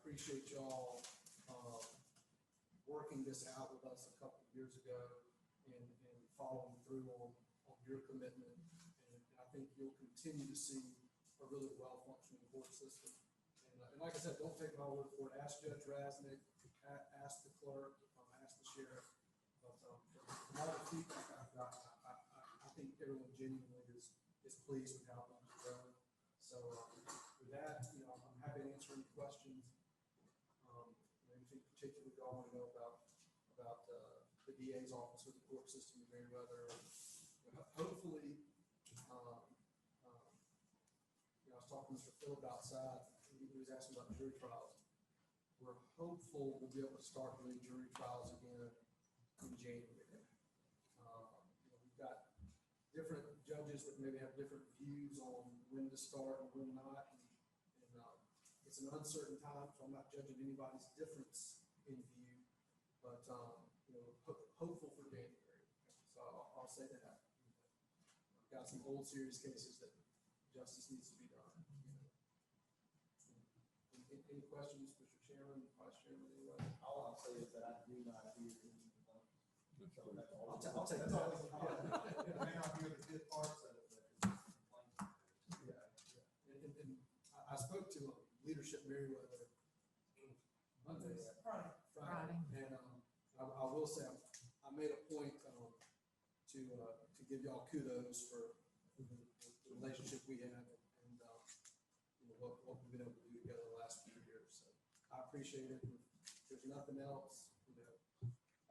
appreciate y'all working this out with us a couple of years ago and following through on your commitment. And I think you'll continue to see a really well-functioning court system. And like I said, don't take my word for it. Ask Judge Rasnick, ask the clerk, ask the sheriff. But from all the feedback I've got, I think everyone genuinely is pleased with how things are going. So with that, I'm happy to answer any questions. Anything particular y'all want to know about the DA's office or the court system in Meriwether? Hopefully, I was talking to Mr. Phillip outside. He was asking about jury trials. We're hopeful we'll be able to start doing jury trials again in January. We've got different judges that maybe have different views on when to start and when not. And it's an uncertain time, so I'm not judging anybody's difference in view, but hopeful for January. So I'll say that. I've got some old serious cases that justice needs to be done. Any questions, Mr. Chairman, Vice Chairman, anybody? All I'll say is that I do not hear any complaints. So that's all. I'll take that. I may not hear the good parts of it, but complaints. Yeah. And I spoke to Leadership Meriwether Monday, Friday. And I will say I made a point to give y'all kudos for the relationship we have and what we've been able to do together the last few years. So I appreciate it. If there's nothing else,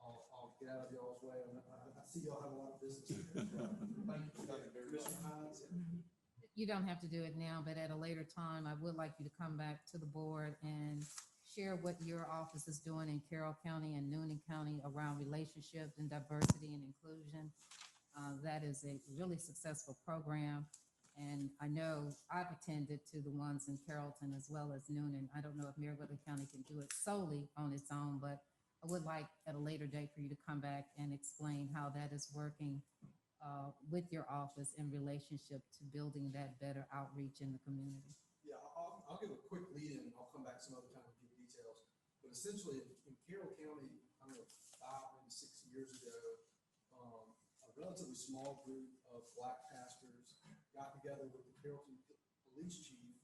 I'll get out of y'all's way. I see y'all have a lot of business. Thank you, Commissioner Hines. You don't have to do it now, but at a later time, I would like you to come back to the board and share what your office is doing in Carroll County and Noonan County around relationships and diversity and inclusion. That is a really successful program. And I know I've attended to the ones in Carrollton as well as Noonan. I don't know if Meriwether County can do it solely on its own, but I would like at a later date for you to come back and explain how that is working with your office in relationship to building that better outreach in the community. Yeah, I'll give a quick lead in and I'll come back some other time and give details. But essentially in Carroll County, I don't know, 5, maybe 6 years ago, a relatively small group of Black pastors got together with the Carrollton police chief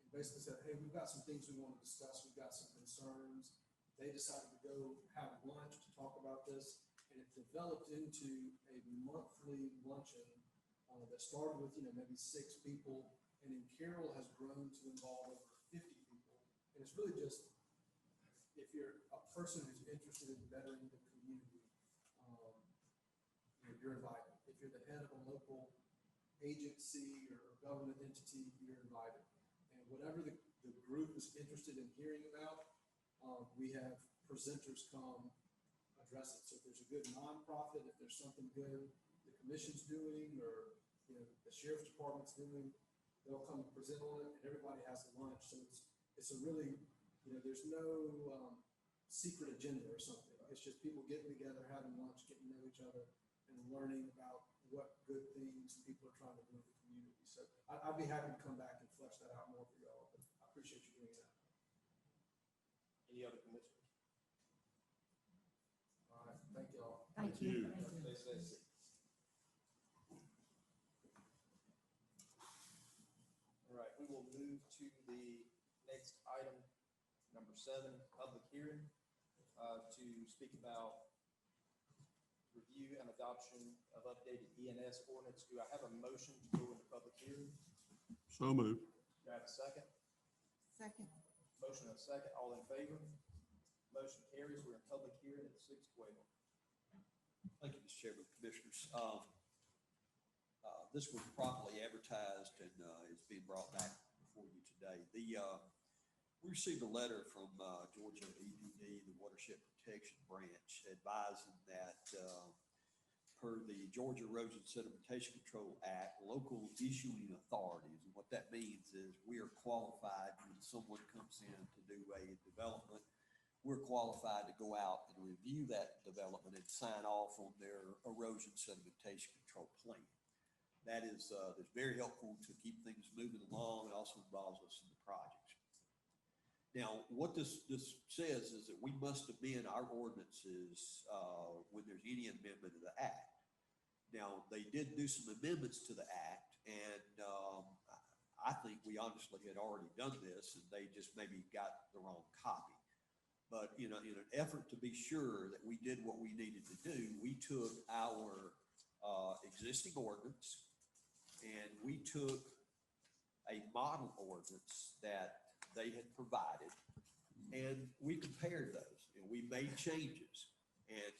and basically said, hey, we've got some things we want to discuss. We've got some concerns. They decided to go have lunch to talk about this. And it developed into a monthly luncheon that started with, maybe 6 people. And in Carroll has grown to involve over 50 people. And it's really just, if you're a person who's interested in bettering the community, you're invited. If you're the head of a local agency or government entity, you're invited. And whatever the group is interested in hearing about, we have presenters come address it. So if there's a good nonprofit, if there's something good the commission's doing or the sheriff's department's doing, they'll come and present on it, and everybody has a lunch. So it's a really, there's no secret agenda or something. It's just people getting together, having lunch, getting to know each other, and learning about what good things people are trying to do in the community. So I'd be happy to come back and flesh that out more for y'all, but I appreciate you doing that. Any other commissioners? All right, thank y'all. Thank you. Stay safe. All right, we will move to the next item, number 7, public hearing, to speak about review and adoption of updated ENS ordinance. Do I have a motion to go into public hearing? So moved. Do I have a second? Second. Motion and a second. All in favor? Motion carries. We're in public hearing at 6:12. Thank you, Mr. Chairman, Commissioners. This was properly advertised and is being brought back before you today. We received a letter from Georgia EPD, the Watershed Protection Branch, advising that per the Georgia Erosion Sedimentation Control Act, local issuing authorities, and what that means is we are qualified when someone comes in to do a development, we're qualified to go out and review that development and sign off on their erosion sedimentation control plan. That is that's very helpful to keep things moving along. It also involves us in the projects. Now, what this says is that we must amend our ordinances when there's any amendment of the act. Now, they did do some amendments to the act, and I think we honestly had already done this, and they just maybe got the wrong copy. But in an effort to be sure that we did what we needed to do, we took our existing ordinance and we took a model ordinance that they had provided, and we compared those, and we made changes. And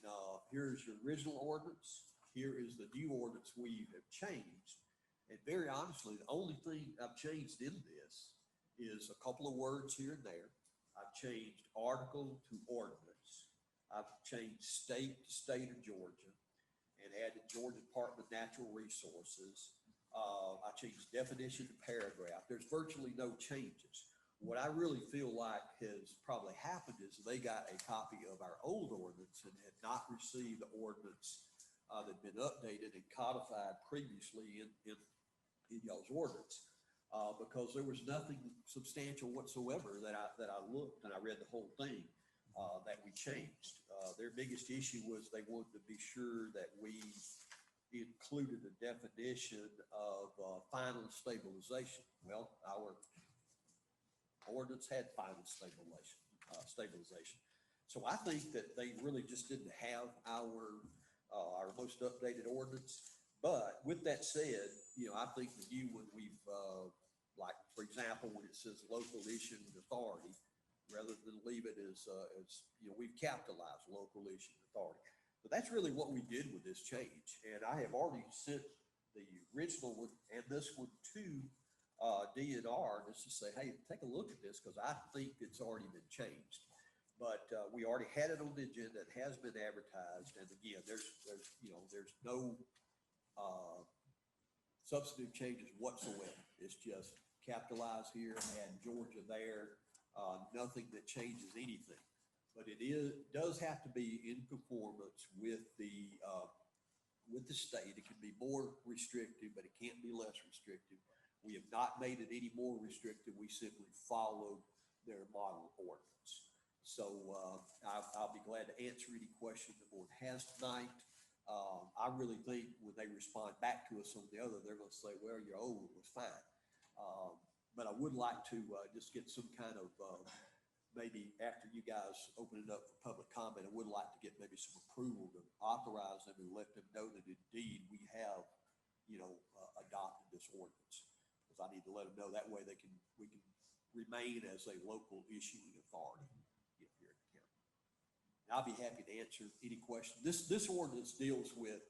here's your original ordinance. Here is the new ordinance we have changed. And very honestly, the only thing I've changed in this is a couple of words here and there. I've changed article to ordinance. I've changed state to state of Georgia and added Georgia Department of Natural Resources. I changed definition to paragraph. There's virtually no changes. What I really feel like has probably happened is they got a copy of our old ordinance and had not received the ordinance that had been updated and codified previously in y'all's ordinance. Because there was nothing substantial whatsoever that I looked and I read the whole thing that we changed. Their biggest issue was they wanted to be sure that we included a definition of final stabilization. Well, our ordinance had final stabilization. So I think that they really just didn't have our most updated ordinance. But with that said, I think the new one we've, like, for example, when it says local issuing authority, rather than leave it as we've capitalized local issuing authority. But that's really what we did with this change. And I have already sent the original one and this one to DNR just to say, hey, take a look at this, because I think it's already been changed. But we already had it on the agenda. It has been advertised. And again, there's no substantive changes whatsoever. It's just capitalize here and Georgia there. Nothing that changes anything. But it does have to be in conformance with the state. It can be more restrictive, but it can't be less restrictive. We have not made it any more restrictive. We simply followed their model ordinance. So I'll be glad to answer any questions the board has tonight. I really think when they respond back to us on the other, they're going to say, well, your old was fine. But I would like to just get some kind of, maybe after you guys open it up for public comment, I would like to get maybe some approval to authorize them and let them know that indeed we have, adopted this ordinance. Because I need to let them know that way we can remain as a local issuing authority here in the county. And I'll be happy to answer any question. This ordinance deals with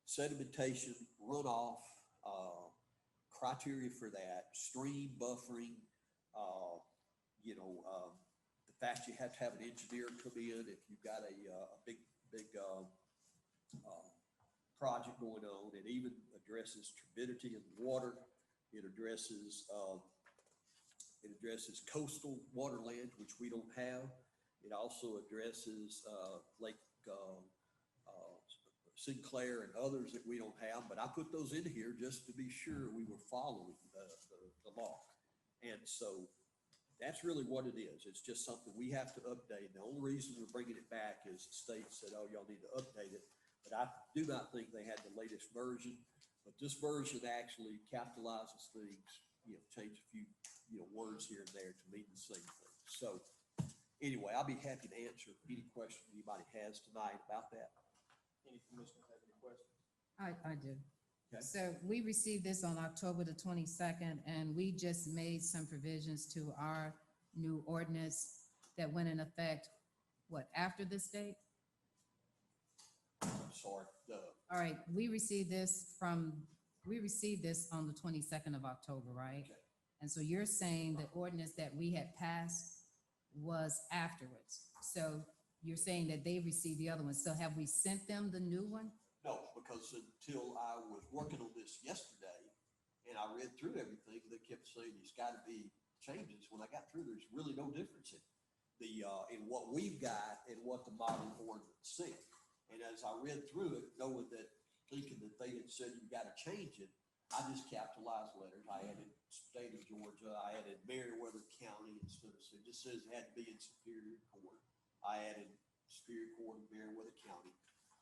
sedimentation, runoff, criteria for that, stream buffering, the fact you have to have an engineer come in if you've got a big project going on. It even addresses turbidity in the water. It addresses coastal waterland, which we don't have. It also addresses Lake Sinclair and others that we don't have, but I put those in here just to be sure we were following the law. And so that's really what it is. It's just something we have to update. The only reason we're bringing it back is the state said, oh, y'all need to update it. But I do not think they had the latest version, but this version actually capitalizes things, change a few, words here and there to mean the same thing. So anyway, I'll be happy to answer any question anybody has tonight about that. Any commissioners have any questions? I do. Okay. So we received this on October the 22nd, and we just made some provisions to our new ordinance that went in effect, after this date? I'm sorry. All right, we received this on the 22nd of October, right? Okay. And so you're saying the ordinance that we had passed was afterwards. So you're saying that they received the other one. So have we sent them the new one? No, because until I was working on this yesterday and I read through everything, they kept saying it's got to be changes. When I got through, there's really no difference in what we've got and what the model ordinance said. And as I read through it, knowing that, thinking that they had said you got to change it, I just capitalized letters. I added state of Georgia. I added Meriwether County instead of, it just says it had to be in Superior Court. I added Superior Court in Meriwether County.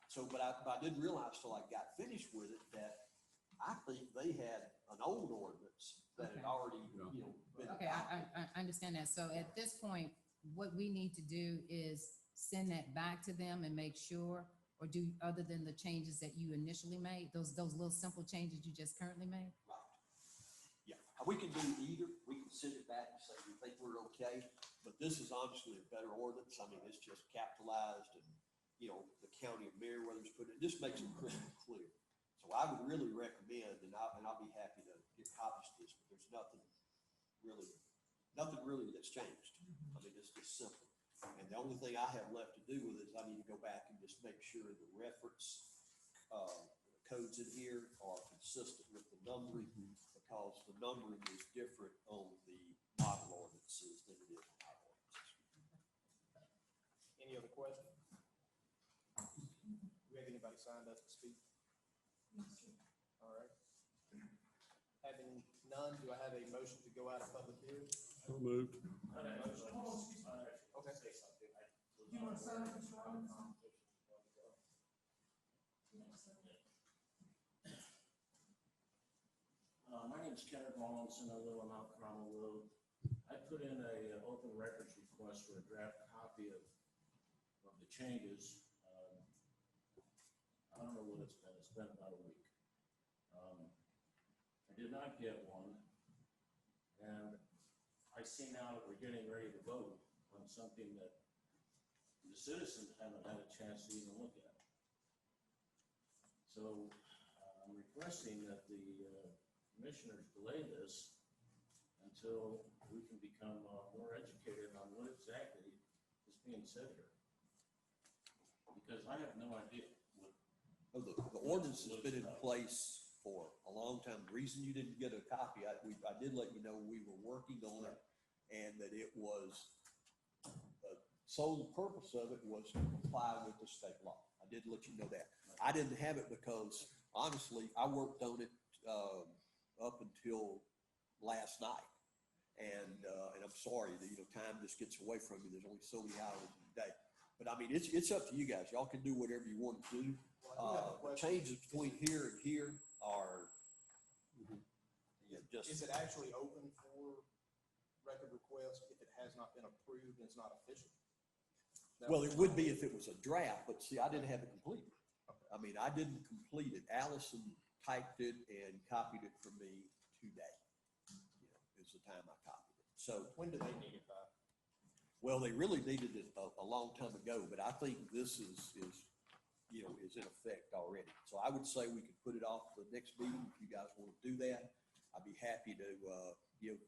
So, but I didn't realize till I got finished with it that I think they had an old ordinance that had Okay. already, you know, been Okay, adopted. I understand that. So at this point, what we need to do is send that back to them and make sure, or do, other than the changes that you initially made, those little simple changes you just currently made? Right. Yeah, we can do either. We can send it back and say we think we're okay, but this is honestly a better ordinance. I mean, it's just capitalized and, you know, the county of Meriwether's put it, just makes it crystal clear. So I would really recommend, and I'll be happy to get copies of this, but there's nothing really that's changed. I mean, it's just simple. And the only thing I have left to do with it is I need to go back and just make sure the reference, codes in here are consistent with the numbering, because the numbering is different on the model ordinances than it is on our ordinances. Any other questions? Do we have anybody signed up to speak? All right. Having none, do I have a motion to go out of public hearing? So moved. Okay. You want to sign up, Mr. Robbins? My name is Kenneth Rawlinson. I live on Mount Carmel Road. I put in a open records request for a draft copy of the changes. I don't know what it's been. It's been about a week. I did not get one. And I see now that we're getting ready to vote on something that the citizens haven't had a chance to even look at. So I'm requesting that the commissioners delay this until we can become more educated on what exactly is being said here. Because I have no idea what. Oh, the ordinance has been in place for a long time. The reason you didn't get a copy, I did let you know we were working on it, and that it was, the sole purpose of it was to comply with the state law. I did let you know that. I didn't have it because honestly, I worked on it up until last night. And I'm sorry that, you know, time just gets away from you. There's only so many hours in a day. But I mean, it's up to you guys. Y'all can do whatever you want to do. The changes between here and here are, yeah, just. Is it actually open for record request if it has not been approved and it's not official? Well, it would be if it was a draft, but see, I didn't have it completed. I mean, I didn't complete it. Allison typed it and copied it for me today. You know, is the time I copied it. So When do they need it by? well, they really needed it a long time ago, but I think this is you know, is in effect already. So I would say we could put it off to the next meeting if you guys want to do that. I'd be happy to give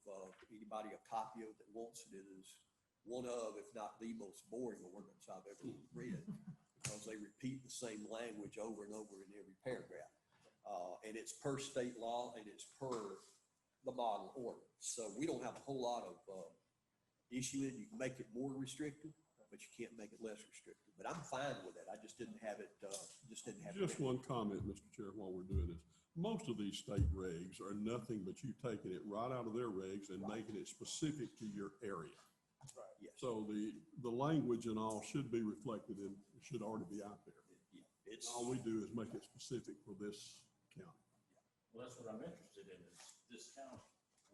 anybody a copy of it that wants it. It is one of, if not the most boring ordinance I've ever read, because they repeat the same language over and over in every paragraph. And it's per state law and it's per the model ordinance. So we don't have a whole lot of issue in it. You can make it more restrictive, but you can't make it less restrictive. But I'm fine with it. I just didn't have it, Just one comment, Mr. Chair, while we're doing this. Most of these state regs are nothing but you taking it right out of their regs and making it specific to your area. Right. Yes. So the language and all should be reflected in, should already be out there. Yeah, it's, All we do is make it specific for this county. Well, that's what I'm interested in, is this county.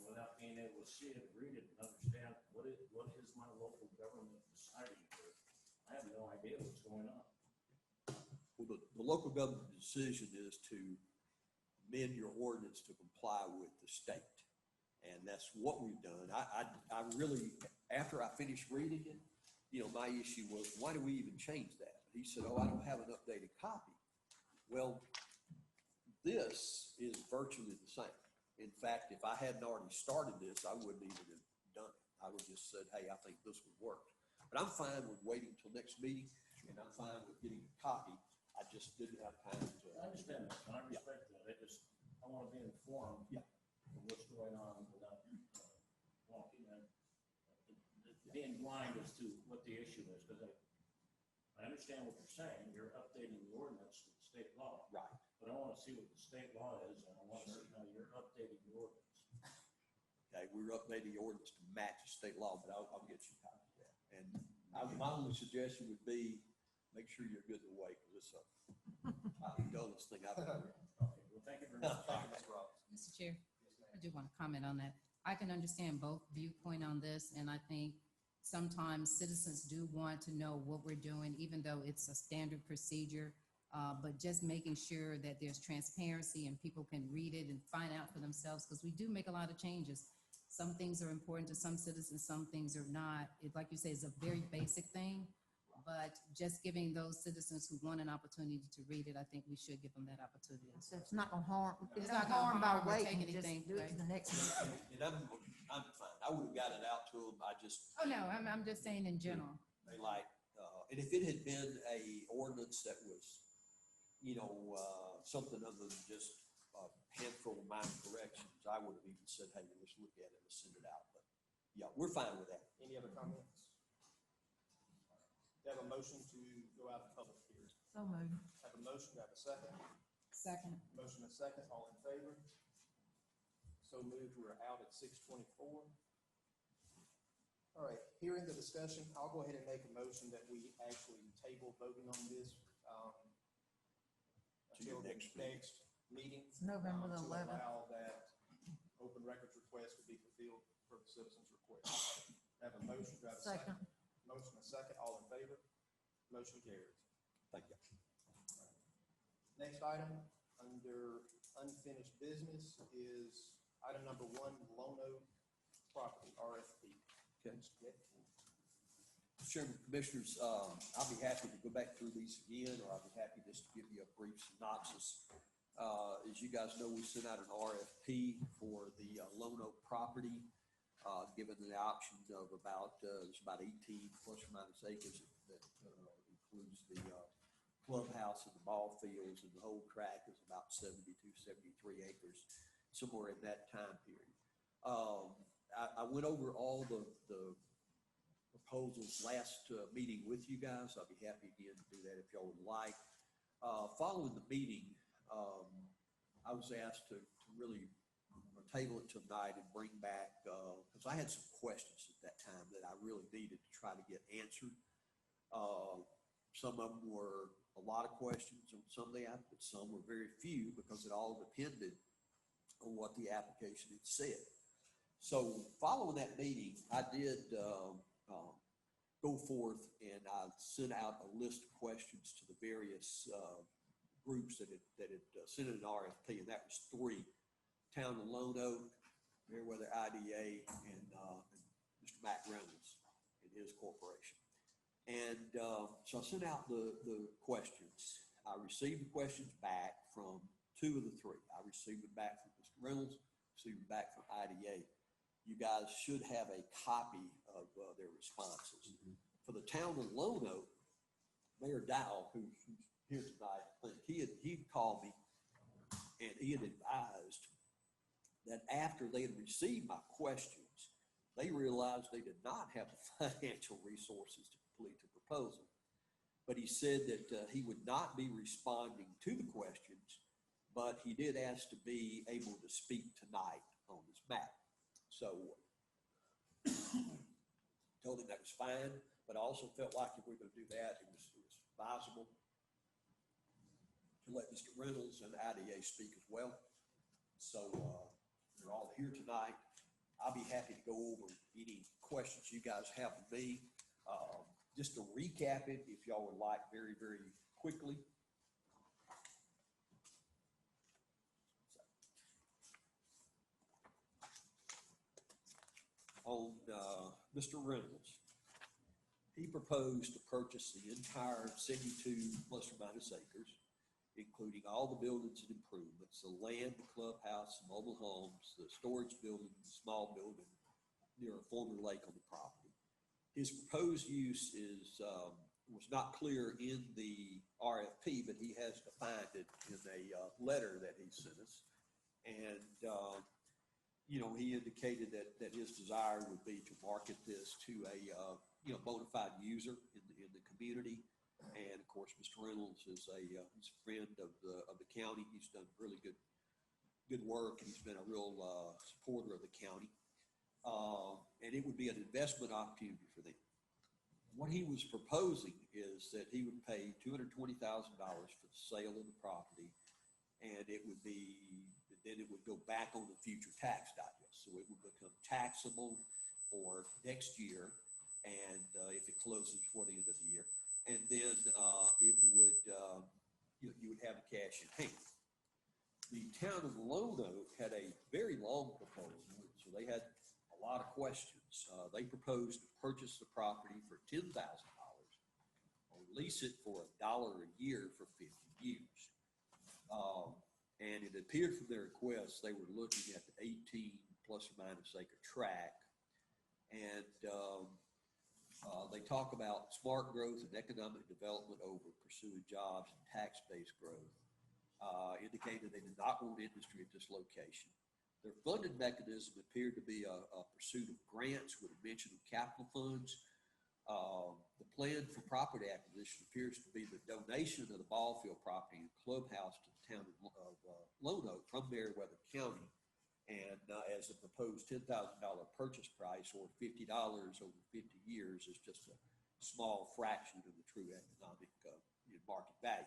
And without being able to see it, read it, and understand what is my local government deciding here, I have no idea what's going on. well, the local government decision is to amend your ordinance to comply with the state. And that's what we've done. I really, after I finished reading it, you know, my issue was, why do we even change that? He said, oh, I don't have an updated copy. Well, this is virtually the same. In fact, if I hadn't already started this, I wouldn't even have done it. I would just said, hey, I think this would work. But I'm fine with waiting until next meeting, and I'm fine with getting a copy. I just didn't have time to. I understand that, and I respect that. I want to be informed of what's going on without walking in, being blind as to what the issue is, because I understand what you're saying. You're updating the ordinance to the state law. Right. But I want to see what the state law is, and I want to see how you you're updating the ordinance. Okay, we're updating the ordinance to match the state law, but I'll get you a copy of that. And my only suggestion would be, make sure you're good to wait, because it's the dullest thing I've ever read. Okay, well, thank you very much. Thank you, Mr. Ross. Mr. Chair, Yes, I ma'am. do want to comment on that. I can understand both viewpoint on this, and I think sometimes citizens do want to know what we're doing, even though it's a standard procedure. But just making sure that there's transparency and people can read it and find out for themselves, because we do make a lot of changes. Some things are important to some citizens, some things are not. It, like you say, is a very basic thing, but just giving those citizens who want an opportunity to read it, I think we should give them that opportunity. So it's not gonna harm, It's it's not not gonna harm by harm or take waiting, just anything, do it to right? the next meeting. And I'm fine. I would have got it out to them. I just. Oh, no, I'm just saying in general. They like, and if it had been a ordinance that was, something other than just a handful of minor corrections, I would have even said, hey, let's look at it, let's send it out. But yeah, we're fine with that. Any other comments? Do you have a motion to go out to public hearing? So moved. Have a motion, do I have a second? Second. Motion and second, all in favor? So moved, we're out at 6:24. All right, hearing the discussion, I'll go ahead and make a motion that we actually table voting on this, To your until the next meeting. next meeting. It's November the To 11th. allow that open records request to be fulfilled for the citizens' request. Have a motion, do I have a second? Second. Motion and second, all in favor? Motion carries. Thank you. Next item, under unfinished business, is item number 1, Lono property, RFP. Okay. Mr. Chairman, Commissioners, I'll be happy to go back through these again, or I'll be happy just to give you a brief synopsis. As you guys know, we sent out an RFP for the Lone Oak property, given the option of there's about 18 plus or minus acres that includes the clubhouse and the ball fields, and the whole tract is about 72, 73 acres, somewhere in that time period. I went over all the proposals last meeting with you guys. I'll be happy again to do that if y'all would like. Following the meeting, I was asked to really table it tonight and bring back, because I had some questions at that time that I really needed to try to get answered. Some of them were a lot of questions on some of the applicants, some were very few, because it all depended on what the application had said. So following that meeting, I did go forth and I sent out a list of questions to the various groups that had sent in an RFP, and that was 3: Town of Lone Oak, Meriwether IDA, and Mr. Matt Reynolds and his corporation. And so I sent out the questions. I received the questions back from 2 of the 3. I received them back from Mr. Reynolds, received them back from IDA. You guys should have a copy of their responses. For the town of Lone Oak, Mayor Dow, who's here tonight, I think he called me and he had advised that after they had received my questions, they realized they did not have the financial resources to complete the proposal. But he said that he would not be responding to the questions, but he did ask to be able to speak tonight on this matter. So told him that was fine, but I also felt like if we were going to do that, it was advisable to let Mr. Reynolds and the IDA speak as well. So they're all here tonight. I'll be happy to go over any questions you guys have of me. Just to recap it, if y'all would like, very, very quickly. On Mr. Reynolds, he proposed to purchase the entire 72 plus or minus acres, including all the buildings and improvements, the land, the clubhouse, the mobile homes, the storage building, the small building near a former lake on the property. His proposed use was not clear in the RFP, but he has defined it in a letter that he sent us. And he indicated that his desire would be to market this to a bona fide user in the community. And of course, Mr. Reynolds is he's a friend of the county. He's done really good good work, and he's been a real supporter of the county. And it would be an investment opportunity for them. What he was proposing is that he would pay $220,000 for the sale of the property, and then it would go back on the future tax digest. So it would become taxable for next year, and if it closes before the end of the year, and then it would you would have the cash in hand. The town of Lonoke had a very long proposal, so they had a lot of questions. They proposed to purchase the property for $10,000 or lease it for $1 a year for 50 years. And it appeared from their requests, they were looking at the 18 plus or minus acre tract. And they talk about smart growth and economic development over pursuing jobs and tax-based growth. Indicated they did not want industry at this location. Their funding mechanism appeared to be a pursuit of grants with a mention of capital funds. The plan for property acquisition appears to be the donation of the ball field property and clubhouse to the town of Lonoke from Meriwether County, and as the proposed $10,000 purchase price, or $50 over 50 years, is just a small fraction of the true economic market value.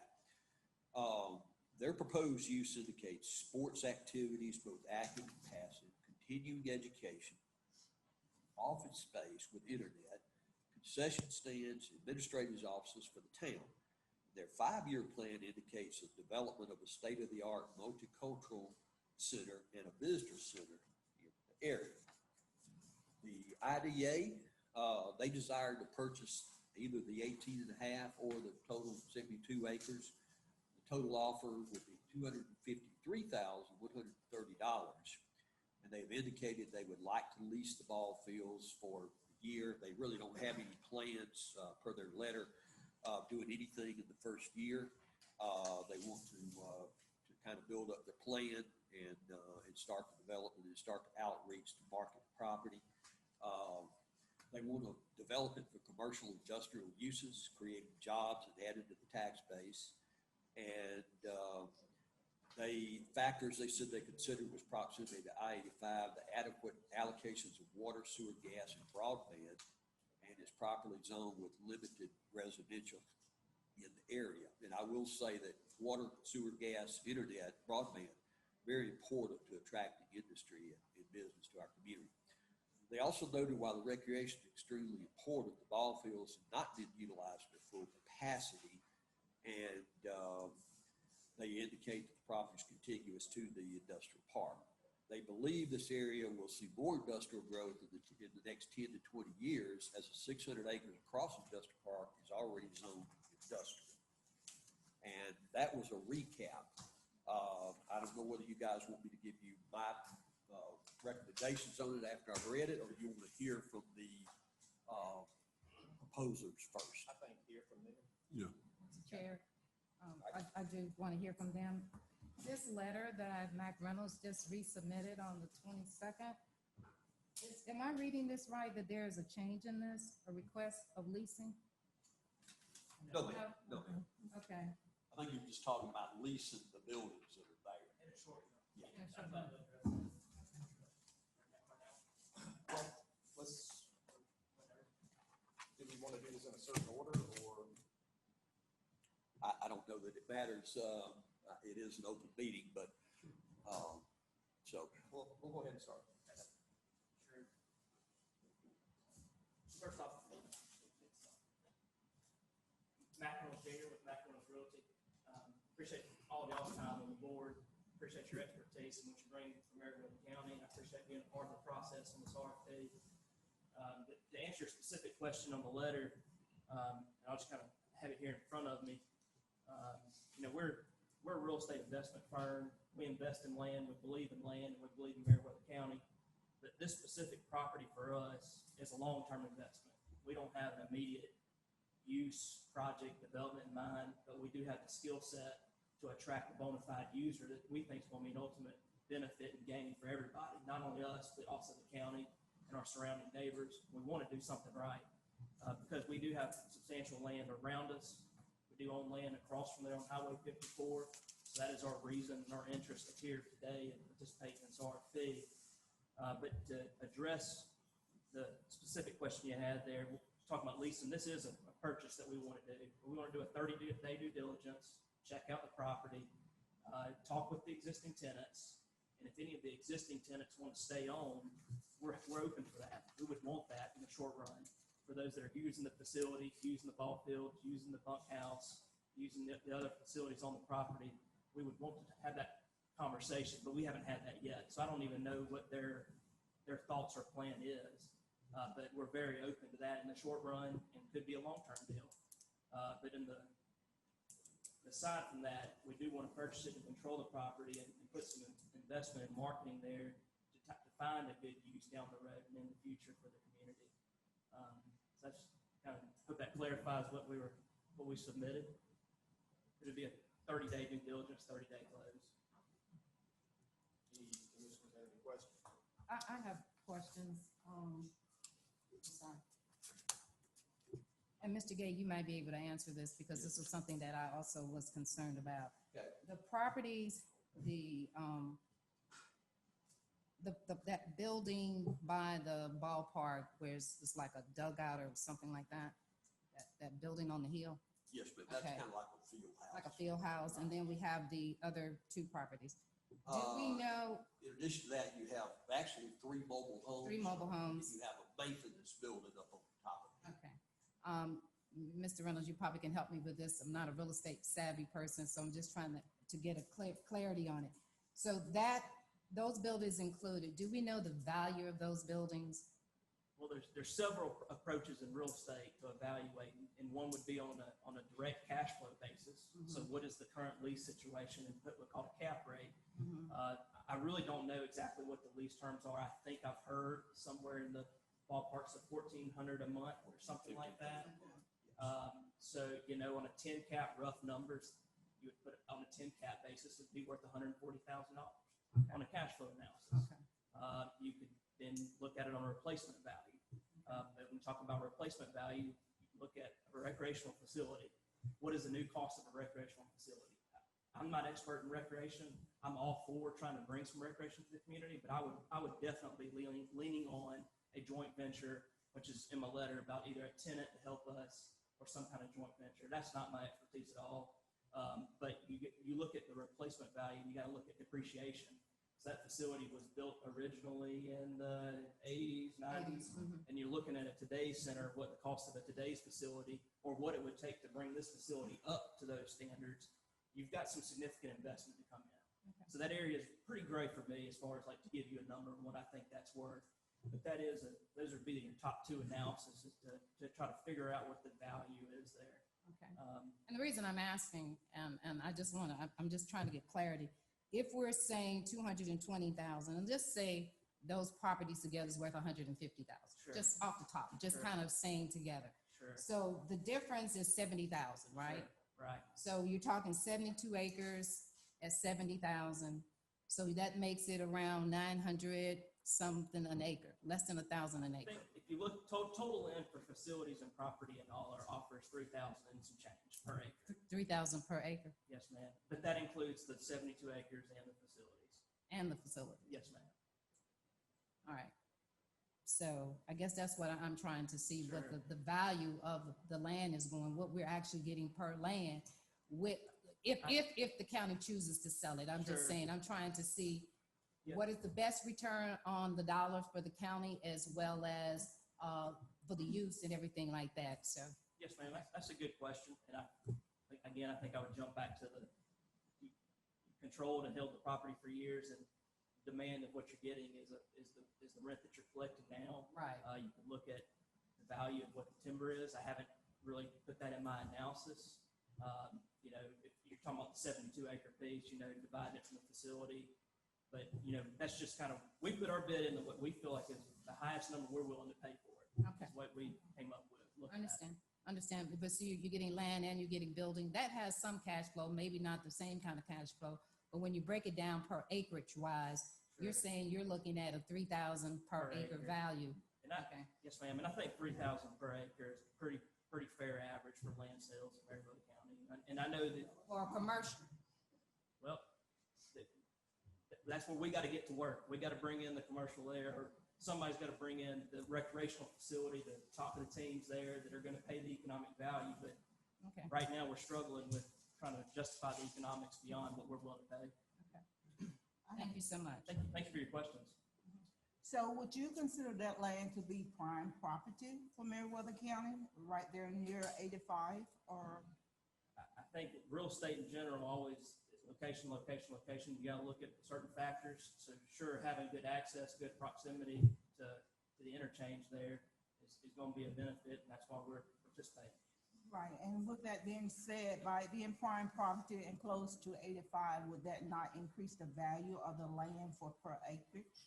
Their proposed use indicates sports activities, both active and passive, continuing education, office space with internet, concession stands, administrative offices for the town. Their 5-year plan indicates the development of a state-of-the-art multicultural center and a visitor center in the area. The IDA, they desire to purchase either the 18 and a half or the total 72 acres. The total offer would be $253,130. And they've indicated they would like to lease the ball fields for a year. They really don't have any plans, per their letter, of doing anything in the first year. They want to kind of build up their plan and start the development and start the outreach to market the property. They want to develop it for commercial industrial uses, creating jobs and adding to the tax base. And factors they said they considered was proximity to I-85, the adequate allocations of water, sewer, gas, and broadband, and is properly zoned with limited residential in the area. And I will say that water, sewer, gas, internet, broadband, very important to attract the industry and business to our community. They also noted while the recreation is extremely important, the ball fields have not been utilized to full capacity, and they indicate that the property is contiguous to the industrial park. They believe this area will see more industrial growth in the next 10 to 20 years, as the 600 acres across the industrial park is already zoned industrial. And that was a recap. I don't know whether you guys want me to give you my recommendations on it after I've read it, or you want to hear from the proposers first. I think hear from them. Yeah. Mr. Chair, I do want to hear from them. This letter that Mac Reynolds just resubmitted on the 22nd, am I reading this right, that there is a change in this, a request of leasing? No, ma'am. No, ma'am. Okay. I think you're just talking about leasing the buildings that are there. In short, Yeah. Let's, do we want to do this in a certain order, or? I don't know that it matters. It is an open meeting, but, so. We'll go ahead and start. Sure. First off, Mac Reynolds Jr. with Mac Reynolds Realty. Appreciate all of y'all's time on the board. Appreciate your expertise and what you bring from Meriwether County. I appreciate being a part of the process on this RFP. But to answer your specific question on the letter, I'll just kind of have it here in front of me. We're a real estate investment firm. We invest in land. We believe in land, and we believe in Meriwether County. But this specific property for us is a long-term investment. We don't have an immediate use, project, development in mind, but we do have the skill set to attract a bona fide user that we think is going to be an ultimate benefit and gain for everybody, not only us, but also the county and our surrounding neighbors. We want to do something right because we do have substantial land around us. We do own land across from there on Highway 54. So that is our reason and our interest here today in participating in this RFP. But to address the specific question you had there, we're talking about leasing. This is a purchase that we want to do. We want to do a 30-day due diligence, check out the property, talk with the existing tenants. And if any of the existing tenants want to stay on, we're open for that. We would want that in the short run. For those that are using the facility, using the ball field, using the bunkhouse, using the other facilities on the property, we would want to have that conversation, but we haven't had that yet. So I don't even know what their thoughts or plan is. But we're very open to that in the short run and could be a long-term deal. But aside from that, we do want to purchase it and control the property and put some investment in marketing there to find a good use down the road and in the future for the community. So that's kind of, hope that clarifies what we submitted. It'll be a 30-day due diligence, 30-day close. Any commissioners have any questions? I have questions. Sorry. And Mr. Gay, you might be able to answer this because this was something that I also was concerned about. Okay. The properties, that building by the ballpark where it's like a dugout or something like that, that building on the hill, Yes, but that's Okay. kind of like a field house. like a field house, and then we have the other two properties. Do we know, In addition to that, you have actually three mobile homes. 3 mobile homes? You have a maintenance building up on top of it. Okay. Mr. Reynolds, you probably can help me with this. I'm not a real estate savvy person, so I'm just trying to get a clarity on it. So those buildings included, do we know the value of those buildings? Well, there's several approaches in real estate to evaluate, and one would be on a direct cash flow basis. So what is the current lease situation and put what's called a cap rate? I really don't know exactly what the lease terms are. I think I've heard somewhere in the ballparks of $1,400 a month or something like that. So, on a 10 cap, rough numbers, you would put it on a 10 cap basis, it'd be worth $140,000 on a cash flow analysis. Okay. You could then look at it on a replacement value. But when we talk about replacement value, you look at a recreational facility. What is the new cost of a recreational facility? I'm not expert in recreation. I'm all for trying to bring some recreation to the community, but I would definitely be leaning on a joint venture, which is in my letter about either a tenant to help us or some kind of joint venture. That's not my expertise at all. But you look at the replacement value, you got to look at depreciation. So that facility was built originally in the 80s, 90s, and you're looking at a today's center, what the cost of a today's facility, or what it would take to bring this facility up to those standards. You've got some significant investment to come in. Okay. So that area is pretty gray for me as far as like to give you a number on what I think that's worth. But that is those would be your top two analysis is to try to figure out what the value is there. Okay. And the reason I'm asking, and I'm just trying to get clarity. If we're saying 220,000, and just say those properties together is worth 150,000, Sure. just off the top, just Sure. kind of saying together. Sure. So the difference is 70,000, right? Sure. Right. So you're talking 72 acres at 70,000. So that makes it around 900 something an acre, less than 1,000 an I acre. think if you look total in for facilities and property and all, our offer is 3,000 and some change per acre. 3,000 per acre Yes, ma'am. But that includes the 72 acres and the facilities. and the facility. Yes, ma'am. All right. So I guess that's what I'm trying to see, what Sure. the value of the land is going, what we're actually getting per land with, if the county chooses to sell it. I'm just Sure. saying, I'm trying to see Yeah. what is the best return on the dollar for the county as well as for the use and everything like that. So, Yes, ma'am. That's a good question. And I think I would jump back to you controlled and held the property for years, and demand of what you're getting is the rent that you're collecting now. right. You can look at the value of what the timber is. I haven't really put that in my analysis. If you're talking about the 72 acre piece, divide it from the facility. But, that's just kind of, we put our bid into what we feel like is the highest number we're willing to pay for it. Okay. Is what we came up with. I understand. But see, you're getting land and you're getting building. That has some cash flow, maybe not the same kind of cash flow. But when you break it down per acreage wise, you're Sure. saying you're looking at a 3,000 per Per acre acre. value. And Okay. yes, ma'am. And I think 3,000 per acre is pretty fair average for land sales in Marietta County. And I know that, Or commercial. Well, that's where we got to get to work. We got to bring in the commercial there, or somebody's got to bring in the recreational facility to talk to the teams there that are going to pay the economic value. But Okay. right now, we're struggling with trying to justify the economics beyond what we're willing to pay. Thank you so much. Thank you for your questions. So would you consider that land to be prime property for Meriwether County, right there near 85, or? I think that real estate in general always is location, location, location. You got to look at certain factors. So sure, having good access, good proximity to the interchange there is going to be a benefit, and that's why we're participating. Right, and with that being said, by being prime property and close to 85, would that not increase the value of the land for per acreage?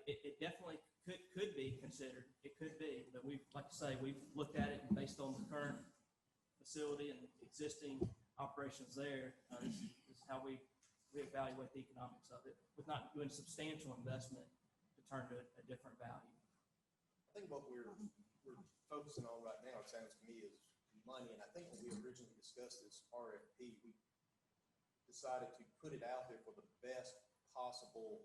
It definitely could be considered. It could be, but like I say, we've looked at it and based on the current facility and existing operations there. This is how we evaluate the economics of it, with not doing substantial investment to turn to a different value. I think what we're focusing on right now, it sounds to me, is money. And I think when we originally discussed this RFP, we decided to put it out there for the best possible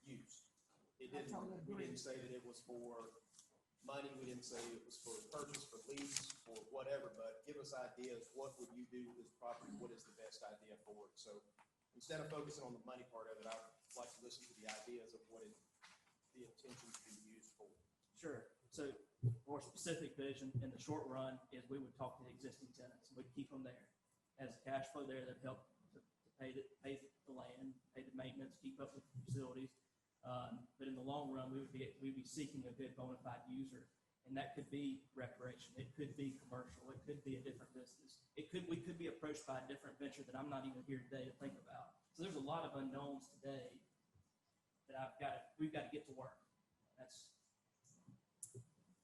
use. We didn't say that it was for money. We didn't say it was for purchase, for lease, for whatever, but give us ideas. What would you do with this property? What is the best idea for it? So instead of focusing on the money part of it, I'd like to listen to the ideas of what the intention to be used for. Sure. So more specific vision in the short run is we would talk to the existing tenants. We'd keep them there as cash flow there that help to pay the land, pay the maintenance, keep up with the facilities. But in the long run, we'd be seeking a good bona fide user, and that could be recreation. It could be commercial. It could be a different business. We could be approached by a different venture that I'm not even here today to think about. So there's a lot of unknowns today that we've got to get to work.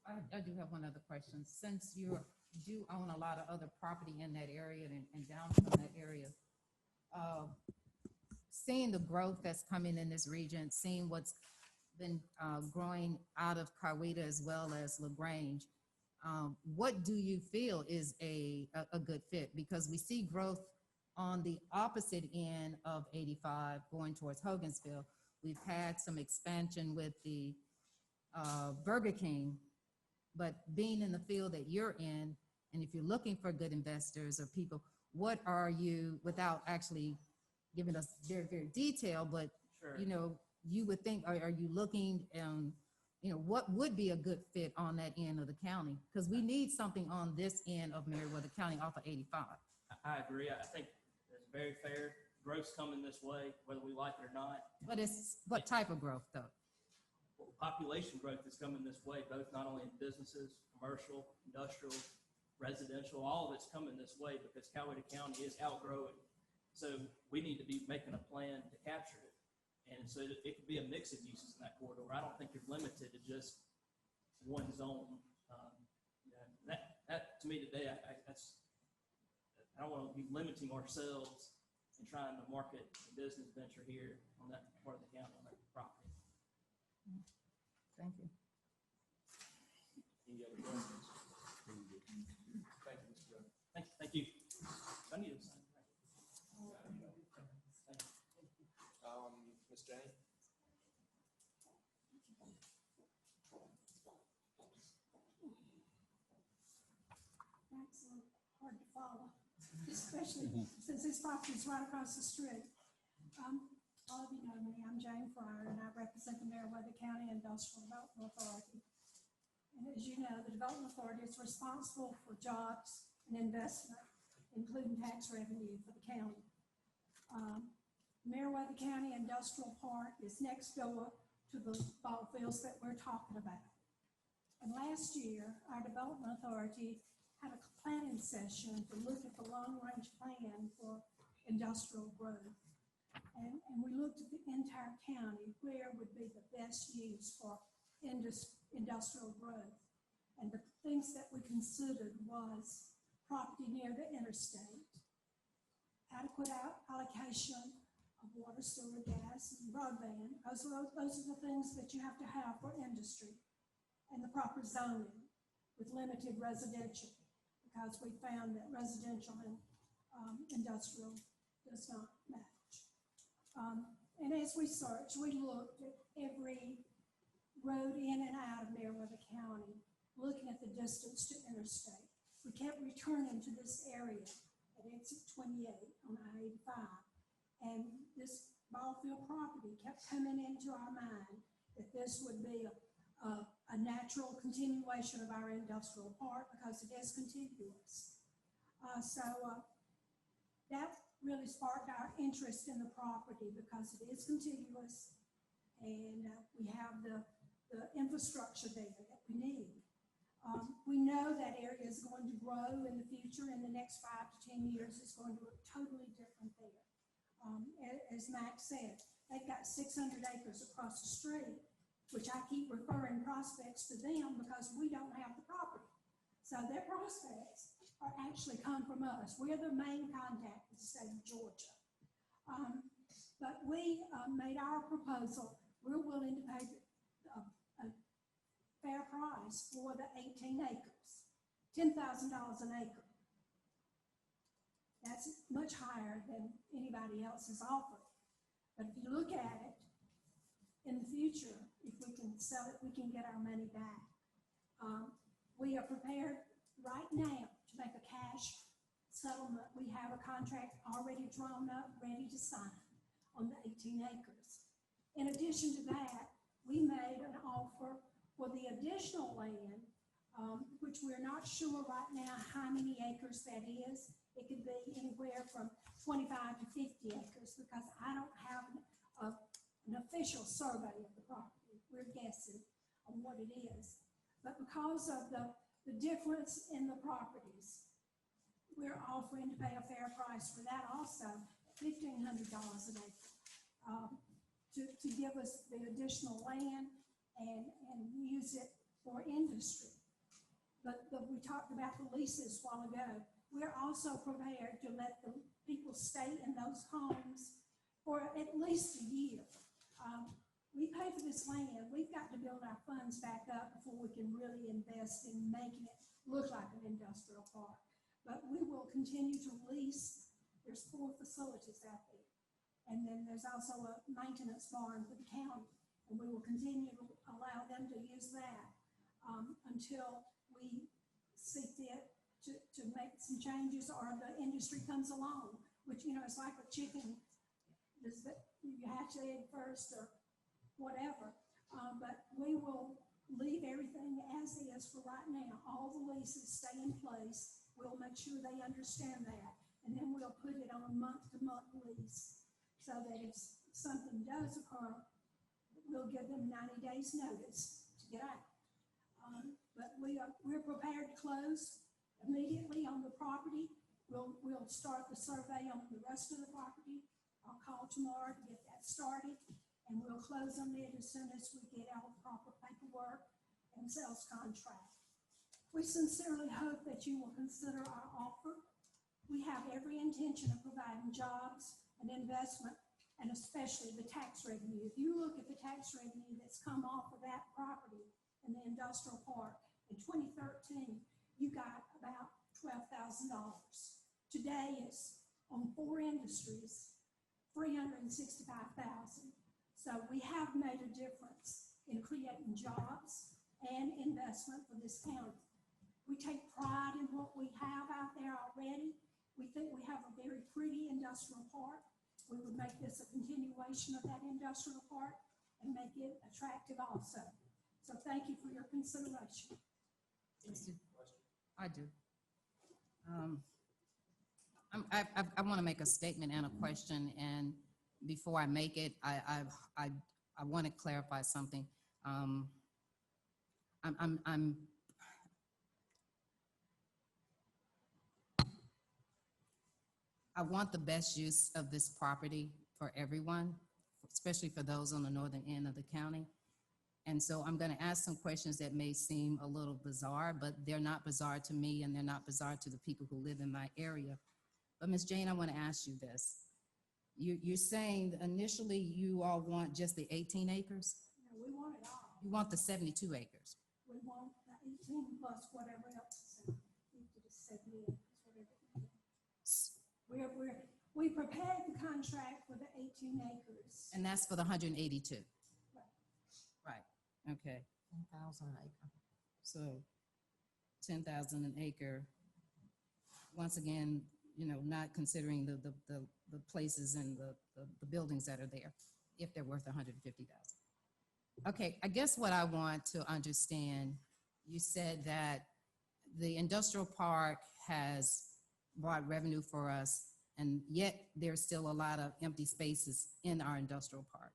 I do have one other question. Since you do own a lot of other property in that area and down from that area, seeing the growth that's coming in this region, seeing what's been growing out of Coweta as well as LaGrange, what do you feel is a good fit? Because we see growth on the opposite end of 85 going towards Hogansville. We've had some expansion with the Burger King, but being in the field that you're in, and if you're looking for good investors or people, what are you, without actually giving us very, very detailed, but Sure. You would think, are you looking, what would be a good fit on that end of the county? Because we need something on this end of Meriwether County off of 85. I agree. I think it's very fair. Growth's coming this way, whether we like it or not. But it's what type of growth though? Well, population growth is coming this way, both not only in businesses, commercial, industrial, residential, all of it's coming this way because Coweta County is outgrowing. So we need to be making a plan to capture it. And so it could be a mix of uses in that corridor. I don't think you're limited to just one zone. That to me today, I don't want to be limiting ourselves and trying to market a business venture here on that part of the county, on that property. Thank you. Any other questions? Thank you, Mr. Jones. Thank you. I need to sign. Ms. Jane? Excellent. Hard to follow, especially since this property is right across the street. All of you know me. I'm Jane Fryer, and I represent the Meriwether County Industrial Development Authority. And as you know, the Development Authority is responsible for jobs and investment, including tax revenue for the county. Meriwether County Industrial Park is next door to the ball fields that we're talking about. And last year, our Development Authority had a planning session to look at the long-range plan for industrial growth. And we looked at the entire county, where would be the best use for industrial growth. And the things that we considered was property near the interstate, adequate allocation of water, sewer, gas, and broadband. Those are the things that you have to have for industry, and the proper zoning with limited residential, because we found that residential in industrial does not match. And as we searched, we looked at every road in and out of Meriwether County, looking at the distance to interstate. We kept returning to this area at exit 28 on I-85. And this ball field property kept coming into our mind that this would be a natural continuation of our industrial park because it is contiguous. That really sparked our interest in the property because it is contiguous and we have the infrastructure there that we need. We know that area is going to grow in the future. In the next 5 to 10 years, it's going to look totally different there. As Max said, they've got 600 acres across the street, which I keep referring prospects to them because we don't have the property. So their prospects are actually come from us. We're the main contact with the state of Georgia. But we made our proposal. We're willing to pay a fair price for the 18 acres, $10,000 an acre. That's much higher than anybody else has offered. But if you look at it, in the future, if we can sell it, we can get our money back. We are prepared right now to make a cash settlement. We have a contract already drawn up, ready to sign on the 18 acres. In addition to that, we made an offer for the additional land, which we're not sure right now how many acres that is. It could be anywhere from 25 to 50 acres because I don't have an official survey of the property. We're guessing on what it is. But because of the difference in the properties, we're offering to pay a fair price for that also, $1,500 an acre, to give us the additional land and use it for industry. But we talked about the leases a while ago. We're also prepared to let the people stay in those homes for at least a year. We pay for this land. We've got to build our funds back up before we can really invest in making it look like an industrial park. But we will continue to lease. There's 4 facilities out there. And then there's also a maintenance barn for the county. And we will continue to allow them to use that until we see fit to make some changes or the industry comes along, which, you know, it's like a chicken. You hatch the egg first or whatever. But we will leave everything as is for right now. All the leases stay in place. We'll make sure they understand that. And then we'll put it on a month-to-month lease so that if something does occur, we'll give them 90 days notice to get out. But we're prepared to close immediately on the property. We'll start the survey on the rest of the property. I'll call tomorrow to get that started, and we'll close on it as soon as we get all the proper paperwork and sales contract. We sincerely hope that you will consider our offer. We have every intention of providing jobs and investment, and especially the tax revenue. If you look at the tax revenue that's come off of that property in the industrial park, in 2013, you got about $12,000. Today it's on 4 industries, $365,000. So we have made a difference in creating jobs and investment for this county. We take pride in what we have out there already. We think we have a very pretty industrial park. We would make this a continuation of that industrial park and make it attractive also. So thank you for your consideration. I do. I want to make a statement and a question, and before I make it, I want to clarify something. I want the best use of this property for everyone, especially for those on the northern end of the county. And so I'm going to ask some questions that may seem a little bizarre, but they're not bizarre to me and they're not bizarre to the people who live in my area. But Ms. Jane, I want to ask you this. You're saying that initially you all want just the 18 acres? No, we want it all. You want the 72 acres? We want the 18 plus whatever else is in 50 to 70 acres, whatever it is. We prepared the contract for the 18 acres. And that's for the 182. Right, okay. 10,000 an acre. So 10,000 an acre. Once again, you know, not considering the places and the buildings that are there, if they're worth 150,000. Okay, I guess what I want to understand, you said that the industrial park has brought revenue for us, and yet there's still a lot of empty spaces in our industrial park.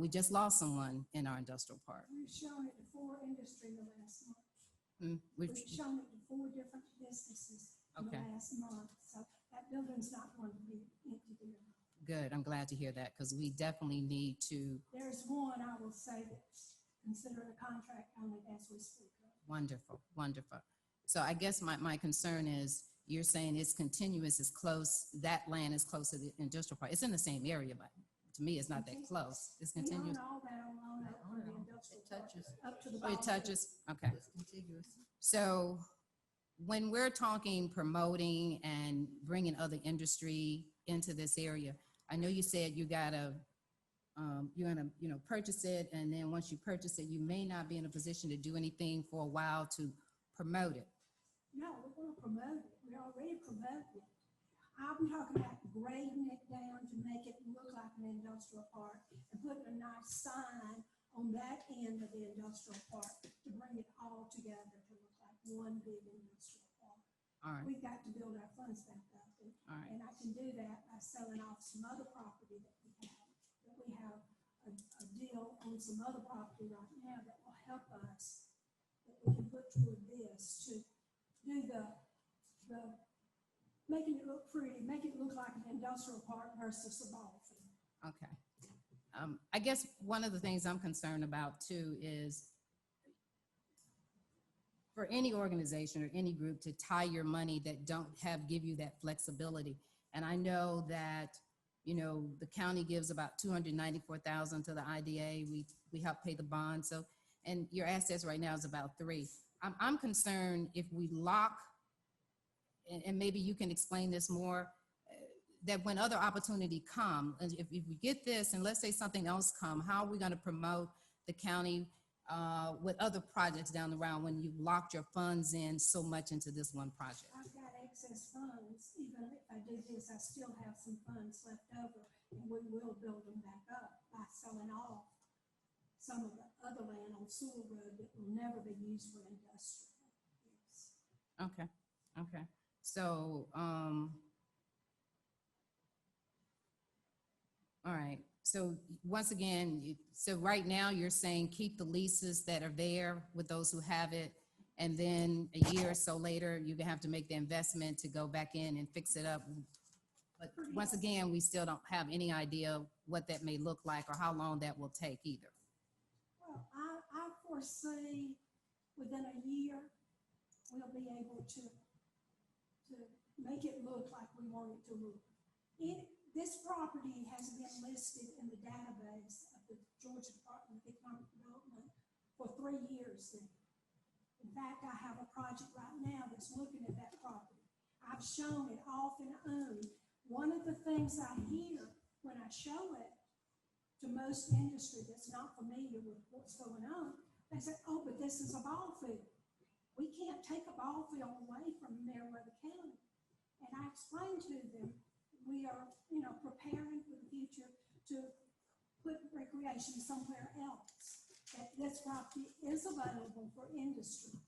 We just lost someone in our industrial park. We've shown it to 4 industry in the last month. We've- We've shown it to 4 different businesses in the Okay. last month. So that building's not going to be empty there. Good, I'm glad to hear that, because we definitely need to. There's one, I will say, that's considered a contract only as we speak of. Wonderful, wonderful. So I guess my concern is, you're saying it's continuous, it's close, that land is close to the industrial park. It's in the same area, but to me, it's not that close. It's We continuous. own all that on up from the industrial It park, touches. up to the. Oh, ball it field. touches, okay. It's contiguous. So when we're talking promoting and bringing other industry into this area, I know you said you're gonna, you know, purchase it, and then once you purchase it, you may not be in a position to do anything for a while to promote it. No, we're gonna promote it. We already promoted it. I'm talking about grading it down to make it look like an industrial park and putting a nice sign on that end of the industrial park to bring it all together to look like one big industrial park. All right, We've got to build our funds back up. all right. And I can do that by selling off some other property that we have. That we have a deal on some other property right now that will help us, that we can put toward this to do the making it look pretty, make it look like an industrial park versus a ball field. Okay. I guess one of the things I'm concerned about too is for any organization or any group to tie your money that don't give you that flexibility. And I know that, you know, the county gives about $294,000 to the IDA. We help pay the bond. So, and your assets right now is about 3. I'm concerned if we lock, and maybe you can explain this more, that when other opportunity come, and if we get this, and let's say something else come, how are we gonna promote the county with other projects down the road when you've locked your funds in so much into this one project? I've got excess funds. Even if I do this, I still have some funds left over, and we will build them back up by selling off some of the other land on Sewell Road that will never be used for industrial use. Okay, okay. So, all right. So once again, so right now you're saying keep the leases that are there with those who have it. And then a year or so later, you have to make the investment to go back in and fix it up. But once again, we still don't have any idea what that may look like or how long that will take either. Well, I foresee within a year, we'll be able to make it look like we want it to look. This property has been listed in the database of the Georgia Department of Economic Development for 3 years now. In fact, I have a project right now that's looking at that property. I've shown it off and on. One of the things I hear when I show it to most industry that's not familiar with what's going on, they say, oh, but this is a ball field. We can't take a ball field away from Meriwether County. And I explained to them, we are, you know, preparing for the future to put recreation somewhere else. That this property is available for industry.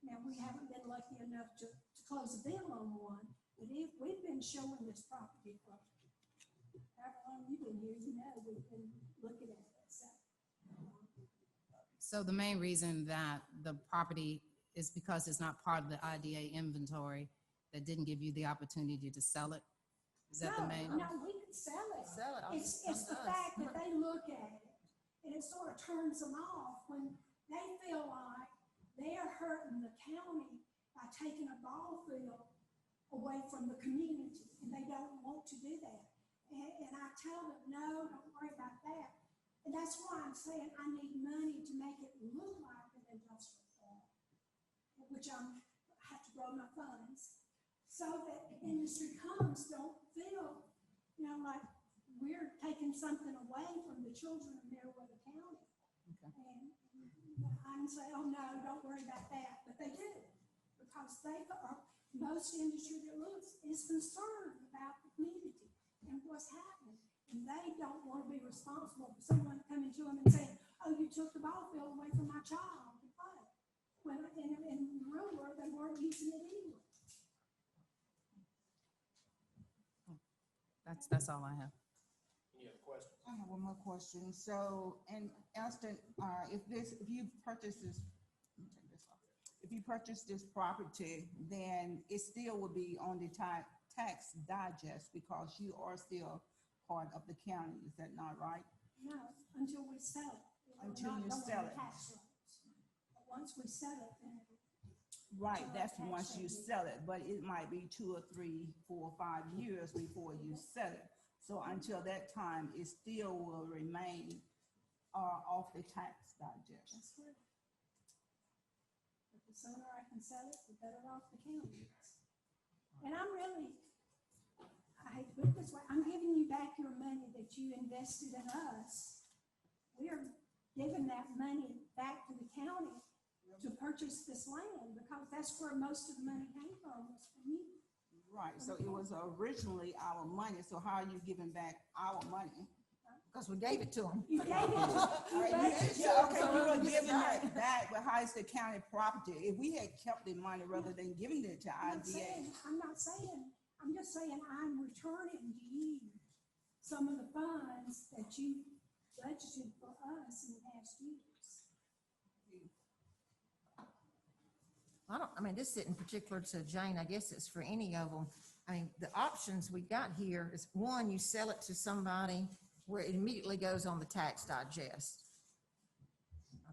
Now, we haven't been lucky enough to close a deal on one, but if we've been showing this property for however long you've been here, you know, we've been looking at it. So the main reason that the property is because it's not part of the IDA inventory that didn't give you the opportunity to sell it? Is that the main? No, we could sell it. Sell it. It's the fact that they look at it and it sort of turns them off when they feel like they're hurting the county by taking a ball field away from the community, and they don't want to do that. And I tell them, no, don't worry about that. And that's why I'm saying I need money to make it look like an industrial park, which I have to grow my funds. so that the industry comes, don't feel, like we're taking something away from the children of Meriwether County. And I can say, oh, no, don't worry about that, but they do, because most industry that looks is concerned about the community and what's happening. And they don't want to be responsible for someone coming to them and saying, oh, you took the ball field away from my child to play. When in the real world, they weren't using it anyway. That's all I have. Any other questions? I have one more question. So, in Elston, if you purchase this, let me take this off. If you purchase this property, then it still would be on the tax digest because you are still part of the county. Is that not right? No, until we sell it. Until We're you not sell going it. tax rates. But once we sell it, then Right, Sure, that's tax once you savings. sell it, but it might be 2 or 3, 4 or 5 years before you sell it. So until that time, it still will remain off the tax digest. that's good. But the sooner I can sell it, the better off the county is. And I hate to put it this way, I'm giving you back your money that you invested in us. We are giving that money back to the county to purchase this land, because that's where most of the money came from, was from you. Right, so it was originally our money, so how are you giving back our money? Because we gave it to them. You gave it to, you budgeted to Yeah, okay, it, we so were it's giving right. that back, but how is the county property? If we had kept the money rather than giving it to I'm IDA. I'm just saying I'm returning to you some of the funds that you budgeted for us in past years. This isn't particular to Jane. I guess it's for any of them. The options we got here is, one, you sell it to somebody where it immediately goes on the tax digest.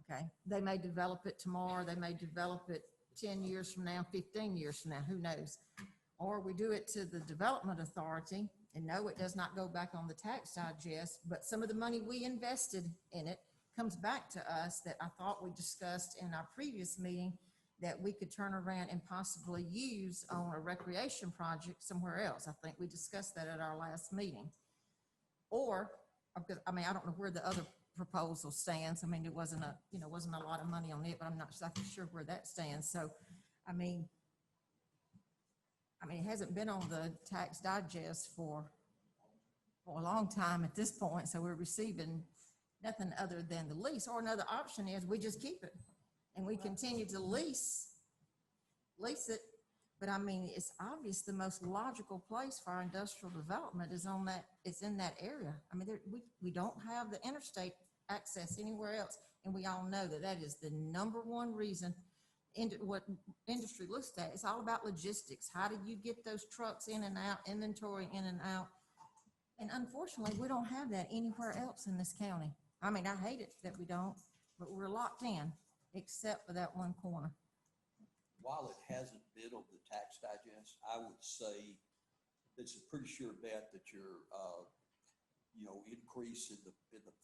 Okay, they may develop it tomorrow. They may develop it 10 years from now, 15 years from now, who knows? Or we do it to the development authority, and no, it does not go back on the tax digest, but some of the money we invested in it comes back to us that I thought we discussed in our previous meeting, that we could turn around and possibly use on a recreation project somewhere else. I think we discussed that at our last meeting. Or, I don't know where the other proposal stands. It wasn't a lot of money on it, but I'm not exactly sure where that stands. So, it hasn't been on the tax digest for a long time at this point, so we're receiving nothing other than the lease. Or another option is we just keep it and we continue to lease it. But it's obvious the most logical place for our industrial development is in that area. We don't have the interstate access anywhere else. And we all know that is the number one reason what industry looks at. It's all about logistics. How do you get those trucks in and out, inventory in and out? And unfortunately, we don't have that anywhere else in this county. I hate it that we don't, but we're locked in, except for that one corner. While it hasn't been on the tax digest, I would say it's a pretty sure bet that your, increase in the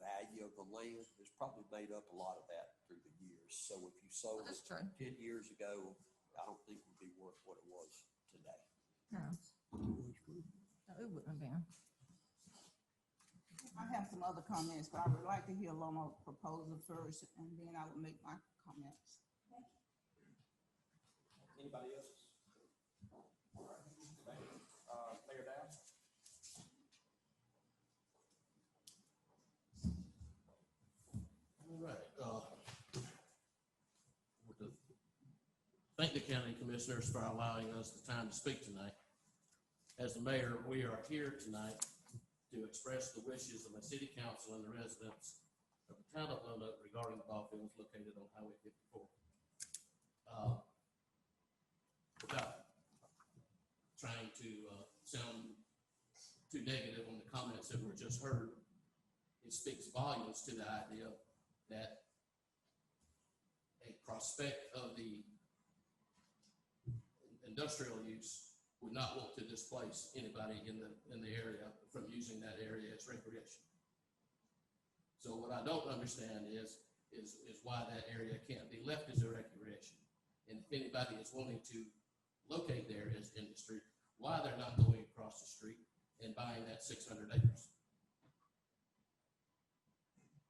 value of the land has probably made up a lot of that through the years. So if you sold That's it true. 10 years ago, I don't think it would be worth what it was today. No, it wouldn't have been. I have some other comments, but I would like to hear Loma's proposal first, and then I will make my comments. Anybody else? All right. Mayor Downs? All right. Thank the county commissioners for allowing us the time to speak tonight. As the mayor, we are here tonight to express the wishes of my city council and the residents of the town of Lonoke regarding the ball fields located on Highway 54. Without trying to sound too negative on the comments that were just heard, it speaks volumes to the idea that a prospect of the industrial use would not want to displace anybody in the area from using that area as recreation. So what I don't understand is why that area can't be left as a recreation. And if anybody is wanting to locate there as industry, why they're not going across the street and buying that 600 acres.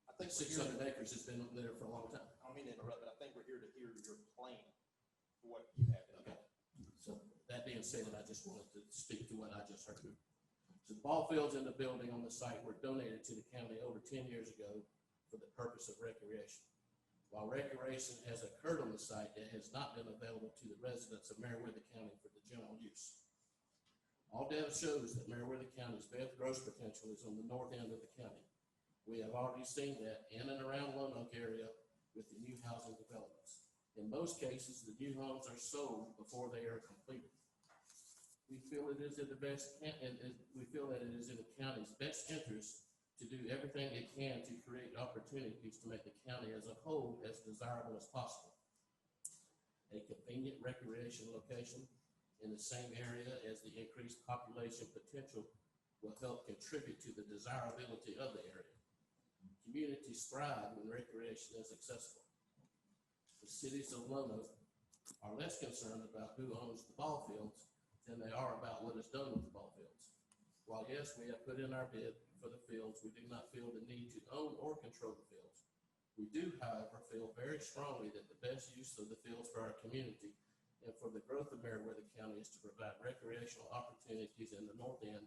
I think we're 600 here, acres has been there for a long time. I don't mean to interrupt, but I think we're here to hear your plan for what you have in Okay. mind. So that being said, I just wanted to speak to what I just heard. So the ball fields in the building on the site were donated to the county over 10 years ago for the purpose of recreation. While recreation has occurred on the site, it has not been available to the residents of Meriwether County for the general use. All data shows that Meriwether County's best growth potential is on the north end of the county. We have already seen that in and around Lonoke area with the new housing developments. In most cases, the new homes are sold before they are completed. We feel it is in the best, we feel that it is in the county's best interest to do everything it can to create opportunities to make the county as a whole as desirable as possible. A convenient recreation location in the same area as the increased population potential will help contribute to the desirability of the area. Communities thrive when recreation is accessible. The cities of Lonoke are less concerned about who owns the ball fields than they are about what is done with the ball fields. While yes, we have put in our bid for the fields, we do not feel the need to own or control the fields. We do, however, feel very strongly that the best use of the fields for our community and for the growth of Meriwether County is to provide recreational opportunities in the north end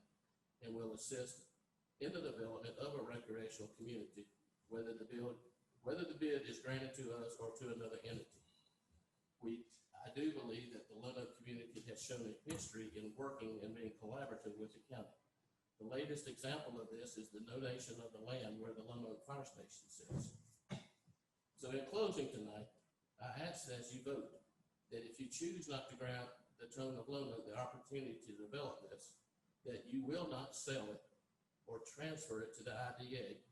and will assist in the development of a recreational community, whether the bid is granted to us or to another entity. I do believe that the Lonoke community has shown a history in working and being collaborative with the county. The latest example of this is the donation of the land where the Lonoke Fire Station sits. So in closing tonight, I ask that as you vote, that if you choose not to grant the town of Lonoke the opportunity to develop this, that you will not sell it or transfer it to the IDA,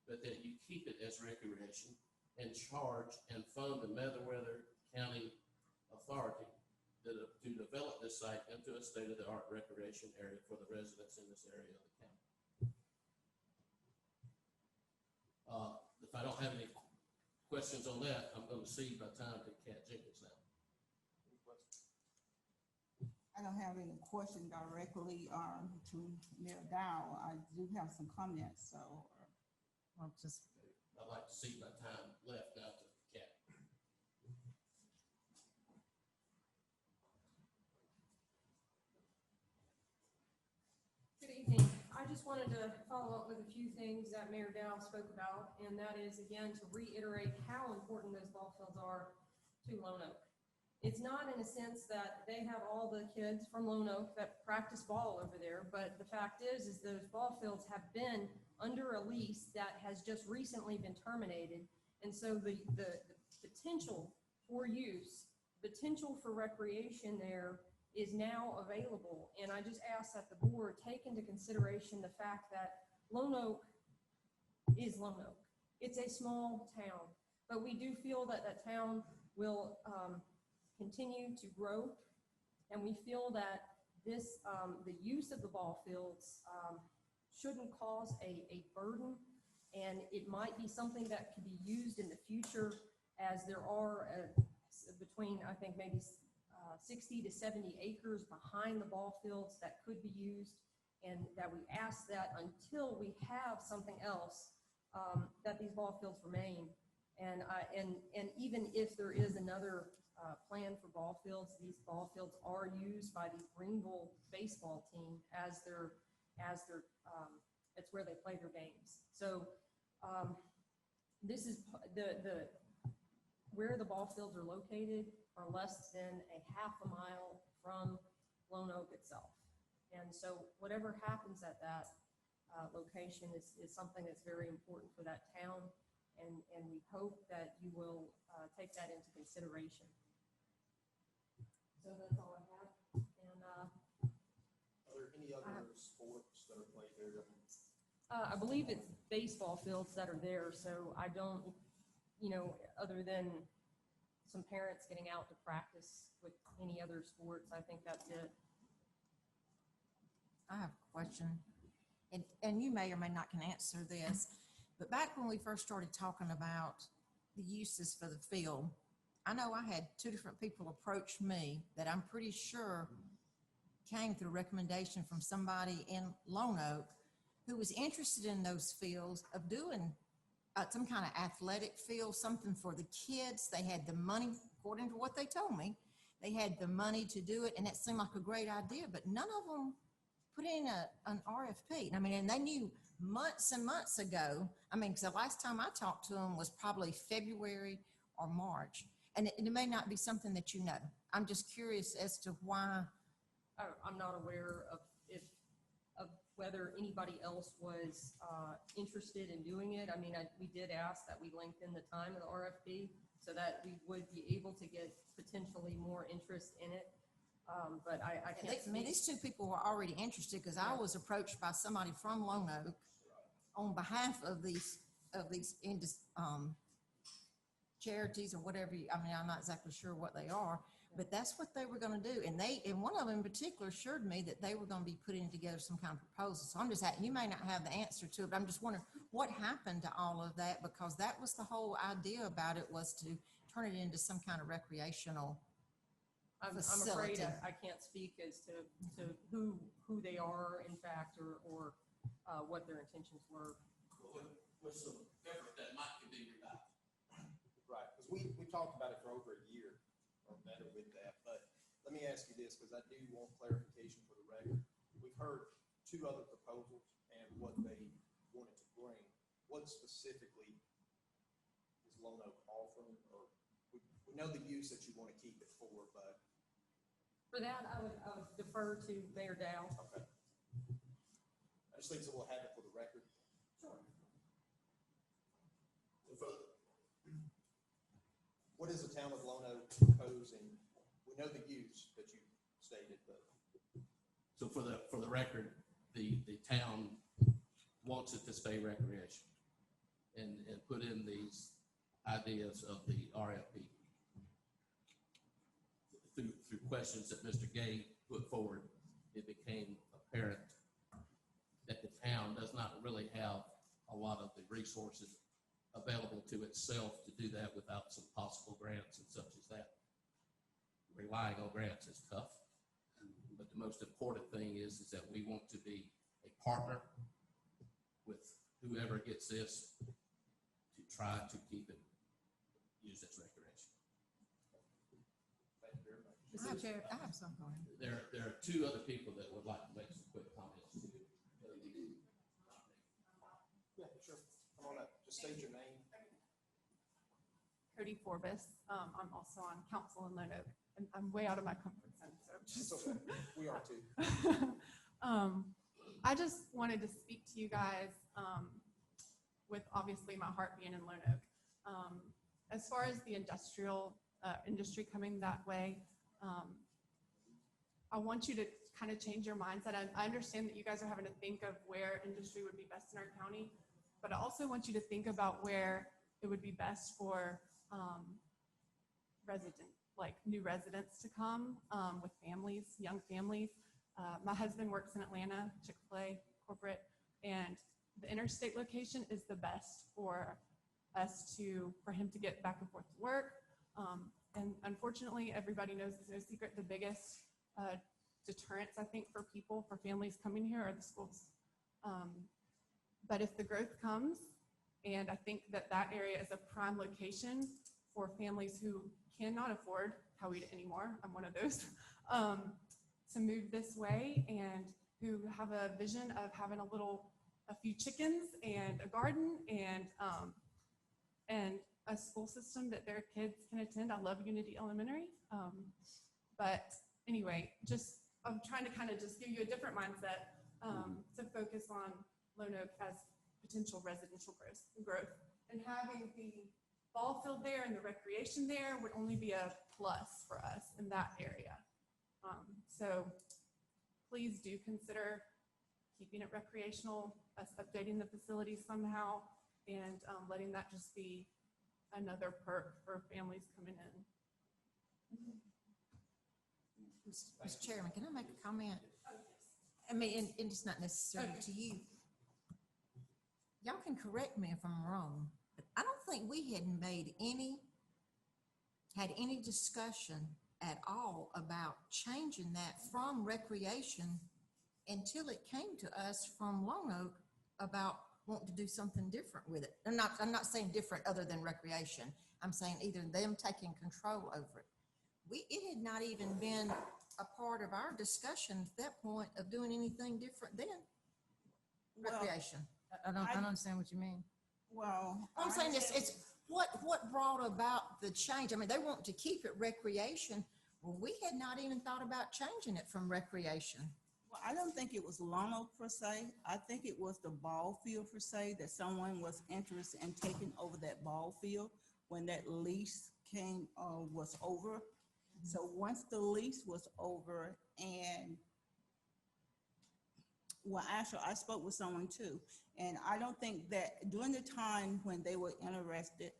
but that you keep it as recreation and charge and fund the Meriwether County Authority to develop this site into a state-of-the-art recreation area for the residents in this area of the county. If I don't have any questions on that, I'm going to cede my time to Kat Jenkins now. Any questions? I don't have any question directly to Mayor Dow. I do have some comments, so. Well, just, I'd like to cede my time left now to Kat. Good evening. I just wanted to follow up with a few things that Mayor Dow spoke about, and that is, again, to reiterate how important those ball fields are to Lonoke. It's not in a sense that they have all the kids from Lonoke that practice ball over there, but the fact is those ball fields have been under a lease that has just recently been terminated. And so the potential for use, potential for recreation there is now available. And I just ask that the board take into consideration the fact that Lonoke is Lonoke. It's a small town, but we do feel that that town will continue to grow. And we feel that this, the use of the ball fields shouldn't cause a burden, and it might be something that could be used in the future, as there are between, I think, maybe 60 to 70 acres behind the ball fields that could be used, and that we ask that until we have something else, that these ball fields remain. And even if there is another plan for ball fields, these ball fields are used by the Greenville baseball team as their it's where they play their games. So this is where the ball fields are located are less than a half a mile from Lonoke itself. And so whatever happens at that location is something that's very important for that town. And we hope that you will take that into consideration. So that's all I have. And Are there any other sports that are played there? I believe it's baseball fields that are there, so I don't, other than some parents getting out to practice with any other sports, I think that's it. I have a question, and you may or may not can answer this, but back when we first started talking about the uses for the field, I know I had two different people approach me that I'm pretty sure came through recommendation from somebody in Lone Oak who was interested in those fields of doing some kind of athletic field, something for the kids. They had the money, according to what they told me, they had the money to do it, and it seemed like a great idea, but none of them put in an RFP. I mean, and they knew months and months ago. I mean, because the last time I talked to them was probably February or March, and it may not be something that you know. I'm just curious as to why. I'm not aware of whether anybody else was interested in doing it. I mean, we did ask that we lengthen the time of the RFP so that we would be able to get potentially more interest in it. But I can't. I mean, these two people were already interested because I was approached by somebody from Lone Oak on behalf of these charities or whatever. I mean, I'm not exactly sure what they are, but that's what they were going to do. And one of them in particular assured me that they were going to be putting together some kind of proposal. So I'm just you may not have the answer to it, but I'm just wondering what happened to all of that, because that was the whole idea about it, was to turn it into some kind of recreational I'm facility. afraid I can't speak as to who they are, in fact, or what their intentions were. With some effort that might be revived. Right, because we talked about it for over a year or better with that, but let me ask you this, because I do want clarification for the record. We've heard two other proposals and what they wanted to bring. What specifically is Lone Oak offering, or we know the use that you want to keep it for, but. For that, I would defer to Mayor Dow. Okay. I just think so we'll have it for the record. Sure. What is the town of Lone Oak proposing? We know the use that you stated, but. So for the record, the town wants it to stay recreation and put in these ideas of the RFP. Through questions that Mr. Gay put forward, it became apparent that the town does not really have a lot of the resources available to itself to do that without some possible grants and such as that. Relying on grants is tough, but the most important thing is that we want to be a partner with whoever gets this to try to keep it used as recreation. Thank you very much. Mr. Chair, I have something. There are two other people that would like to make some quick comments too. Yeah, sure. Come on up. Just state your name. Cody Forbes. I'm also on council in Lone Oak, and I'm way out of my comfort zone, so It's okay. We are too. I just wanted to speak to you guys with obviously my heart being in Lone Oak. As far as the industrial industry coming that way, I want you to kind of change your mindset. I understand that you guys are having to think of where industry would be best in our county, but I also want you to think about where it would be best for new residents to come with families, young families. My husband works in Atlanta, Chick-fil-A corporate, and the interstate location is the best for him to get back and forth to work. And unfortunately, everybody knows it's no secret, the biggest deterrence, I think, for families coming here are the schools. But if the growth comes, and I think that area is a prime location for families who cannot afford Coweta anymore, I'm one of those, to move this way, and who have a vision of having a few chickens and a garden and a school system that their kids can attend. I love Unity Elementary. But anyway, I'm trying to kind of just give you a different mindset to focus on Lone Oak as potential residential growth. And having the ball field there and the recreation there would only be a plus for us in that area. So please do consider keeping it recreational, us updating the facility somehow, and letting that just be another perk for families coming in. Mr. Chairman, can I make a comment? I mean, and it's not necessarily to you. Y'all can correct me if I'm wrong, but I don't think we had any discussion at all about changing that from recreation until it came to us from Lone Oak about wanting to do something different with it. I'm not saying different other than recreation. I'm saying either them taking control over it. It had not even been a part of our discussion at that point of doing anything different than recreation. I don't understand what you mean. Well. I'm saying it's what brought about the change. I mean, they want to keep it recreation. Well, we had not even thought about changing it from recreation. Well, I don't think it was Lone Oak per se. I think it was the ball field per se, that someone was interested in taking over that ball field when that lease was over. So once the lease was over well, actually, I spoke with someone too, and I don't think that during the time when they were interested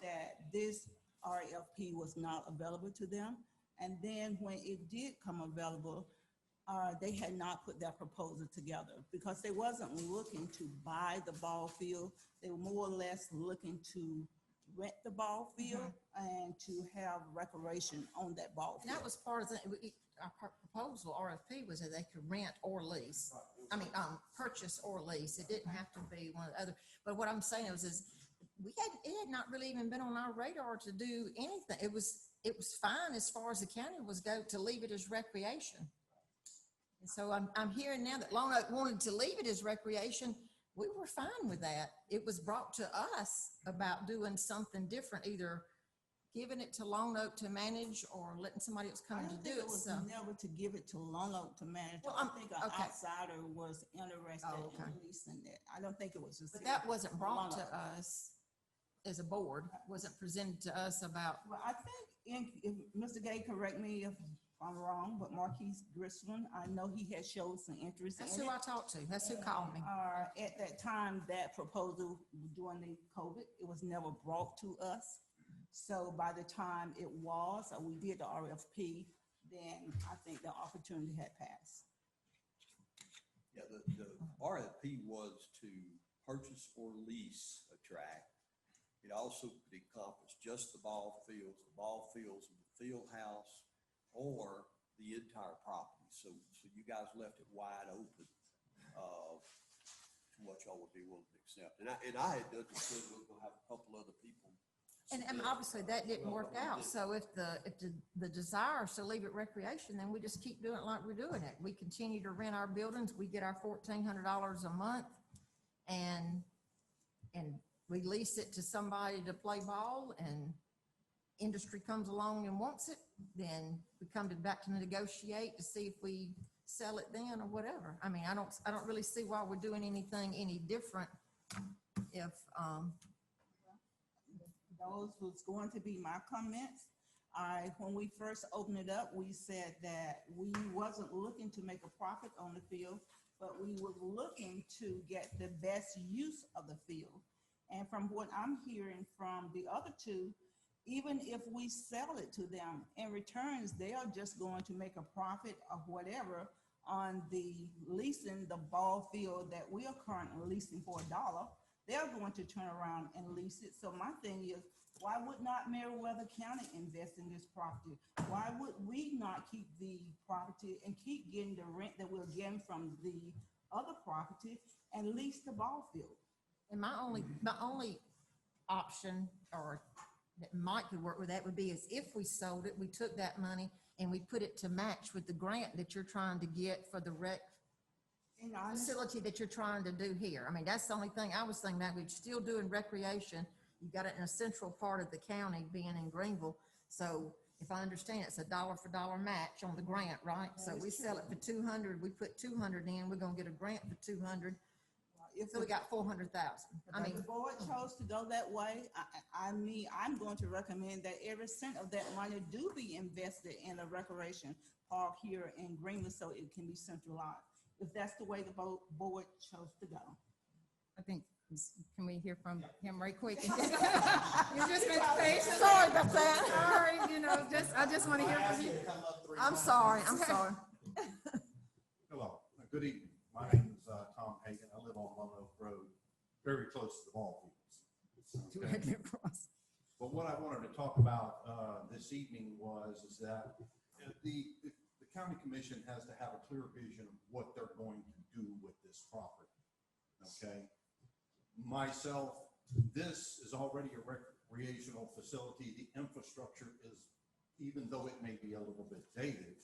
that this RFP was not available to them. And then when it did come available, they had not put their proposal together because they wasn't looking to buy the ball field. They were more or less looking to rent the ball field and to have recreation on that ball field. And that was part of our proposal, RFP, was that they could rent or lease. I mean, purchase or lease. It didn't have to be one or the other. But what I'm saying is it had not really even been on our radar to do anything. It was fine as far as the county was go to leave it as recreation. And so I'm hearing now that Lone Oak wanted to leave it as recreation. We were fine with that. It was brought to us about doing something different, either giving it to Lone Oak to manage or letting somebody else come in to do it. It was never to give it to Lone Oak to manage. Well, I think an okay. outsider was interested okay. in leasing it. I don't think it was just. But that wasn't brought Lone to Oak. us as a board, wasn't presented to us about. Well, I think, if Mr. Gay, correct me if I'm wrong, but Marquise Griswold, I know he has showed some interest in it. That's who I talked to. That's who called me. At that time, that proposal during the COVID, it was never brought to us. So by the time it was, or we did the RFP, then I think the opportunity had passed. Yeah, the RFP was to purchase or lease a track. It also could encompass just the ball fields of the field house, or the entire property. So you guys left it wide open to what y'all would be willing to accept. And I had understood we were gonna have a couple other people. And obviously that didn't work out. So if the desire is to leave it recreation, then we just keep doing it like we're doing it. We continue to rent our buildings. We get our $1,400 a month, and we lease it to somebody to play ball, and industry comes along and wants it, then we come back to negotiate to see if we sell it then or whatever. I mean, I don't really see why we're doing anything any different if, Those was going to be my comments. When we first opened it up, we said that we wasn't looking to make a profit on the field, but we were looking to get the best use of the field. And from what I'm hearing from the other two, even if we sell it to them, in returns, they are just going to make a profit or whatever on the leasing the ball field that we are currently leasing for $1. They're going to turn around and lease it. So my thing is, why would not Meriwether County invest in this property? Why would we not keep the property and keep getting the rent that we're getting from the other property and lease the ball field? and my only option, or that might could work with that, would be is if we sold it, we took that money and we put it to match with the grant that you're trying to get for the rec facility that you're trying to do here. I mean, that's the only thing I was thinking, that we're still doing recreation. You got it in a central part of the county, being in Greenville. So if I understand, it's a dollar for dollar match on the grant, right? So we sell it for 200, we put 200 in, we're gonna get a grant for 200. So we got 400,000. I mean, if the board chose to go that way, I'm going to recommend that every cent of that money do be invested in a recreation park here in Greenville so it can be centralized, if that's the way the board chose to go. I think, can we hear from him right quick? You're just been patient. sorry about that. Sorry, I just want to hear from you. I'm sorry. Hello, good evening. My name is Tom Hagan. I live on Lone Oak Road, very close to the ball fields. Okay. But what I wanted to talk about this evening is that the county commission has to have a clear vision of what they're going to do with this property. Okay? Myself, this is already a recreational facility. The infrastructure is, even though it may be a little bit dated,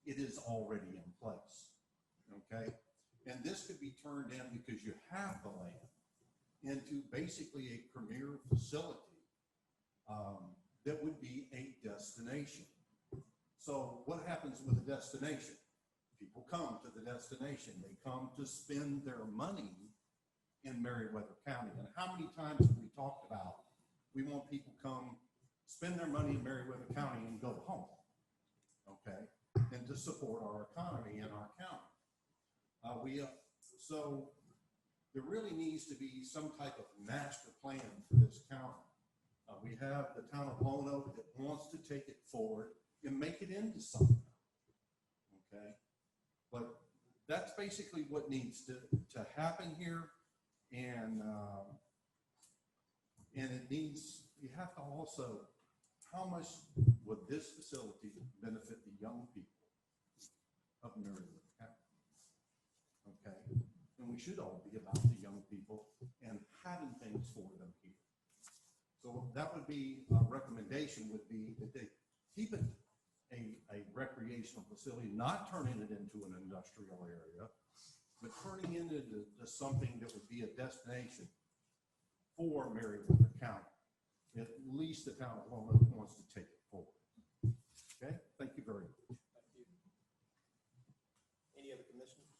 it is already in place. Okay? And this could be turned in, because you have the land, into basically a premier facility that would be a destination. So what happens with a destination? People come to the destination. They come to spend their money in Meriwether County. And how many times have we talked about, we want people come spend their money in Meriwether County and go home, okay? And to support our economy in our county. So there really needs to be some type of master plan for this county. We have the town of Lone Oak that wants to take it forward and make it into something, okay? But that's basically what needs to happen here. And it needs, you have to also, how much would this facility benefit the young people of Meriwether County? Okay, and we should all be about the young people and having things for them here. So that would be a recommendation, would be that they keep it a recreational facility, not turning it into an industrial area, but turning it into something that would be a destination for Meriwether County. At least the town of Lone Oak wants to take it forward. Okay, thank you very much. Thank you. Any other commissioners?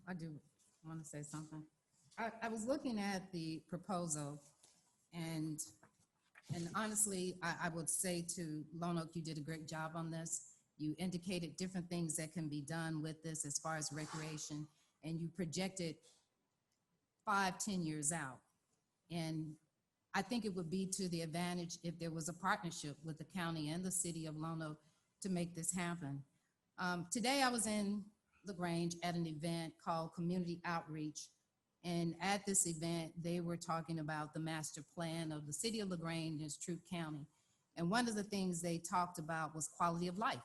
I do want to say something. I was looking at the proposal, and honestly, I would say to Lone Oak, you did a great job on this. You indicated different things that can be done with this as far as recreation, and you projected 5-10 years out. And I think it would be to the advantage if there was a partnership with the county and the city of Lone Oak to make this happen. Today I was in LaGrange at an event called Community Outreach. And at this event, they were talking about the master plan of the city of LaGrange and Troup County. And one of the things they talked about was quality of life.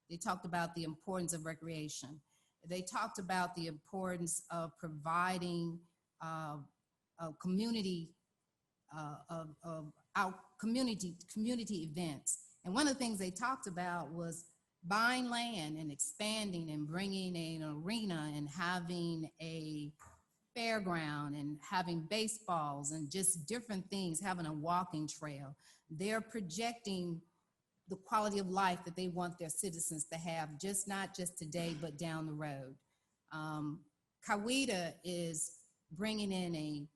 They talked about the importance of recreation. They talked about the importance of providing a community community events. And one of the things they talked about was buying land and expanding and bringing an arena and having a fairground and having baseballs and just different things, having a walking trail. They're projecting the quality of life that they want their citizens to have, not just today, but down the road. Coweta is bringing in a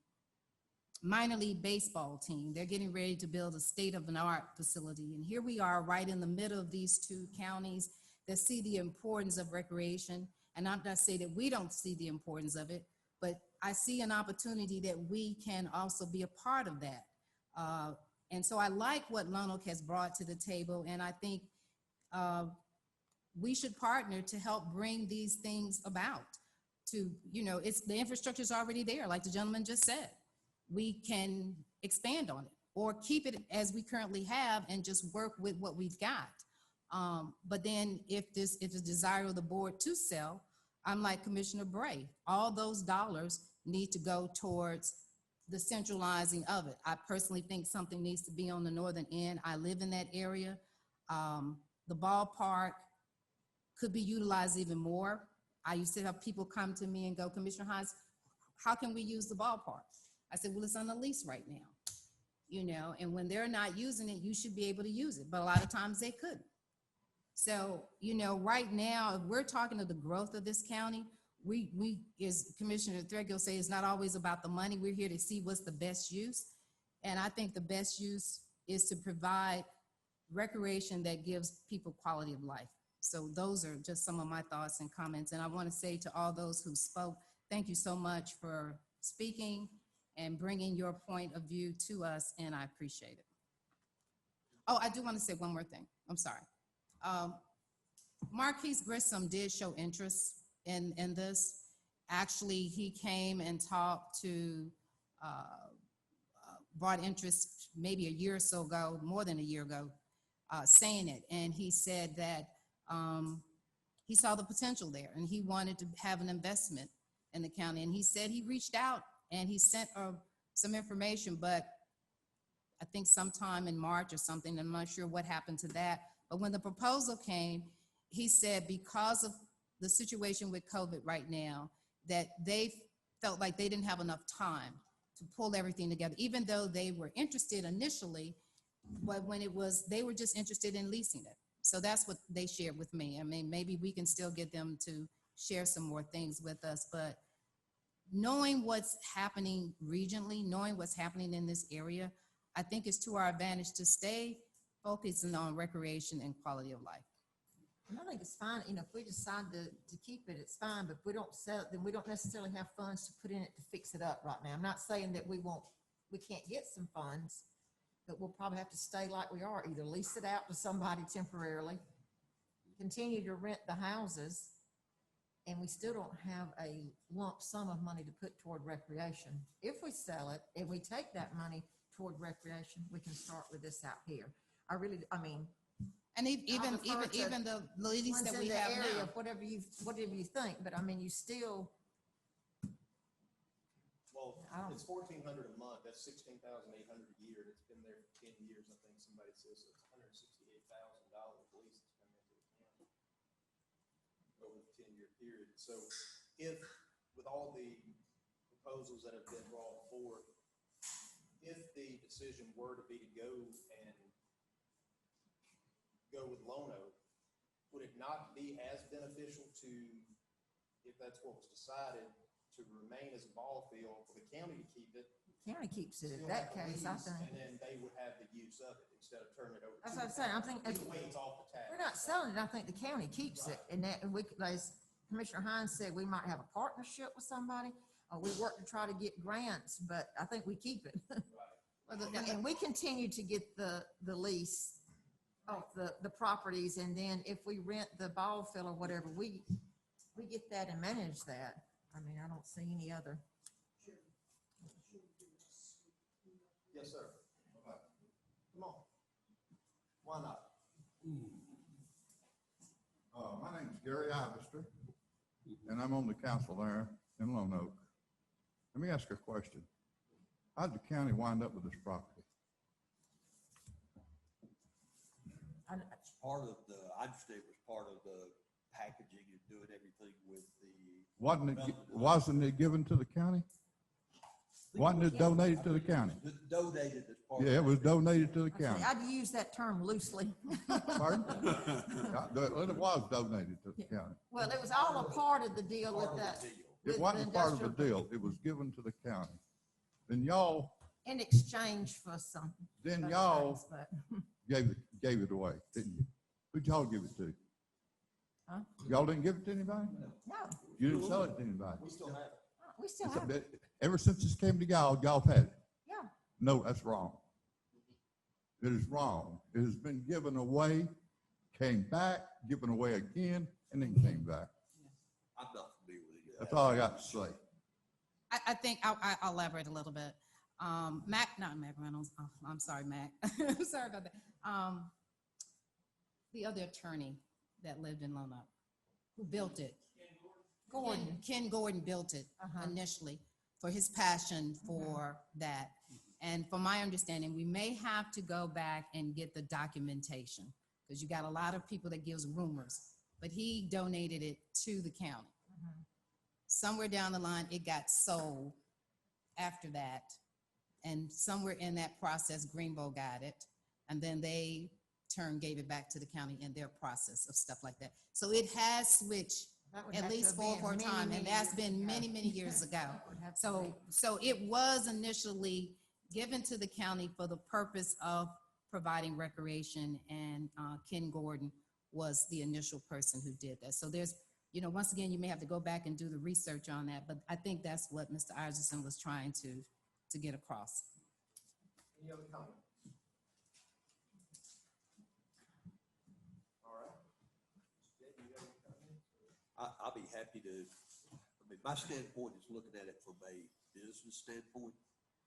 minor league baseball team. They're getting ready to build a state-of-the-art facility. And here we are right in the middle of these two counties that see the importance of recreation. And I'm not saying that we don't see the importance of it, but I see an opportunity that we can also be a part of that. And so I like what Lone Oak has brought to the table, and I think we should partner to help bring these things about. The infrastructure is already there, like the gentleman just said. We can expand on it or keep it as we currently have and just work with what we've got. But then if it's a desire of the board to sell, I'm like Commissioner Bray, all those dollars need to go towards the centralizing of it. I personally think something needs to be on the northern end. I live in that area. The ballpark could be utilized even more. I used to have people come to me and go, Commissioner Hines, how can we use the ballpark? I said, well, it's on the lease right now, and when they're not using it, you should be able to use it. But a lot of times they couldn't. So, right now, if we're talking of the growth of this county, we as Commissioner Threadgill say, it's not always about the money. We're here to see what's the best use. And I think the best use is to provide recreation that gives people quality of life. So those are just some of my thoughts and comments. And I want to say to all those who spoke, thank you so much for speaking and bringing your point of view to us, and I appreciate it. Oh, I do want to say one more thing. I'm sorry. Marquise Grissom did show interest in this. Actually, he came and talked to brought interest maybe a year or so ago, more than a year ago, saying it. And he said that he saw the potential there and he wanted to have an investment in the county. And he said he reached out and he sent some information, but I think sometime in March or something, I'm not sure what happened to that. But when the proposal came, he said because of the situation with COVID right now, that they felt like they didn't have enough time to pull everything together, even though they were interested initially, but when they were just interested in leasing it. So that's what they shared with me. I mean, maybe we can still get them to share some more things with us, but knowing what's happening regionally, knowing what's happening in this area, I think it's to our advantage to stay focusing on recreation and quality of life. And I think it's fine, you know, if we decide to keep it, it's fine, but if we don't sell it, then we don't necessarily have funds to put in it to fix it up right now. I'm not saying that we can't get some funds, but we'll probably have to stay like we are, either lease it out to somebody temporarily, continue to rent the houses, and we still don't have a lump sum of money to put toward recreation. If we sell it and we take that money toward recreation, we can start with this out here. And even the ladies that we have now. Whatever you think, but I mean, you still. Well, it's $1,400 a month, that's $16,800 a year, and it's been there for 10 years, I think somebody says, so it's $168,000 at least that's come into the county over the 10-year period. So if, with all the proposals that have been brought forth, if the decision were to be to go with Lone Oak, would it not be as beneficial to, if that's what was decided, to remain as a ball field for the county to keep it? County keeps it in still that have the case, I lease, think. And then they would have the use of it instead of turning it over. That's to what I'm the saying. I county. think Either way, it's off the tax. We're not selling it. I think the county keeps it. And that, and we, as Commissioner Hines said, we might have a partnership with somebody, or we work to try to get grants, but I think we keep it. And we continue to get the lease of the properties, and then if we rent the ball field or whatever, we get that and manage that. I mean, I don't see any other. Yes, sir. Come on. Why not? My name's Gary Ivester, and I'm on the council there in Lone Oak. Let me ask you a question. How did the county wind up with this property? It's part of the, I understand it was part of the packaging and doing everything with the. Wasn't it given to the county? Wasn't it donated to the county? Donated as part. Yeah, it was donated to the county. I'd use that term loosely. Pardon? Well, it was donated to the county. Well, it was all a part of the deal with that. It wasn't part of the deal. It was given to the county. Then y'all. In exchange for some. Then other y'all things, but- gave it away, didn't you? Who'd y'all give it to? Huh? Y'all didn't give it to anybody? No, You didn't sell it to anybody? We still have it. we still have it. Ever since this came to y'all have had it. Yeah. No, that's wrong. It is wrong. It has been given away, came back, given away again, and then came back. I'm not familiar with it. That's all I got to say. I think I'll elaborate a little bit. Not Mac Reynolds. Oh, I'm sorry, Mac. Sorry about that. The other attorney that lived in Lone Oak, who built it. Gordon. Ken Gordon built it initially for his passion for that. And from my understanding, we may have to go back and get the documentation, because you got a lot of people that gives rumors, but he donated it to the county. Somewhere down the line, it got sold after that. And somewhere in that process, Greenbow got it. And then they gave it back to the county in their process of stuff like that. So it has switched at least four times, and that's been many, many years ago. So it was initially given to the county for the purpose of providing recreation, and Ken Gordon was the initial person who did that. So there's, once again, you may have to go back and do the research on that, but I think that's what Mr. Isaacson was trying to get across. Any other comments? All right. Jay, do you have any comments? I'll be happy to, my standpoint is looking at it from a business standpoint.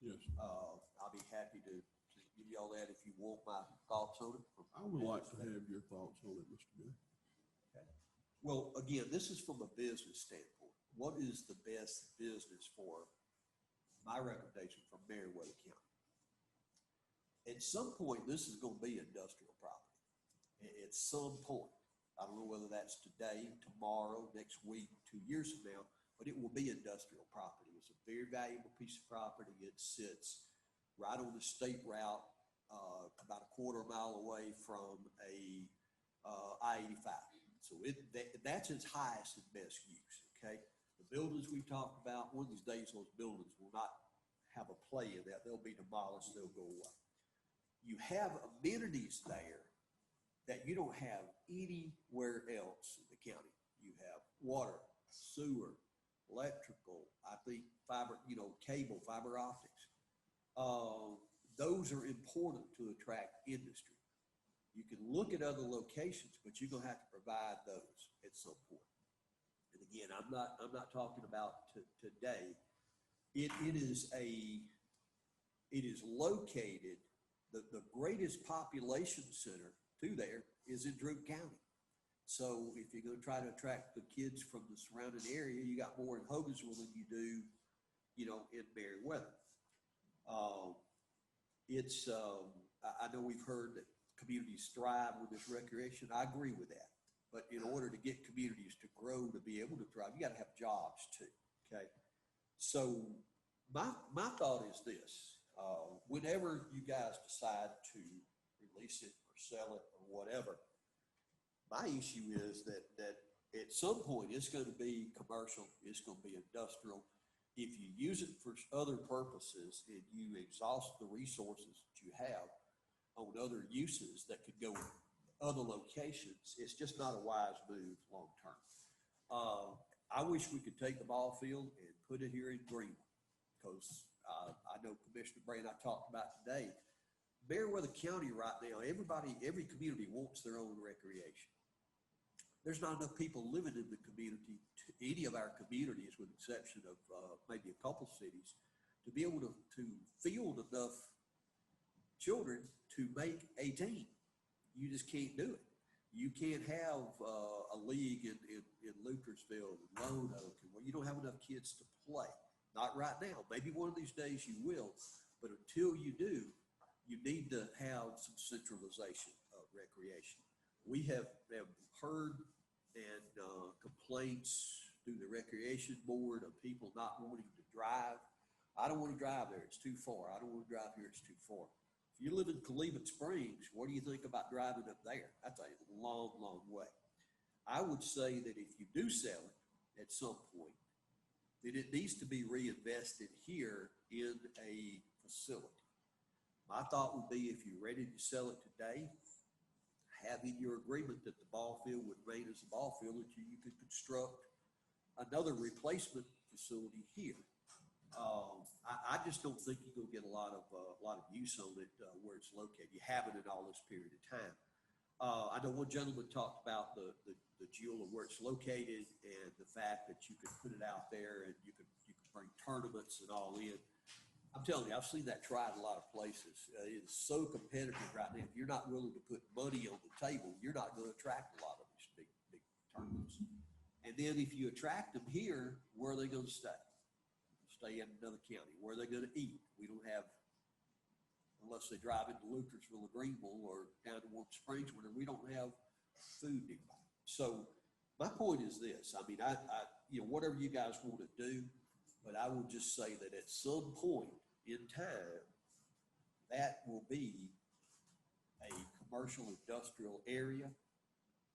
Yes. I'll be happy to give y'all that if you want my thoughts on it. I would like to have your thoughts on it, Mr. Gary. Okay. Well, again, this is from a business standpoint. What is the best business for my recommendation for Meriwether County? At some point, this is going to be industrial property. At some point. I don't know whether that's today, tomorrow, next week, 2 years from now, but it will be industrial property. It's a very valuable piece of property. It sits right on the state route, about a quarter mile away from a I-85. So that's its highest and best use, okay? The buildings we talked about, one of these days, those buildings will not have a play in that. They'll be demolished, they'll go away. You have amenities there that you don't have anywhere else in the county. You have water, sewer, electrical, I think fiber, cable, fiber optics. Those are important to attract industry. You can look at other locations, but you're gonna have to provide those at some point. And again, I'm not talking about today. It is located, the greatest population center to there is in Droop County. So if you're going to try to attract the kids from the surrounding area, you got more in Hogansville than you do, in Meriwether. I know we've heard that communities thrive with this recreation. I agree with that. But in order to get communities to grow, to be able to thrive, you got to have jobs too. Okay. So my thought is this, whenever you guys decide to release it or sell it or whatever, my issue is that at some point it's going to be commercial, it's going to be industrial. If you use it for other purposes and you exhaust the resources that you have on other uses that could go in other locations, it's just not a wise move long term. I wish we could take the ball field and put it here in Greenville, because I know Commissioner Bray and I talked about today, Meriwether County right now, every community wants their own recreation. There's not enough people living in the community, any of our communities, with the exception of maybe a couple cities, to be able to field enough children to make a team. You just can't do it. You can't have a league in Lucasville and Lone Oak, where you don't have enough kids to play. Not right now. Maybe one of these days you will, but until you do, you need to have some centralization of recreation. We have heard and complaints through the recreation board of people not wanting to drive. I don't want to drive there, it's too far. I don't want to drive here, it's too far. If you live in Cleveland Springs, what do you think about driving up there? That's a long, long way. I would say that if you do sell it at some point, that it needs to be reinvested here in a facility. My thought would be, if you're ready to sell it today, have in your agreement that the ball field would remain as a ball field, that you could construct another replacement facility here. I just don't think you're gonna get a lot of use on it where it's located. You haven't in all this period of time. I know one gentleman talked about the jewel of where it's located and the fact that you could put it out there and you could bring tournaments and all in. I'm telling you, I've seen that tried a lot of places. It's so competitive right now. If you're not willing to put money on the table, you're not going to attract a lot of these big tournaments. And then if you attract them here, where are they going to stay? Stay in another county. Where are they going to eat? We don't have, unless they drive into Lucasville or Greenville or down to Warm Springs, where we don't have food nearby. So my point is this. I mean, whatever you guys want to do, but I will just say that at some point in time, that will be a commercial industrial area.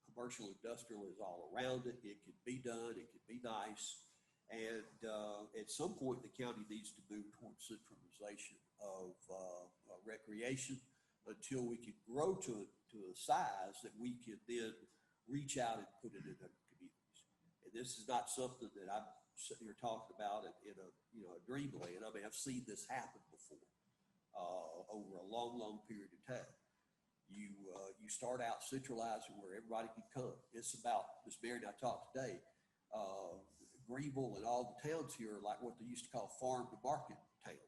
Commercial industrial is all around it. It can be done. It can be nice. And at some point, the county needs to move towards centralization of recreation until we can grow to a size that we can then reach out and put it in other communities. And this is not something that I'm sitting here talking about in a dreamland. I mean, I've seen this happen before over a long, long period of time. You start out centralizing where everybody can come. It's about, Ms. Mary and I talked today, Greenville and all the towns here are like what they used to call farm to market towns.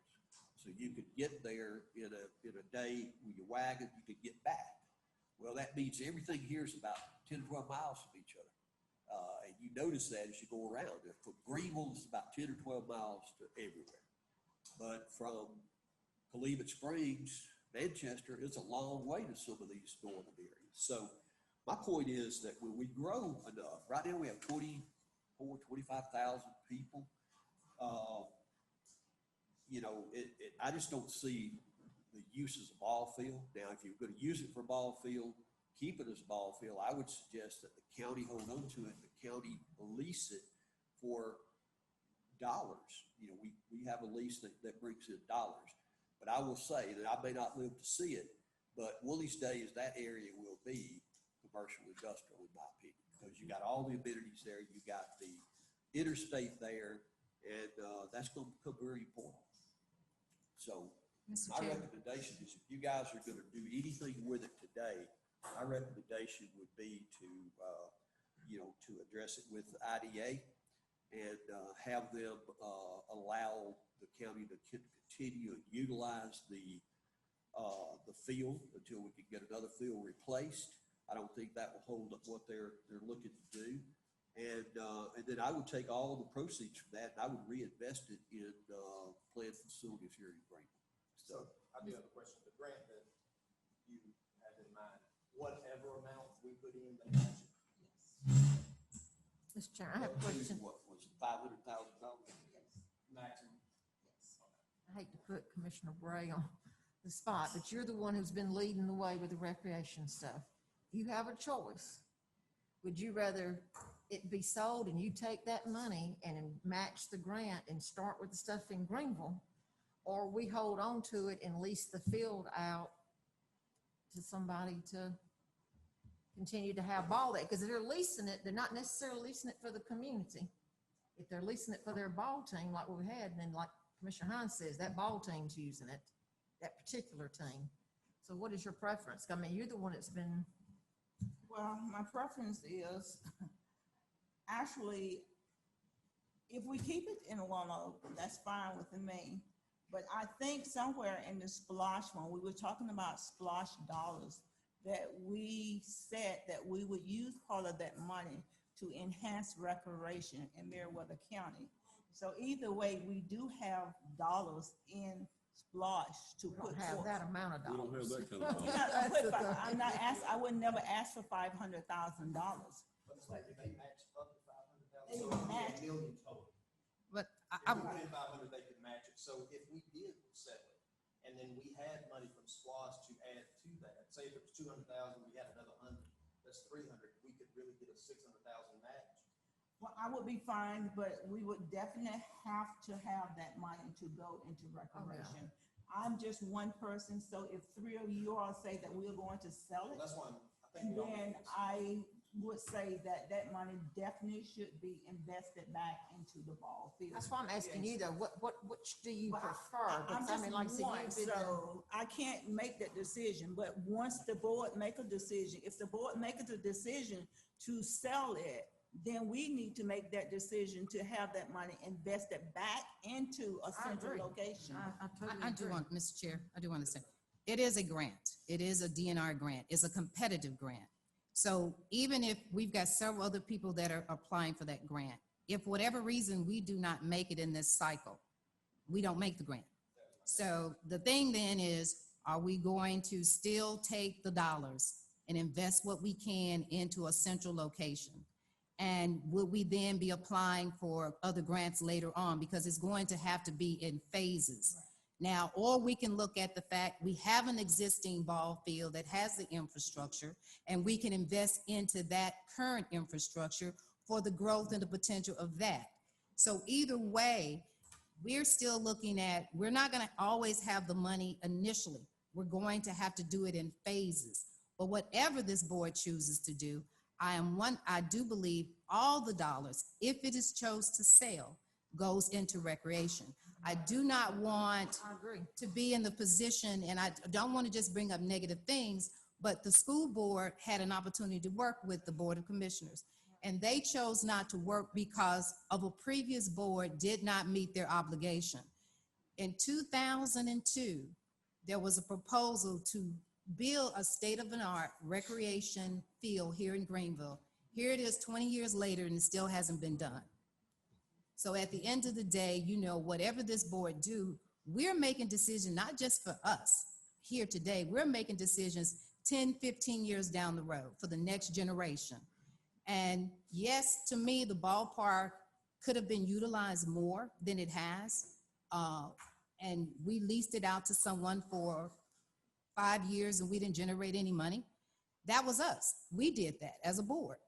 So you could get there in a day with your wagon, you could get back. Well, that means everything here is about 10 to 12 miles from each other. And you notice that as you go around. From Greenville, it's about 10 or 12 miles to everywhere. But from Cleveland Springs, Manchester, it's a long way to some of these northern areas. So my point is that when we grow enough, right now we have 24, 25,000 people. You know, I just don't see the use as a ball field. Now, if you're going to use it for a ball field, keep it as a ball field. I would suggest that the county hold on to it, the county lease it for dollars. You know, we have a lease that brings in dollars. But I will say that I may not live to see it, but one of these days that area will be commercial industrial, in my opinion, because you got all the amenities there, you got the interstate there, and that's going to become very important. So Mr. my Chair. recommendation is if you guys are going to do anything with it today, my recommendation would be to, to address it with the IDA and have them allow the county to continue and utilize the field until we can get another field replaced. I don't think that will hold up what they're looking to do. And then I would take all the proceeds from that and I would reinvest it in planned facilities here in Greenville. So I do have a question. The grant that you had in mind, whatever amount we put in, they match it? Mr. Chair, I have a question. What was it, $500,000? Maximum. I hate to put Commissioner Bray on the spot, but you're the one who's been leading the way with the recreation stuff. You have a choice. Would you rather it be sold and you take that money and match the grant and start with the stuff in Greenville? Or we hold on to it and lease the field out to somebody to continue to have ball there? Because if they're leasing it, they're not necessarily leasing it for the community. If they're leasing it for their ball team like we had, then like Commissioner Hines says, that ball team's using it, that particular team. So what is your preference? I mean, you're the one that's been. Well, my preference is actually, if we keep it in Roanoke, that's fine with me. But I think somewhere in the splosh when we were talking about splosh dollars, that we said that we would use part of that money to enhance recreation in Meriwether County. So either way, we do have dollars in splosh to We put don't have forth. that amount of We don't dollars. have that kind of money. I'm not asked, I would never ask for $500,000. But it's like if they match up to 500,000. They So would it'd be match. $1 million total. But If we put in 500, they could match it. So if we did sell it, and then we had money from SPLOST to add to that, say if it was 200,000, we had another 100, that's 300, we could really get a 600,000 match. Well, I would be fine, but we would definitely have to have that money to go into recreation. I'm just one person, so if three of you all say that we are going to sell Well, it, that's why I think we all then need this. I would say that that money definitely should be invested back into the ball field. That's why I'm asking you though, which do you But prefer? I'm Because I mean, like I just said, one, you've been in- so I can't make that decision, but once the board make a decision, if the board make a decision to sell it, then we need to make that decision to have that money invested back into a I agree. central location. I totally I do agree. want, Mr. Chair, I do want to say, it is a grant. It is a DNR grant. It's a competitive grant. So even if we've got several other people that are applying for that grant, if whatever reason we do not make it in this cycle, we don't make the grant. So the thing then is, are we going to still take the dollars and invest what we can into a central location? And will we then be applying for other grants later on? Because it's going to have to be in phases. Now, or we can look at the fact we have an existing ball field that has the infrastructure, and we can invest into that current infrastructure for the growth and the potential of that. So either way, we're still looking at, we're not going to always have the money initially. We're going to have to do it in phases. But whatever this board chooses to do, I do believe all the dollars, if it is chose to sell, goes into recreation. I do not want I agree. to be in the position, and I don't want to just bring up negative things, but the school board had an opportunity to work with the Board of Commissioners, and they chose not to work because of a previous board did not meet their obligation. In 2002, there was a proposal to build a state-of-the-art recreation field here in Greenville. Here it is 20 years later, and it still hasn't been done. So at the end of the day, you know, whatever this board do, we're making decisions not just for us here today, we're making decisions 10, 15 years down the road for the next generation. And yes, to me, the ballpark could have been utilized more than it has. And we leased it out to someone for 5 years and we didn't generate any money. That was us. We did that as a board.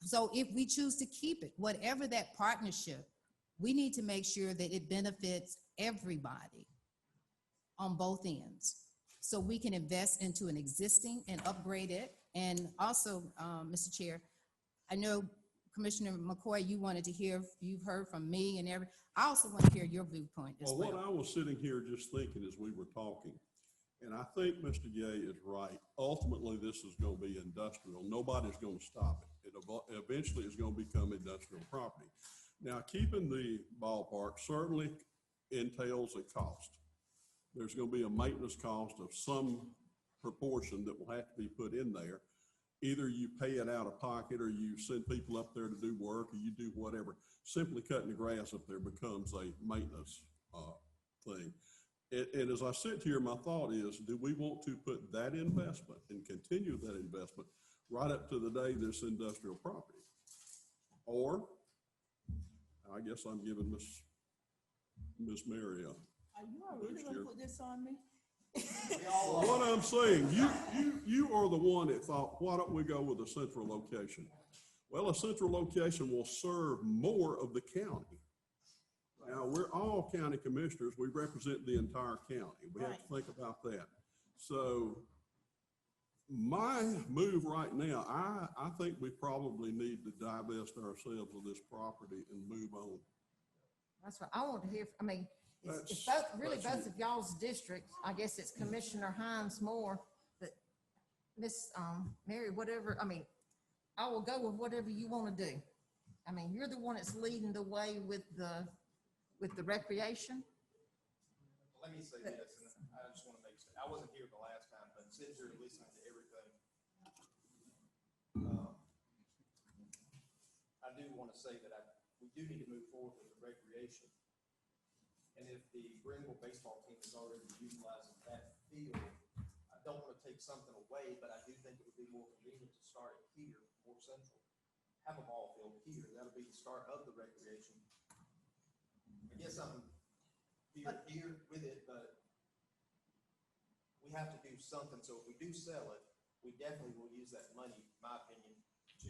So if we choose to keep it, whatever that partnership, we need to make sure that it benefits everybody on both ends. So we can invest into an existing and upgrade it. And also, Mr. Chair, I know Commissioner McCoy, you wanted to hear, you've heard from me and I also want to hear your viewpoint as well. Well, what I was sitting here just thinking as we were talking, and I think Mr. Gay is right. Ultimately, this is going to be industrial. Nobody's going to stop it. It eventually is going to become industrial property. Now, keeping the ballpark certainly entails a cost. There's going to be a maintenance cost of some proportion that will have to be put in there. Either you pay it out of pocket or you send people up there to do work or you do whatever. Simply cutting the grass up there becomes a maintenance thing. And as I sit here, my thought is, do we want to put that investment and continue that investment right up to the day this industrial property? Or, I guess I'm giving Miss Mary Are you really gonna put this on me? what I'm saying, you are the one that thought, why don't we go with a central location? Well, a central location will serve more of the county. Now, we're all county commissioners. We represent the entire county. We have to think about that. So my move right now, I think we probably need to divest ourselves of this property and move on. That's what I want to hear. I mean, it's both, really both of y'all's districts. I guess it's Commissioner Hines more, but Miss Mary, whatever, I mean, I will go with whatever you want to do. I mean, you're the one that's leading the way with the recreation. Let me say this, and I just want to make sure, I wasn't here the last time, but since you're listening to everything, I do want to say that we do need to move forward with the recreation. And if the Greenville baseball team is already utilizing that field, I don't want to take something away, but I do think it would be more convenient to start it here, more central. Have a ball field here. That'll be the start of the recreation. I guess I'm here with it, but we have to do something. So if we do sell it, we definitely will use that money, in my opinion, to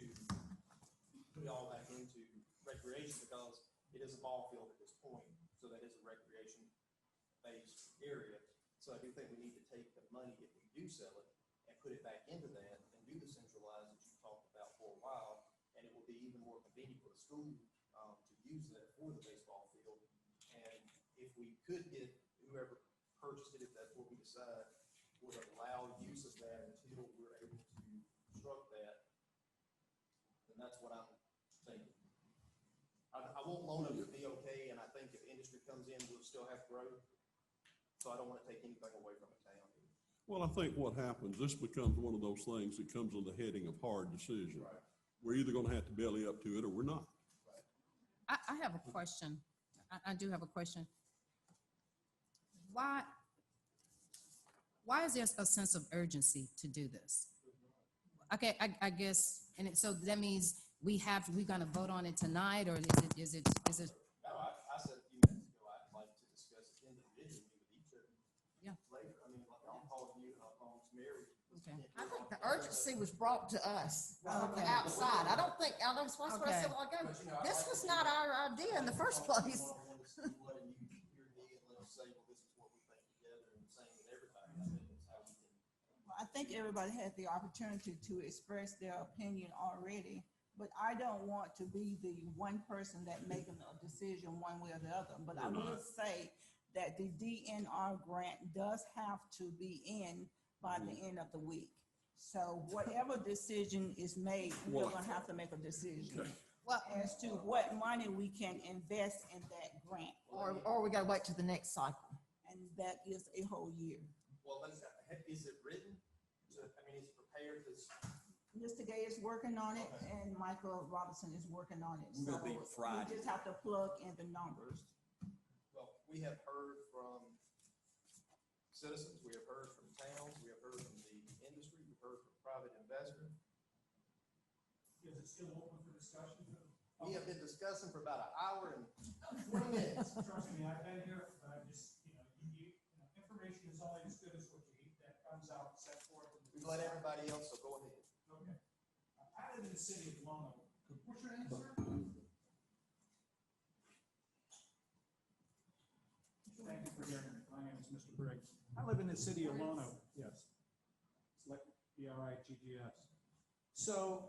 put it all back into recreation because it is a ball field at this point. So that is a recreation-based area. So I do think we need to take the money, if we do sell it, and put it back into that and do the centralized that you talked about for a while. And it will be even more convenient for the school to use that for the baseball field. And if we could get whoever purchased it, if that's what we decide, would allow use of that until we're able to construct that, then that's what I'm thinking. I won't loan it to BOK, and I think if industry comes in, we'll still have growth. So I don't want to take anything away from the town. Well, I think what happens, this becomes one of those things that comes on the heading of hard decision. Right. We're either going to have to belly up to it or we're not. I have a question. I do have a question. Why is there a sense of urgency to do this? Okay, I guess, and so that means we're gonna vote on it tonight, or is it? No, I said a few minutes ago, I'd like to discuss it individually with each of them. Yeah. Later, I mean, like I'll call you and I'll call Mary. Okay. I think the urgency was brought to us from the outside. I don't think, that's what I said a while ago. This was not our idea in the first place. I think everybody had the opportunity to express their opinion already, but I don't want to be the one person that making a decision one way or the other. But I will say that the DNR grant does have to be in by the end of the week. So whatever decision is made, we're gonna have to make a decision. Well, as to what money we can invest in that grant, Or we gotta wait till the next cycle. and that is a whole year. Well, is it written? I mean, is it prepared? Mr. Gay is working on it, and Michael Robinson is working on it. We'll So be Friday. we just have to plug in the numbers. Well, we have heard from citizens, we have heard from towns, we have heard from the industry, we've heard from private investors. Is it still open for discussion? We have been discussing for about an hour and 20 minutes. Trust me, I've been here, information is only as good as what you eat, that comes out set forth. We've let everybody else, so go ahead. Okay. I live in the city of Lono. What's your name, sir? Thank you for hearing me. My name is Mr. Briggs. I live in the city of Lono, yes. It's like Briggs. So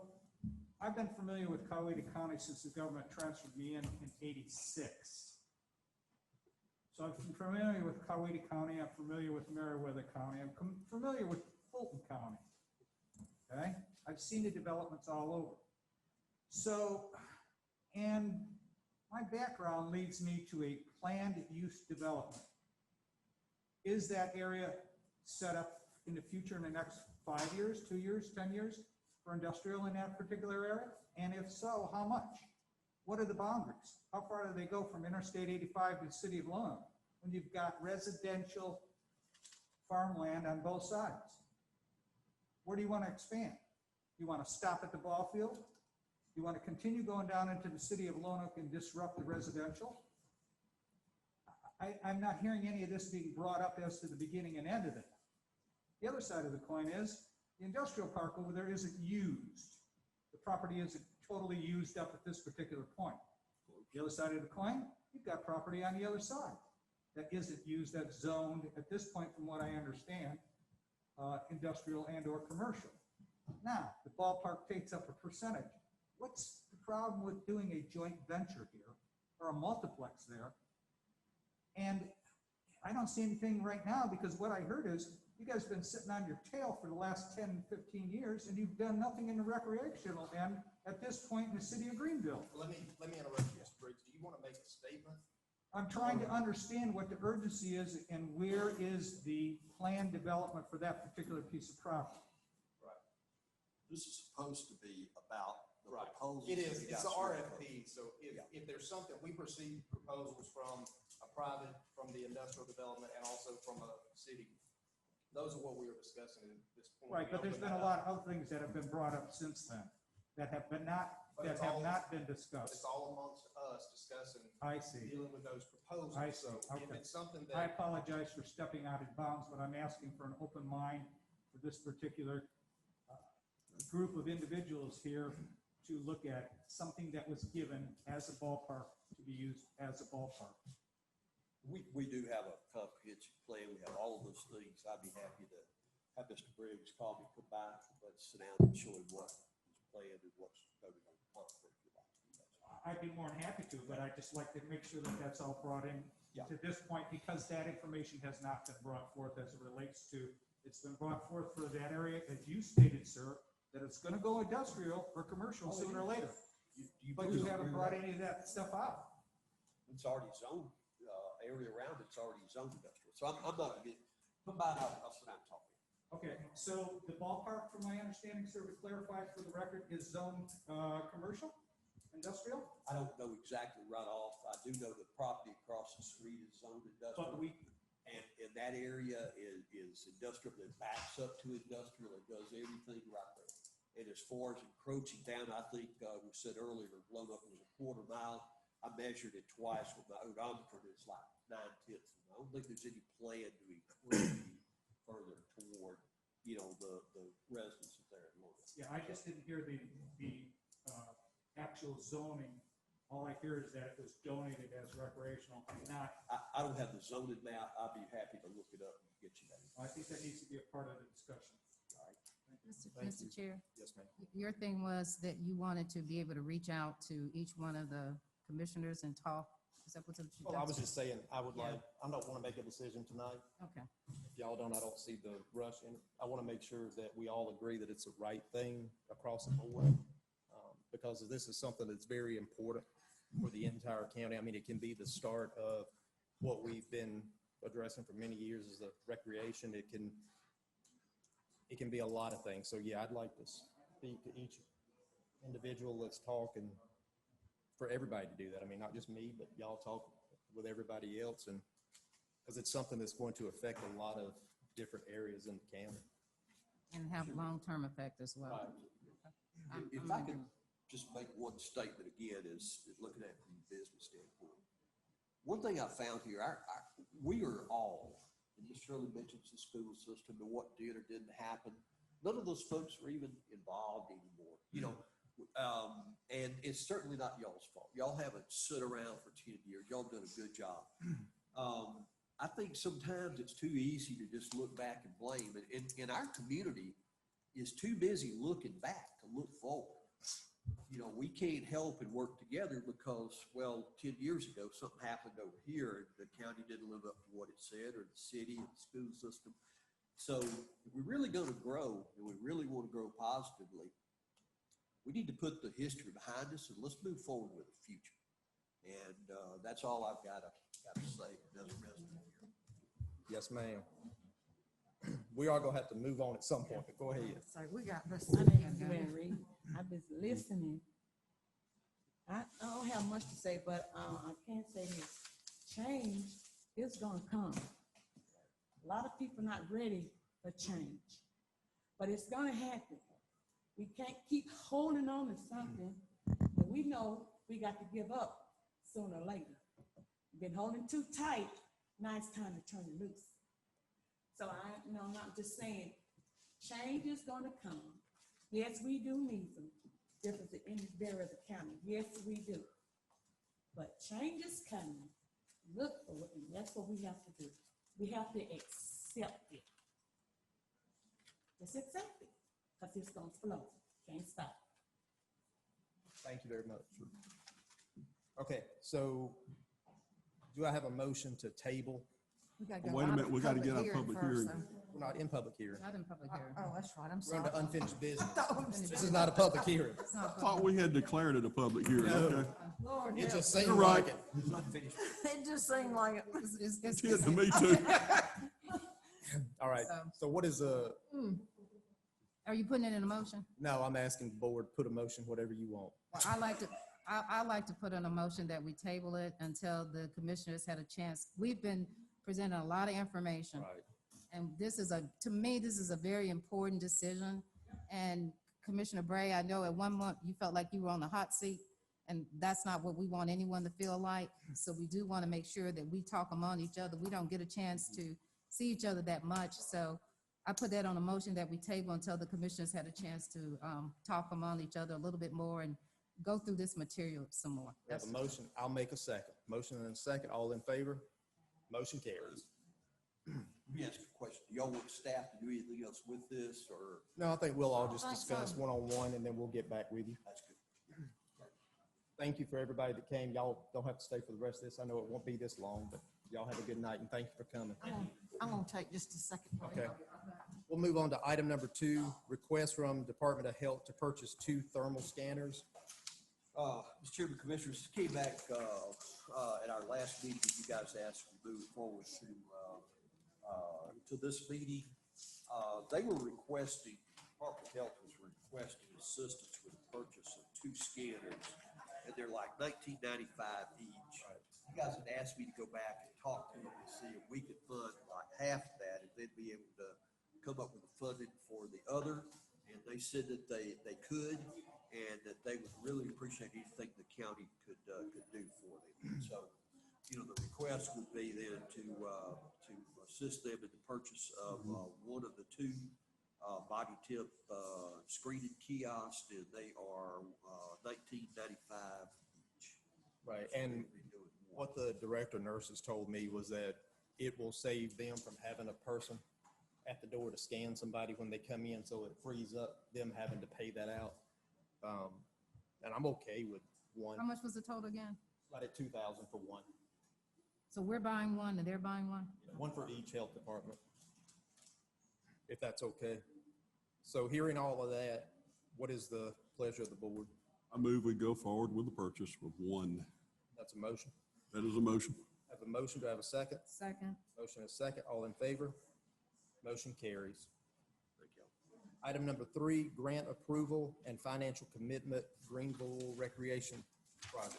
I've been familiar with Coweta County since the government transferred me in '86. So I'm familiar with Coweta County, I'm familiar with Meriwether County, I'm familiar with Fulton County. Okay? I've seen the developments all over. So, and my background leads me to a planned use development. Is that area set up in the future in the next 5 years, 2 years, 10 years for industrial in that particular area? And if so, how much? What are the boundaries? How far do they go from Interstate 85 to the city of Lono when you've got residential farmland on both sides? Where do you want to expand? You want to stop at the ball field? You want to continue going down into the city of Lonoc and disrupt the residential? I'm not hearing any of this being brought up as to the beginning and end of it. The other side of the coin is the industrial park over there isn't used. The property isn't totally used up at this particular point. The other side of the coin, you've got property on the other side that isn't used, that's zoned at this point, from what I understand, industrial and or commercial. Now, the ballpark takes up a percentage. What's the problem with doing a joint venture here or a multiplex there? And I don't see anything right now, because what I heard is you guys have been sitting on your tail for the last 10, 15 years, and you've done nothing in the recreational end at this point in the city of Greenville. Let me interrupt you, Mr. Briggs. Do you want to make a statement? I'm trying to understand what the urgency is and where is the planned development for that particular piece of property. Right. This is supposed to be about the Right. proposals. It is, that we it's got an through. RFP, so if there's something, we receive proposals from a private, from the industrial development, and also from a city. Those are what we were discussing at this point. Right, but there's been a lot of other things that have been brought up since then that have been But that it's have all- not been It's discussed. all amongst us discussing, I see. dealing with those proposals. I see, So if okay. it's something I that, apologize for stepping out of bounds, but I'm asking for an open mind for this particular group of individuals here to look at something that was given as a ballpark to be used as a ballpark. We do have a comprehensive plan. We have all of those things. I'd be happy to have Mr. Briggs call me, come by, let's sit down and show him what is planned and what's voted on concrete. I'd be more than happy to, but I'd just like to make sure that that's all brought in Yeah. to this point, because that information has not been brought forth as it relates to, it's been brought forth for that area, as you stated, sir, that it's gonna go industrial or commercial sooner or later. But you haven't brought any of that stuff out. It's already zoned, area around it's already zoned industrial. So I'm not gonna get, come by and I'll sit down and talk. Okay, so the ballpark, from my understanding, sir, to clarify for the record, is zoned, commercial, industrial? I don't know exactly right off. I do know the property across the street is zoned industrial. But we, And that area is industrial, that backs up to industrial, it does everything right there. And as far as encroaching down, I think, we said earlier, Lonoc was a quarter mile. I measured it twice with my odometer, and it's like 9/10. I don't think there's any plan to encroach further toward, the residences there in Lonoc. yeah, I just didn't hear the actual zoning. All I hear is that it was donated as recreational, not, I don't have the zoning map. I'd be happy to look it up and get you that. I think that needs to be a part of the discussion. All right. Mr. Chair, yes, ma'am. your thing was that you wanted to be able to reach out to each one of the commissioners and talk. Is that what's? Well, I was just saying, I would Yeah. like, I don't want to make a decision tonight. Okay, If y'all don't, I don't see the rush in it. I want to make sure that we all agree that it's the right thing across the board. because this is something that's very important for the entire county. I mean, it can be the start of what we've been addressing for many years as a recreation. It can be a lot of things. So yeah, I'd like to speak to each individual that's talking, for everybody to do that. I mean, not just me, but y'all talk with everybody else, and because it's something that's going to affect a lot of different areas in the county. And have long-term effect as well. If I could just make one statement again, is looking at it from a business standpoint. One thing I found here, we are all, and this really mentions the school system and what did or didn't happen. None of those folks were even involved anymore, you know, and it's certainly not y'all's fault. Y'all haven't stood around for 10 years. Y'all done a good job. I think sometimes it's too easy to just look back and blame, and our community is too busy looking back to look forward. You know, we can't help and work together because, well, 10 years ago, something happened over here and the county didn't live up to what it said, or the city and the school system. So if we're really going to grow and we really want to grow positively, we need to put the history behind us and let's move forward with the future. And that's all I've got to say as a resident here. Yes, ma'am. We are gonna have to move on at some point, but go ahead. So we got this. My name is Joanne Reed. I've been listening. I don't have much to say, but I can say this. Change is gonna come. A lot of people not ready for change, but it's gonna happen. We can't keep holding on to something that we know we got to give up sooner or later. We've been holding too tight. Now it's time to turn it loose. So I'm not just saying, change is gonna come. Yes, we do need some difference in the area of the county. Yes, we do. But change is coming. Look for it, and that's what we have to do. We have to accept it. Just accept it, because it's gonna flow. Can't stop. Thank you very much. Okay, so do I have a motion to table? We gotta go Wait a out of minute, we gotta get our hearing public first, hearing. though. We're not in public hearing. Not in public hearing. Oh, that's right, I'm We're sorry. under unfinished business. Oh, This is not a public hearing. It's not I thought we had declared it a public hearing, No. okay? Lord, It help. just seemed You're right. like it. It's unfinished. It just seemed like it. It's- Yeah, to me too. All right, So- so what is Are you putting it in a motion? no, I'm asking the board, put a motion, whatever you want. Well, I like to put in a motion that we table it until the commissioners had a chance. We've been presenting a lot of information. Right. And to me, this is a very important decision. And Commissioner Bray, I know at one month you felt like you were on the hot seat, and that's not what we want anyone to feel like. So we do want to make sure that we talk among each other. We don't get a chance to see each other that much. So I put that on a motion that we table until the commissioners had a chance to talk among each other a little bit more and go through this material some more. We have a motion, I'll make a second. Motion and a second, all in favor? Motion carries. Let me ask you a question. Do y'all want staff to do anything else with this, or? No, I think we'll all just Thanks, discuss son. one-on-one, and then we'll get back with you. That's good. Thank you for everybody that came. Y'all don't have to stay for the rest of this. I know it won't be this long, but y'all have a good night, and thank you for coming. I'm gonna take just a second. Okay. We'll move on to item number 2, request from Department of Health to purchase 2 thermal scanners. Mr. Chairman, Commissioners, came back at our last meeting, you guys asked to move forward to this meeting. They were requesting, Department of Health was requesting assistance with the purchase of 2 scanners, and they're like $19.95 each. You guys had asked me to go back and talk to them and see if we could fund like half of that, and they'd be able to come up with the funding for the other. And they said that they could, and that they would really appreciate anything the county could do for them. So, you know, the request would be then to assist them in the purchase of one of the 2 body tip screening kiosks, and they are $19.95 each. Right, and what the director of nurses told me was that it will save them from having a person at the door to scan somebody when they come in, so it frees up them having to pay that out. And I'm okay with one. How much was the total again? Right at $2,000 for one. So we're buying one and they're buying one? One for each health department, if that's okay. So hearing all of that, what is the pleasure of the board? I move we go forward with the purchase of one. That's a motion. That is a motion. I have a motion. Do I have a second? Second. Motion and a second. All in favor? Motion carries. Thank you. Item number 3, grant approval and financial commitment, Greenville Recreation Project.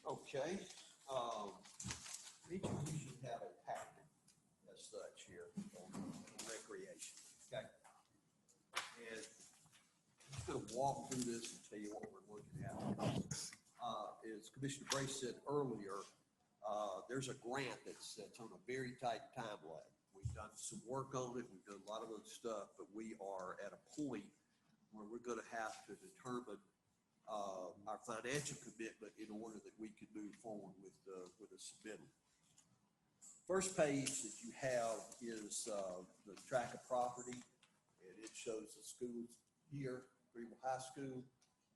Okay, each of you should have a packet as such here on recreation, okay? And I'm just gonna walk through this and tell you what we're looking at. As Commissioner Brace said earlier, there's a grant that's on a very tight timeline. We've done some work on it, we've done a lot of other stuff, but we are at a point where we're gonna have to determine our financial commitment in order that we can move forward with a submittal. First page that you have is the tract of property, and it shows the schools here, Greenville High School,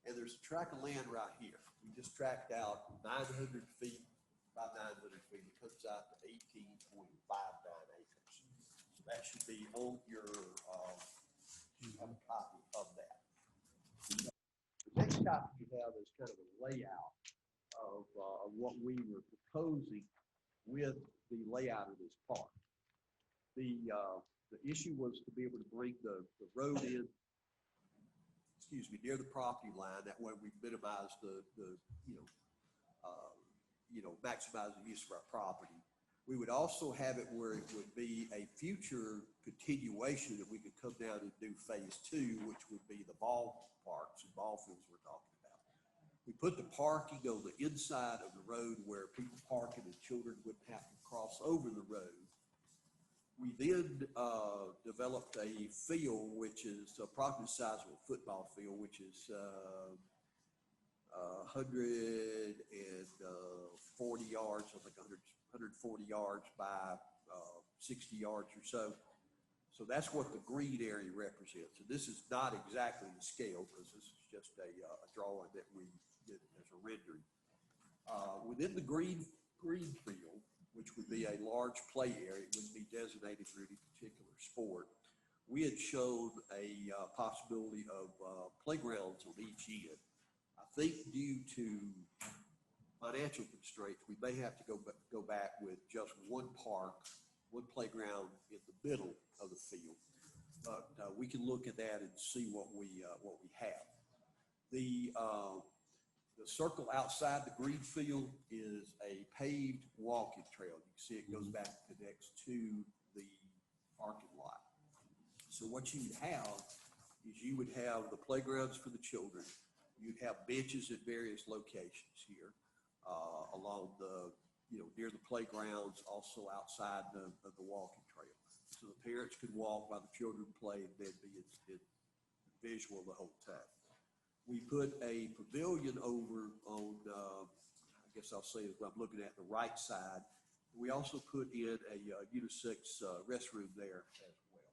and there's a tract of land right here. We just tracked out 900 feet by 900 feet. It comes out to 18.59 acres. So that should be on your, you have a copy of that. The next copy you have is kind of a layout of what we were proposing with the layout of this park. The issue was to be able to bring the road in, near the property line. That way we minimize maximize the use of our property. We would also have it where it would be a future continuation that we could come down and do phase 2, which would be the ball parks and ball fields we're talking about. We put the parking on the inside of the road where people parking and children wouldn't have to cross over the road. We then developed a field which is approximately the size of a football field, which is 140 yards, I think 140 yards by 60 yards or so. So that's what the green area represents. And this is not exactly the scale because this is just a drawing that we did as a rendering. Within the green field, which would be a large play area, it wouldn't be designated for any particular sport. We had shown a possibility of playgrounds on each end. I think due to financial constraints, we may have to go back with just one park, one playground in the middle of the field. But we can look at that and see what we have. The circle outside the green field is a paved walking trail. You can see it goes back, connects to the parking lot. So what you would have is you would have the playgrounds for the children. You'd have benches at various locations here along the, near the playgrounds, also outside of the walking trail. So the parents could walk while the children play and then be in visual the whole time. We put a pavilion over on, I guess I'll say what I'm looking at the right side. We also put in a unisex restroom there as well.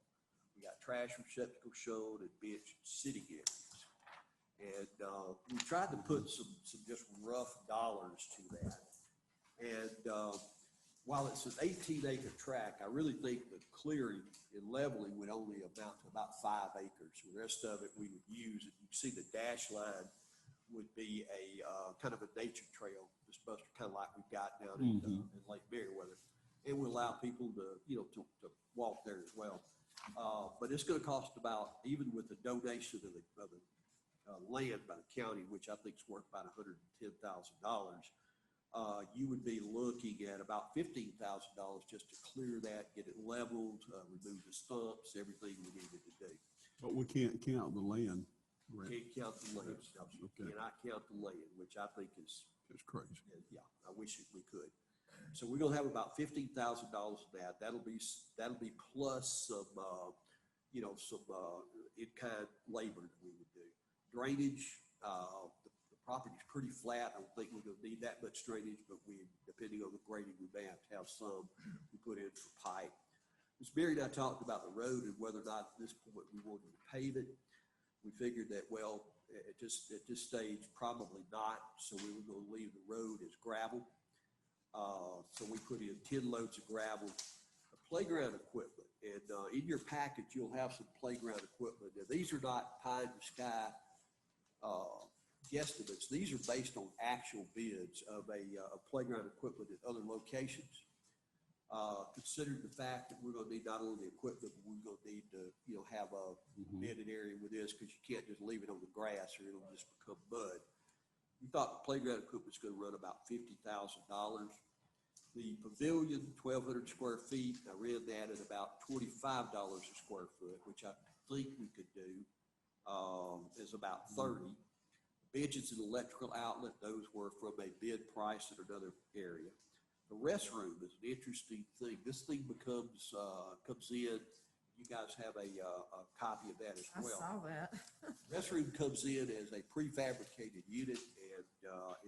We got trash receptacle shown and bench sitting areas. And we tried to put some just rough dollars to that. And while it's an 18-acre tract, I really think the clearing and leveling would only amount to about 5 acres. The rest of it we would use, and you can see the dash line would be a kind of a nature trail, just kind of like we've got down in Lake Meriwether. And we allow people to walk there as well. But it's going to cost about, even with the donation of the land by the county, which I think is worth about $110,000, you would be looking at about $15,000 just to clear that, get it leveled, remove the stumps, everything we needed to do. But we can't count the land. Can't count the land. Okay. Cannot count the land, which I think is crazy. Yeah, I wish we could. So we're gonna have about $15,000 of that. That'll be plus some, some in-kind labor that we would do. Drainage, the property's pretty flat. I don't think we're gonna need that much drainage, but depending on the grading, we may have to have some we put in for pipe. Ms. Mary and I talked about the road and whether or not at this point we wanted to pave it. We figured that, well, at this stage, probably not. So we were going to leave the road as gravel. So we put in 10 loads of gravel, playground equipment. And in your package, you'll have some playground equipment. Now, these are not pie in the sky guesstimates. These are based on actual bids of a playground equipment at other locations. Considering the fact that we're gonna need not only the equipment, but we're gonna need to, have a bedded area with this, because you can't just leave it on the grass or it'll just become mud. We thought the playground equipment's gonna run about $50,000. The pavilion, 1,200 square feet, I ran that at about $25 a square foot, which I think we could do, is about 30. Benches and electrical outlet, those were from a bid price at another area. The restroom is an interesting thing. This thing comes in, you guys have a copy of that as I well. saw that. Restroom comes in as a prefabricated unit, and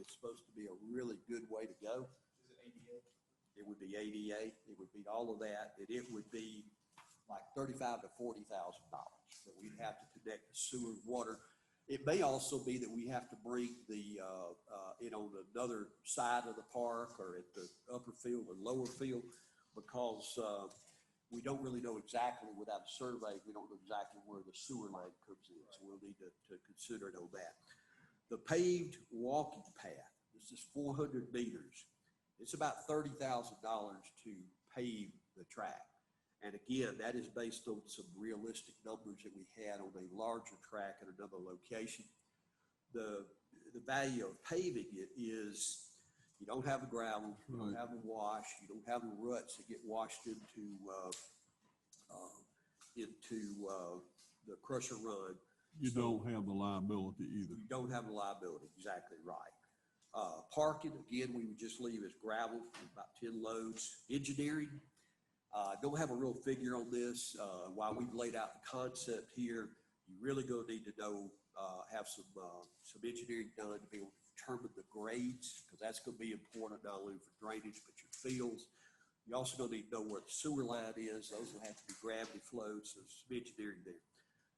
it's supposed to be a really good way to go. Is it ADA? It would be ADA, it would be all of that, and it would be like $35,000 to $40,000 that we'd have to connect the sewer and water. It may also be that we have to bring it on another side of the park or at the upper field or lower field, because we don't really know exactly, without a survey, we don't know exactly where the sewer line comes in, so we'll need to consider it on that. The paved walking path, this is 400 meters. It's about $30,000 to pave the track. And again, that is based on some realistic numbers that we had on a larger track at another location. The value of paving it is you don't have the gravel, you don't have the wash, you don't have the ruts that get washed into the crusher run. You don't have the liability either. You don't have the liability, exactly right. Parking, again, we would just leave as gravel, about 10 loads. Engineering, don't have a real figure on this. While we've laid out the concept here, you really gonna need to know, have some engineering done to be able to determine the grades, because that's gonna be important not only for drainage, but your fields. You also gonna need to know where the sewer line is. Those will have to be gravity flowed, so some engineering there.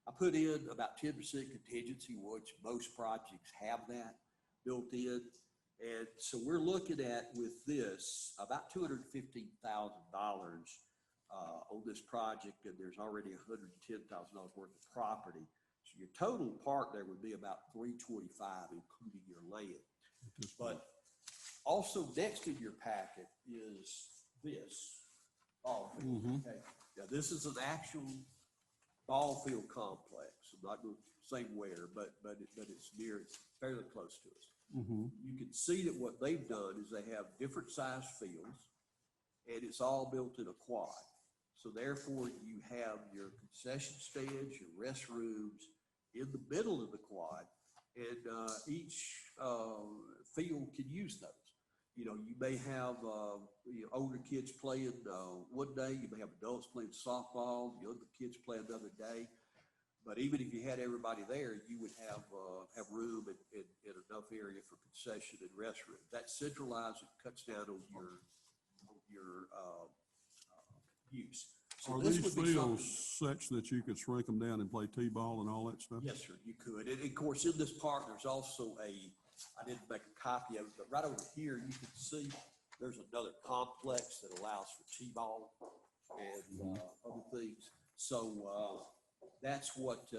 I put in about 10% contingency, which most projects have that built in. And so we're looking at, with this, about $215,000 on this project, and there's already $110,000 worth of property. So your total part there would be about $325, including your land. But also next in your packet is this ball field. Okay. Now this is an actual ball field complex. I'm not going to say where, but it's near, it's fairly close to us. You can see that what they've done is they have different size fields, and it's all built in a quad. So therefore, you have your concession stands, your restrooms in the middle of the quad, and each field can use those. You may have older kids playing one day, you may have adults playing softball, younger kids play another day. But even if you had everybody there, you would have room and enough area for concession and restrooms. That centralizes, cuts down on your use. So Are this these would be something. fields such that you could shrink them down and play t-ball and all that stuff? Yes, sir, you could. And of course, in this park, there's also I didn't make a copy of it, but right over here, you can see there's another complex that allows for t-ball and other things. So that's what,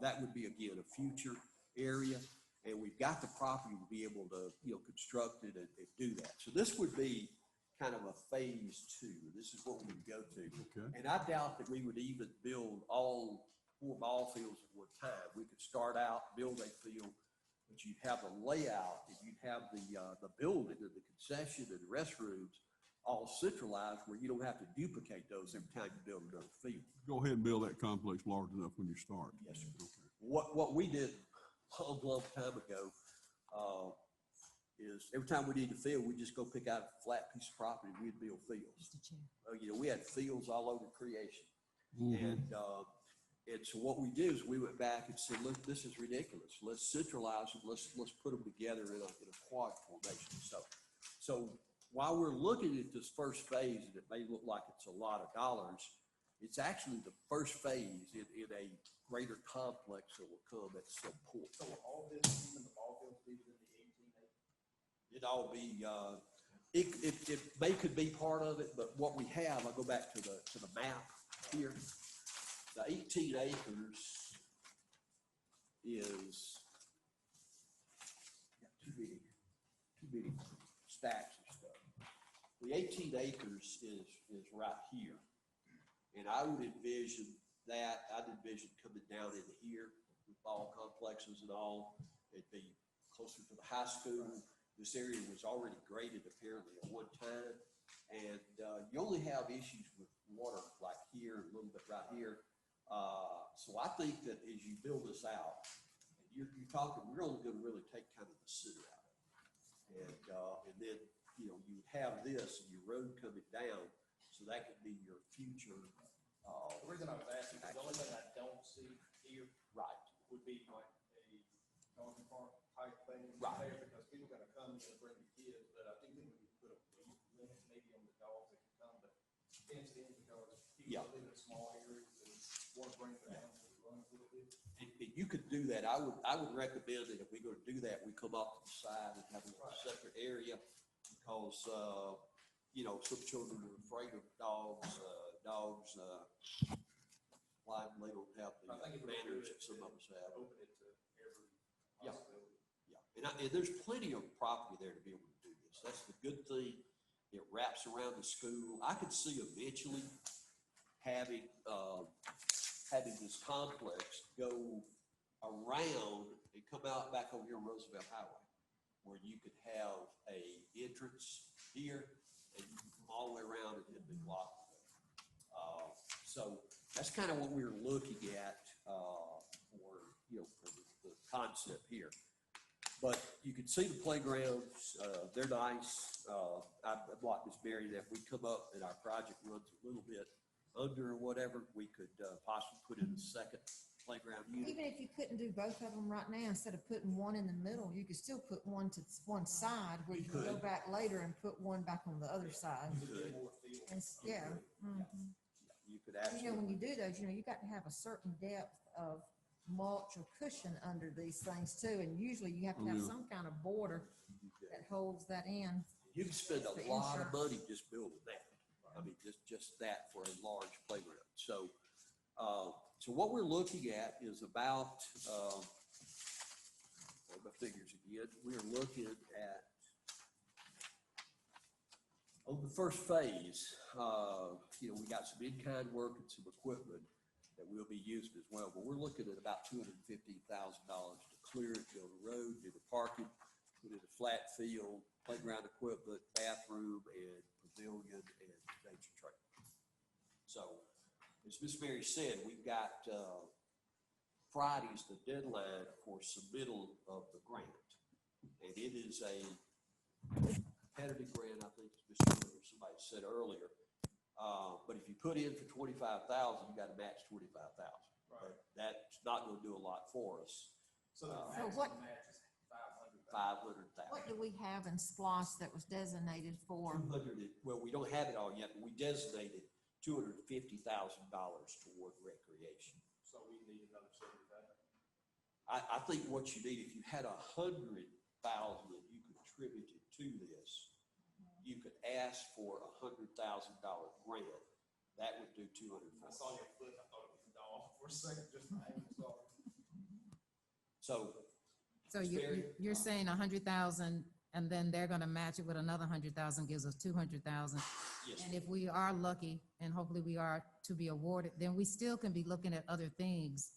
that would be, again, a future area. And we've got the property to be able to, construct it and do that. So this would be kind of a phase 2. This is what we would go to. Okay. And I doubt that we would even build all 4 ball fields at one time. We could start out, build a field, but you'd have the layout, and you'd have the building and the concession and the restrooms all centralized, where you don't have to duplicate those every time you build another field. Go ahead and build that complex large enough when you start. Yes, sir. Okay. What we did a long time ago is every time we need a field, we just go pick out a flat piece of property, we'd build fields. We had fields all over creation. And so what we did is we went back and said, look, this is ridiculous. Let's centralize them. Let's put them together in a quad formation. So while we're looking at this first phase, and it may look like it's a lot of dollars, it's actually the first phase in a greater complex that will come at some point. So all this, even the ball fields, be within the 18 acres? It'd all be, it could be part of it, but what we have, I'll go back to the map here. The 18 acres is stacks of stuff. The 18 acres is right here. And I would envision that, I'd envision coming down into here with ball complexes and all. It'd be closer to the high school. This area was already graded apparently at one time. And you only have issues with water like here, a little bit right here. So I think that as you build this out, you're talking, we're only going to really take kind of the center out of it. And then, you know, you have this and your road coming down, so that could be your future. The reason I was asking, the only thing I don't see here. Right. Would be like a dog park type thing. Right. There, because people are gonna come and bring the kids, but I do think we could put a limit maybe on the dogs that can come, but fenced in because people live in small areas and want to bring them down to run a little bit. And you could do that. I would recommend that if we're going to do that, we come off to the side and have a little separate area because, you know, some children are afraid of dogs, why they don't have the manners that some of us have. Open it to every Yeah. possibility. Yeah, and there's plenty of property there to be able to do this. That's the good thing. It wraps around the school. I could see eventually having this complex go around and come out back over here on Roosevelt Highway, where you could have a entrance here and you can come all the way around and hit the block. So that's kind of what we were looking at for the concept here. But you can see the playgrounds, they're nice. I'd like Ms. Mary that we come up and our project runs a little bit under or whatever, we could possibly put in a second playground unit. Even if you couldn't do both of them right now, instead of putting one in the middle, you could still put one to one side where you can go back later and put one back on the other side. You could. Yeah. Mhm. You could You know, actually. when you do those, you know, you got to have a certain depth of mulch or cushion under these things too. And usually you have to have some kind of border that holds that in. You can spend a The lot of insurance. money just building that. I mean, just that for a large playground. So, so what we're looking at is about, my figures again, we're looking at, on the first phase, you know, we got some in-kind work and some equipment that we'll be using as well, but we're looking at about $250,000 to clear it, build a road, do the parking, put in a flat field, playground equipment, bathroom, and pavilion, and nature trail. So, as Ms. Mary said, we've got Friday's the deadline for submittal of the grant. And it is a competitive grant, I think, as Mr. Miller, somebody said earlier. But if you put in for 25,000, you got to match 25,000. Right. That's not going to do a lot for us. So the So maximum what- match is 500,000. 500,000. What do we have in SPOS that was designated for? 200, well, we don't have it all yet, but we designated $250,000 toward recreation. So we need another 75. I think what you need, if you had 100,000 that you contributed to this, you could ask for $100,000 grant. That would do 240. I saw your foot, I thought it was a dog for a second, just I saw. So So Ms. Berry? you're saying 100,000 and then they're gonna match it with another 100,000, gives us 200,000. yes, And if we are lucky, and hopefully we are to be awarded, then we still can be looking at other things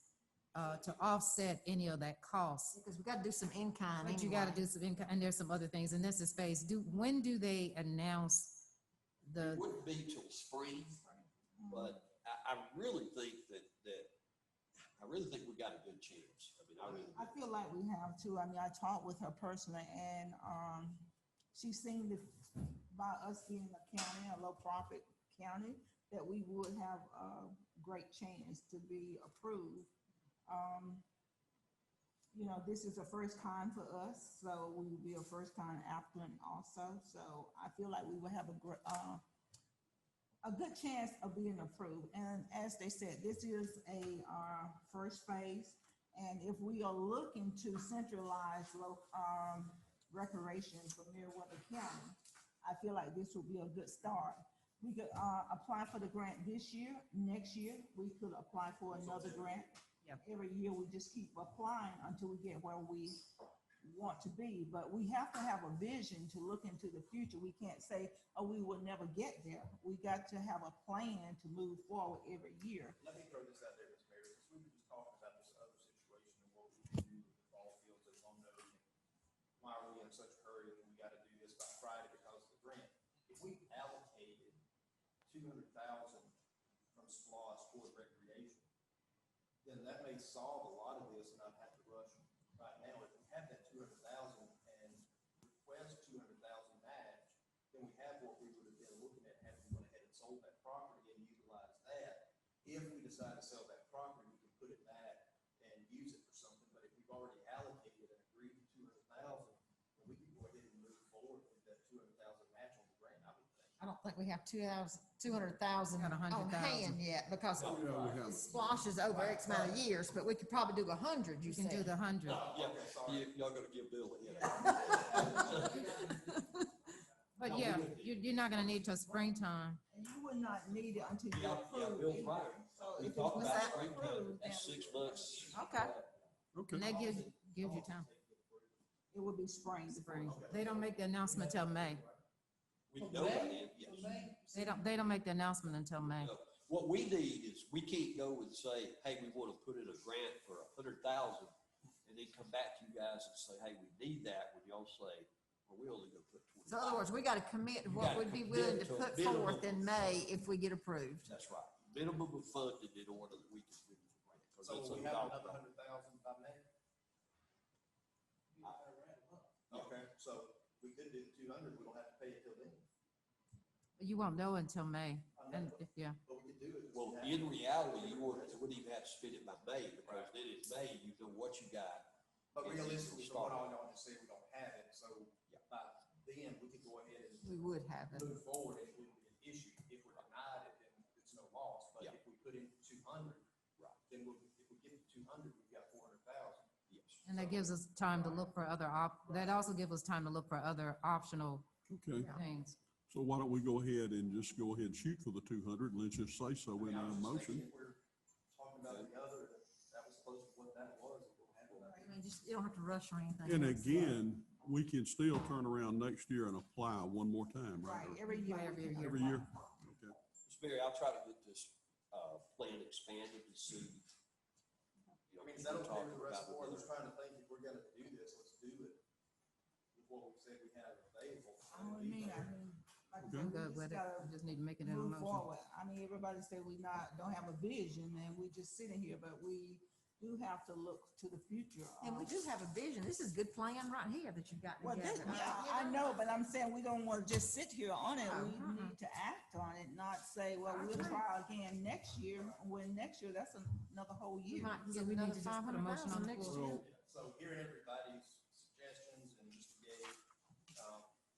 to offset any of that cost. Because we got to do some in-kind But you gotta anyway. do some income, and there's some other things, and this is phase. When do they announce it the, wouldn't be till spring, but I really think I really think we got a good chance. I mean, I really I do. feel like we have to. I mean, I talked with her personally and, she seemed to, by us being a county, a low profit county, that we would have a great chance to be approved. You know, this is a first time for us, so we will be a first time applicant also. So I feel like we will have a good chance of being approved. And as they said, this is a first phase. And if we are looking to centralize recreation for Meriwether County, I feel like this would be a good start. We could apply for the grant this year. Next year, we could apply for another grant. Yep. Every year, we just keep applying until we get where we want to be, but we have to have a vision to look into the future. We can't say, oh, we will never get there. We got to have a plan to move forward every year. Let me throw this out there, Ms. Mayor, since we were just talking about this other situation and what we can do with the ball fields at Lone Oak, and why are we in such a hurry and we gotta do this by Friday because of the grant? If we allocated 200,000 from SPOS toward recreation, then that may solve a lot of this and not have to rush right now. If we have that 200,000 and request 200,000 match, then we have what we would have been looking at had we went ahead and sold that property and utilized that. If we decide to sell that property, we can put it back and use it for something. But if we've already allocated and agreed to 200,000, then we can go ahead and move forward with that 200,000 match on the grant, I would think. I don't think we have 200,000 Got on 100,000. hand yet because Yeah, we have. Splosh is over X amount of years, but we could probably do 100, you You can do said. the 100. Yeah, y'all gotta give Bill a hit. But yeah, you're not gonna need till springtime. And you would not need it until you Yeah, approve. Bill's either. right. So We if talked it's about not springtime, approved, that's then 6 months. Okay. Okay. And that gives you time, It would be spring. spring. They don't make the announcement till May. We know by then, yes. They don't make the announcement until May. No. What we need is, we can't go and say, hey, we want to put in a grant for 100,000, and then come back to you guys and say, hey, we need that, when y'all say, well, we only gonna put 25. So in other words, we got to commit You what gotta we'd be commit willing to to a put minimum. forth in May if we get approved. That's right. Minimum of funding in order that we can do the grant. 'Cause So that's we a have dollar. another 100,000 by May? Okay, so we could do the 200, we don't have to pay it till then. You won't know until May. And if, yeah, But we could do it. Well, in reality, you wouldn't even have to spend it by May, because then in May, you know what you got. But and you can realistically, from start what it. all y'all just said, we don't have it, so by then, we could go ahead and We would have it. move forward, and it wouldn't be an issue. If we're denied it, then it's no loss, but Yeah. if we put in 200, Right. then we'll, if we get to 200, we've got 400,000. Yes. and that gives us time to look for other that also gives us time to look for other optional Okay. things. So why don't we go ahead and just go ahead and shoot for the 200 and let's just say so I mean, in I our was just motion. thinking if we're talking about the other, that was close to what that was, and we'll handle that. I mean, just, you don't have to rush or anything. And again, we can still turn around next year and apply one more time, right? Right, every year. Every year. Every year? Okay. Ms. Mary, I'll try to get this, plan expanded to see. You know, I mean, is that people okay with talking the rest about of the board? I'm other- just trying to think, if we're gonna do this, let's do it with what we said we have available. I mean, like I Okay. said, I'm we good just with it. gotta We just need to make it in a move motion. forward. I mean, everybody say we don't have a vision and we just sitting here, but we do have to look to the future. And we do have a vision. This is good plan right here that you've got Well, this, together. yeah, I know, but I'm saying we don't want to just sit here on it. We Uh-huh. need to act on it, not say, well, we'll try again next year, when next year, that's another whole We year. might So get we need another to just put a motion on 500,000 the next floor. year. So hearing everybody's suggestions and Mr. Gay,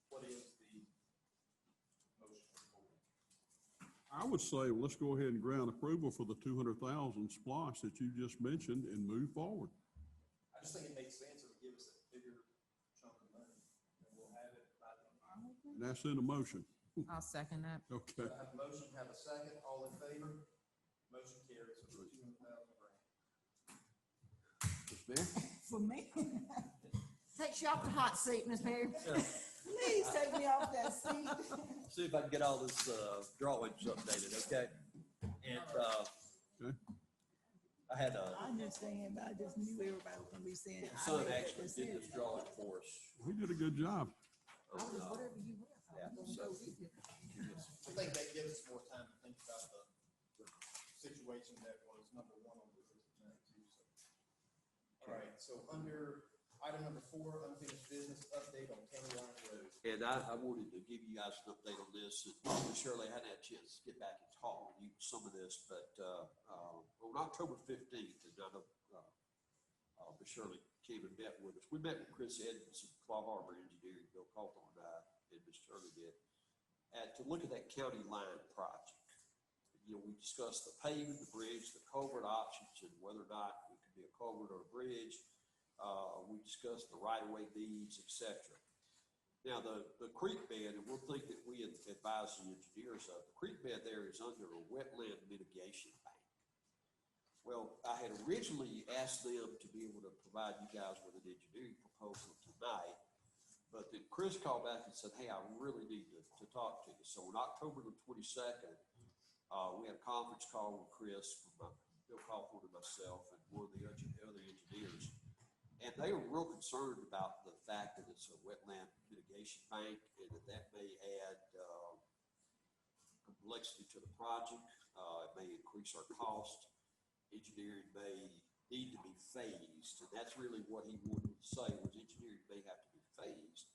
what is the motion for the board? I would say, let's go ahead and grant approval for the 200,000 splosh that you just mentioned and move forward. I just think it makes sense if it gives us a bigger chunk of money, and we'll have it by then. And that's in a motion. I'll second that. Okay. I have a motion, have a second, all in favor? Motion carries for the 200,000 grant. Ms. Mary? For me, Takes you off the hot seat, Ms. Mary. please take me off that seat. See if I can get all this, drawings updated, okay? And, Okay. I had I understand, but I just knew everybody was gonna be saying. my I son made that actually did this decision. drawing for us. He did a good job. on, Whatever you want. yeah, so he did- I think that gives us more time to think about the situation that was number one on the list tonight too, so. All right, so under item number 4, unfinished business update on County Line Road. And I wanted to give you guys an update on this, and probably Shirley hadn't had a chance to get back and talk with you some of this, but, on October 15th, and I know, Miss Shirley came and met with us. We met with Chris Edmonds of Claw Harbor Engineering, Bill Cawthorn and I, and Miss Shirley did, to look at that county line project. You know, we discussed the paving, the bridge, the culvert options, and whether or not it could be a culvert or a bridge. We discussed the right-of-way deeds, et cetera. Now, the creek bed, and one thing that we advise the engineers of, the creek bed there is under a wetland mitigation bank. Well, I had originally asked them to be able to provide you guys with an engineering proposal tonight, but then Chris called back and said, hey, I really need to talk to you. So on October the 22nd, we had a conference call with Chris, from Bill Caulfield and myself, and one of the other engineers. And they were real concerned about the fact that it's a wetland mitigation bank and that may add complexity to the project. It may increase our cost. Engineering may need to be phased. And that's really what he wanted to say, was engineering may have to be phased.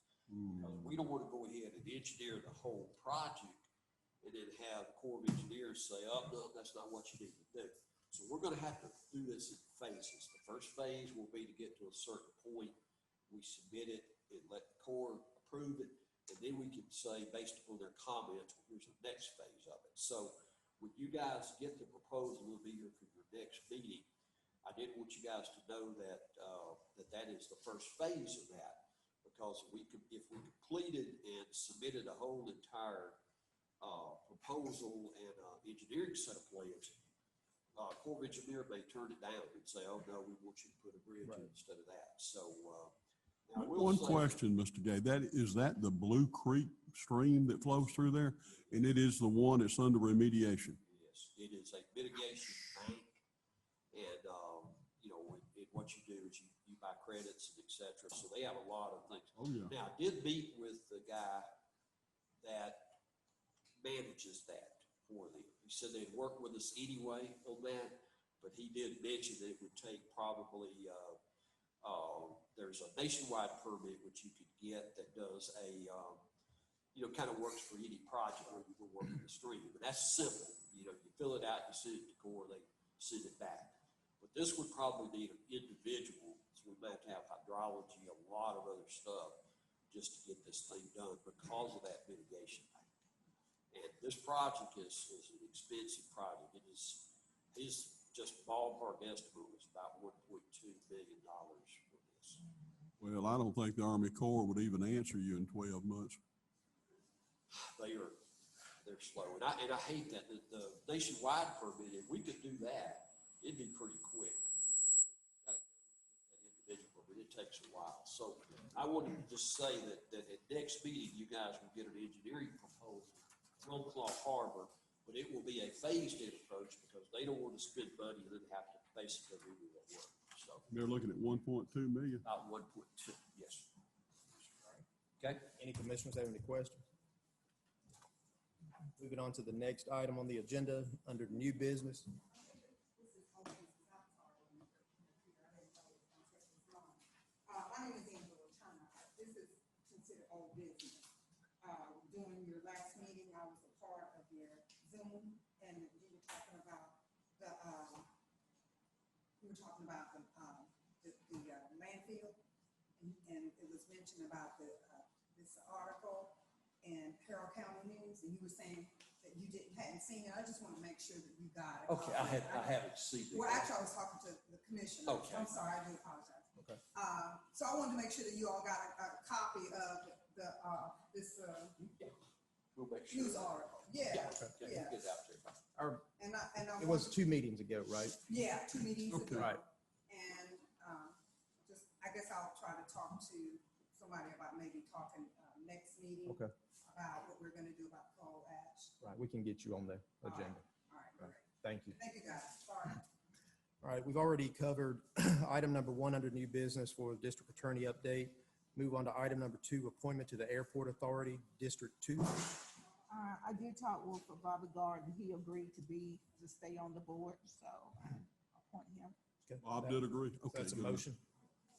We don't want to go ahead and engineer the whole project and then have the Corps of Engineers say, oh, no, that's not what you need to do. So we're going to have to do this in phases. The first phase will be to get to a certain point. We submit it and let the Corps approve it. And then we can say, based upon their comments, well, here's the next phase of it. So when you guys get the proposal, we'll be here for your next meeting. I did want you guys to know that that is the first phase of that, because if we completed and submitted a whole entire proposal and engineering set of plans, Corps of Engineer may turn it down and say, oh, no, we want you to put a bridge in instead of that. So now I will One say- question, Mr. Gay, is that the Blue Creek stream that flows through there? And it is the one that's under remediation? Yes, it is a mitigation bank. And, what you do is you buy credits and et cetera. So they have a lot of things. Oh, yeah. Now, I did meet with the guy that manages that for them. He said they'd work with us anyway on that, but he did mention that it would take probably, there's a nationwide permit which you could get that does a, kind of works for any project where you go work in the stream. But that's simple. You fill it out, you send it to Corps, they send it back. But this would probably need an individual, so we might have to have hydrology, a lot of other stuff, just to get this thing done because of that mitigation bank. And this project is an expensive project. It is, his just ballpark estimate was about $1.2 billion for this. Well, I don't think the Army Corps would even answer you in 12 months. They're slow. And I hate that. The nationwide permit, if we could do that, it'd be pretty quick. But it takes a while. So I wanted to just say that at next meeting, you guys will get an engineering proposal from Claw Harbor, but it will be a phased-in approach because they don't want to spend money and then have to basically do that work. So They're looking at 1.2 million. about 1.2, yes. Okay. Any commissioners have any questions? Moving on to the next item on the agenda under new business. My name is Angela Turner. This is considered old business. During your last meeting, I was a part of your Zoom, and you were talking about the landfill, and it was mentioned about this article in Carroll County News, and you were saying that you hadn't seen it. I just want to make sure that you got it. Okay, I haven't seen it. Well, actually, I was talking to the commissioner. Okay. I'm sorry, I do apologize. Okay. So I wanted to make sure that you all got a copy of this We'll make sure. news article. Yeah, Okay, yeah. we'll get it out there. And I It was 2 meetings ago, right? Yeah, 2 meetings Okay. ago. Right. And I guess I'll try to talk to somebody about maybe talking next meeting. Okay. About what we're gonna do about coal ash. Right, we can get you on the agenda. All right, great. Thank you. Thank you, guys. Sorry. All right, we've already covered item number 1 under new business for district attorney update. Move on to item number 2, appointment to the Airport Authority, District 2. I did talk with Bobby Gordon. He agreed to stay on the board, so I appoint him. Okay. Bob did agree. Okay, That's a good. motion.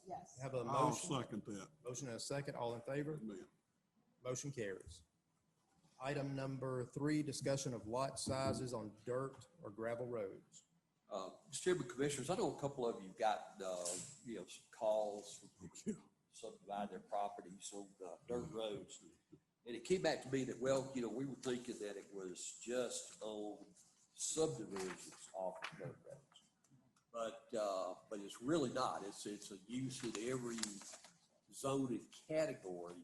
Yes. Have a I'll motion. second that. Motion and a second. All in favor? Amen. Motion carries. Item number 3, discussion of lot sizes on dirt or gravel roads. Mr. Chairman, Commissioners, I know a couple of you got, some calls from people who subdivide their properties on dirt roads. And it came back to me that, we were thinking that it was just on subdivisions off of dirt roads. But it's really not. It's a use in every zone and category.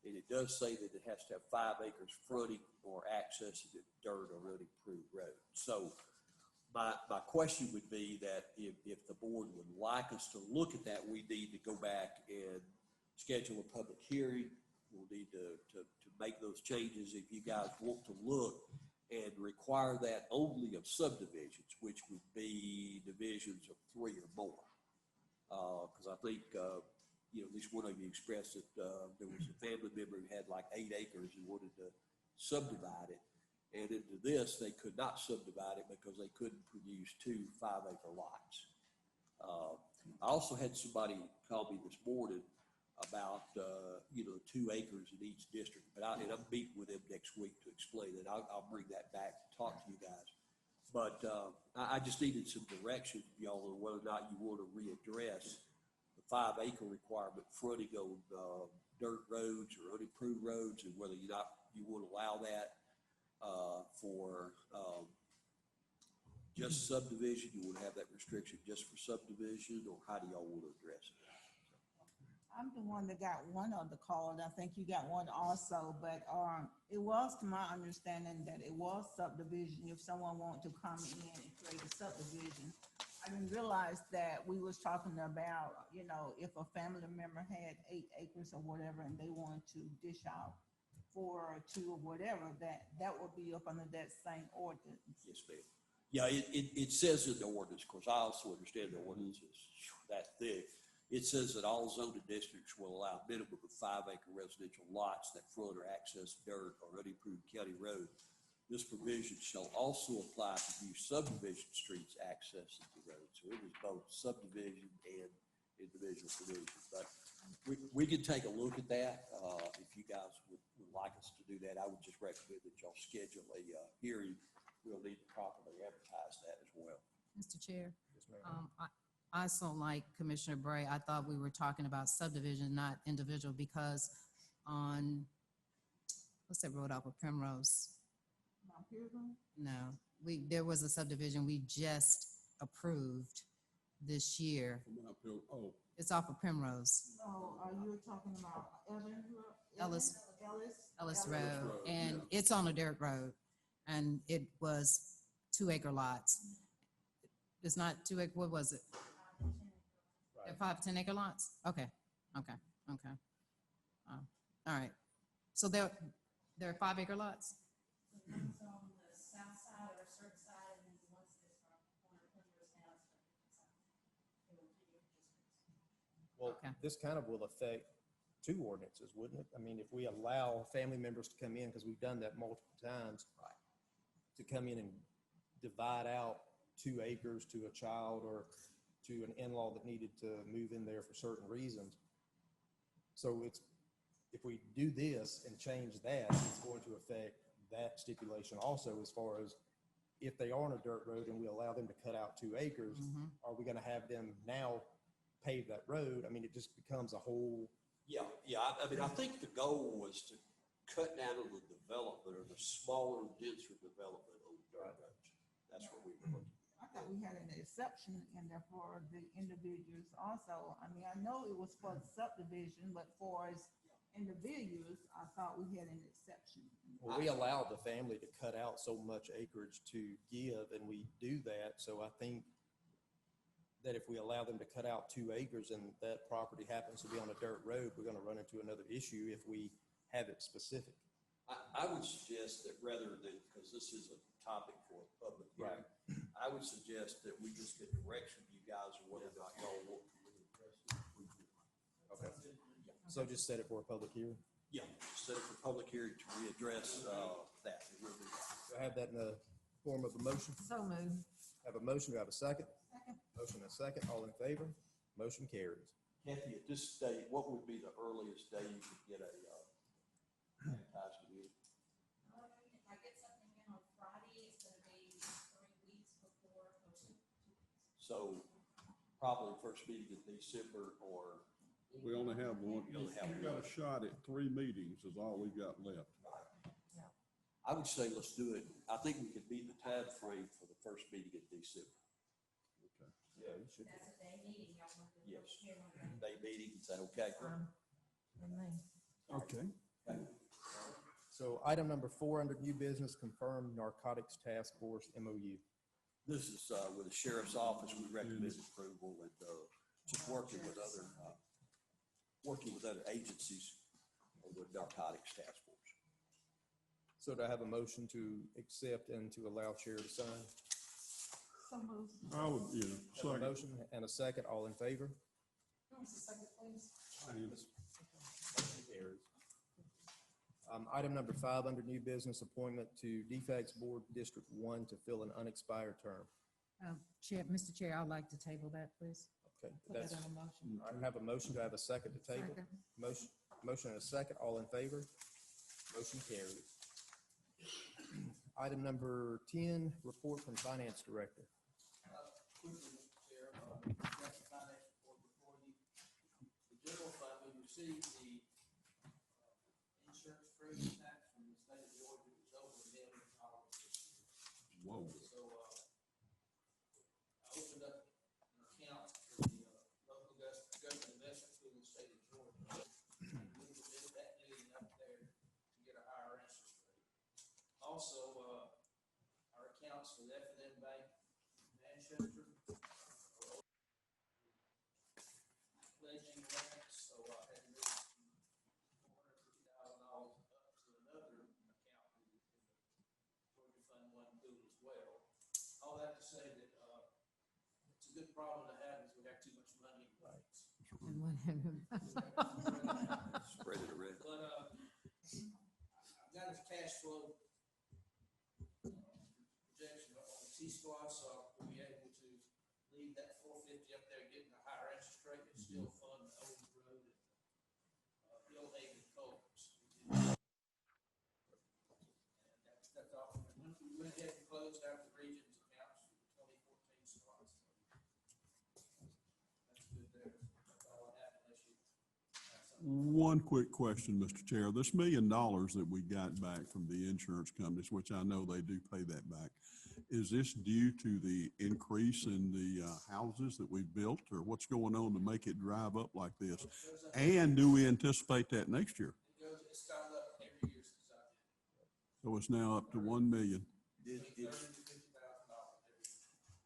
And it does say that it has to have 5 acres fronting or accessing a dirt or unimproved road. So my question would be that if the board would like us to look at that, we need to go back and schedule a public hearing. We'll need to make those changes. If you guys want to look and require that only of subdivisions, which would be divisions of 3 or more. Because I think, at least one of you expressed that there was a family member who had like 8 acres and wanted to subdivide it. And into this, they could not subdivide it because they couldn't produce 2 5-acre lots. I also had somebody call me this morning about, 2 acres in each district, and I'm meeting with them next week to explain it. I'll bring that back to talk to you guys. But I just needed some direction from y'all on whether or not you want to readdress the 5-acre requirement fronting on dirt roads or unimproved roads, and whether you want to allow that for just subdivision. You want to have that restriction just for subdivision, or how do y'all want to address it? I'm the one that got one of the call, and I think you got one also, but it was to my understanding that it was subdivision if someone wanted to come in and create a subdivision. I didn't realize that we was talking about, if a family member had 8 acres or whatever and they wanted to dish out 4 or 2 or whatever, that would be up under that same ordinance. Yes, ma'am. Yeah, it says in the ordinance, of course, I also understand the ordinance is that thick. It says that all zoning districts will allow a minimum of 5-acre residential lots that front or access dirt or unimproved county road. This provision shall also apply to new subdivision streets accessing the road. So it was both subdivision and individual provision. But we can take a look at that. If you guys would like us to do that, I would just recommend that y'all schedule a hearing. We'll need to properly advertise that as well. Mr. Chair. Yes, ma'am. I also like Commissioner Bray. I thought we were talking about subdivision, not individual, because on, what's that road off of Primrose? Mount Pilgrim? No, there was a subdivision we just approved this year. Oh, It's off of Primrose, So are you talking about Ellis Road, and it's on a dirt road, and it was 2-acre lots. It's not 2 acre, what was it? They're 5 to 10-acre lots? Okay. All right. So they're 5-acre lots? One's on the south side or a certain side, and then one's this from Primrose down. Well, Okay. this kind of will affect 2 ordinances, wouldn't it? I mean, if we allow family members to come in, because we've done that multiple times, to come in and divide out 2 acres to a child or to an in-law that needed to move in there for certain reasons. So if we do this and change that, it's going to affect that stipulation also, as far as if they are on a dirt road and we allow them to cut out 2 acres, are we going to have them now pave that road? I mean, it just becomes a whole. Yeah. I mean, I think the goal was to cut down on the development, or the smaller, denser development on dirt roads. That's what we were looking at. I thought we had an exception in there for the individuals also. I mean, I know it was for subdivision, but for as individuals, I thought we had an exception. Well, we allowed the family to cut out so much acreage to give, and we do that. So I think that if we allow them to cut out 2 acres and that property happens to be on a dirt road, we're going to run into another issue if we have it specific. I would suggest that rather than, because this is a topic for a public hearing, I would suggest that we just get direction from you guys on whether or not y'all want to address it. Okay. So just set it for a public hearing? Yeah, set it for public hearing to readdress that. Do I have that in the form of a motion? So moved. Have a motion, do I have a second? Second. Motion and a second, all in favor? Motion carries. Kathy, at this stage, what would be the earliest day you could get a advertisement in? If I get something in on Friday, it's gonna be 3 weeks before, or 2 weeks. So probably first meeting in December, or we only have one. We only have We've got a shot at 3 meetings is all we've got left. I would say let's do it. I think we could meet the time frame for the first meeting in December. Okay. Yeah, you should. That's a day meeting, y'all want to. Yes. Day meeting, is that okay? Okay. So item number 4 under new business, confirm narcotics task force MOU. This is with the sheriff's office. We recommend approval and just working with other agencies of the narcotics task force. So do I have a motion to accept and to allow chair to sign? So moved. I would, yeah, Have a second. motion and a second, all in favor? Who was the second, please? Carries. Item number 5 under new business, appointment to DFAX Board District 1 to fill an unexpired term. Mr. Chair, I'd like to table that, please. Okay, Put that that's, on a motion. I have a motion. Do I have a second to table? Second. Motion and a second. All in favor? Motion carries. Item number 10, report from Finance Director. Quickly, Mr. Chair, got the finance report before you. The general fund, we received the insurance premium tax from the state of Georgia, which was over $1 million this year. Whoa. So, I opened up an account for the local government investment through the state of Georgia. We submitted that million up there to get a higher interest rate. Also, our accounts for the F&M Bank, Manchester, pledging grants, so I had to move $450,000 up to another account in the Georgia Fund 1 pool as well. All that to say that, it's a good problem to have, is we have too much money in banks. And what- Spread it around. But, I've got his cash flow projection on the T-Squad, so we'll be able to leave that 450 up there, getting a higher interest rate, and still fund the old road and, Bill Haven culverts. And that's all. We went ahead and closed out the region's accounts for the 2014 squad. That's good there. That's all I have unless you have something. One quick question, Mr. Chair. This $1 million that we got back from the insurance companies, which I know they do pay that back, is this due to the increase in the houses that we've built, or what's going on to make it drive up like this? And do we anticipate that next year? It's gone up every year since I did it. So it's now up to 1 million. It's $30,000 to $50,000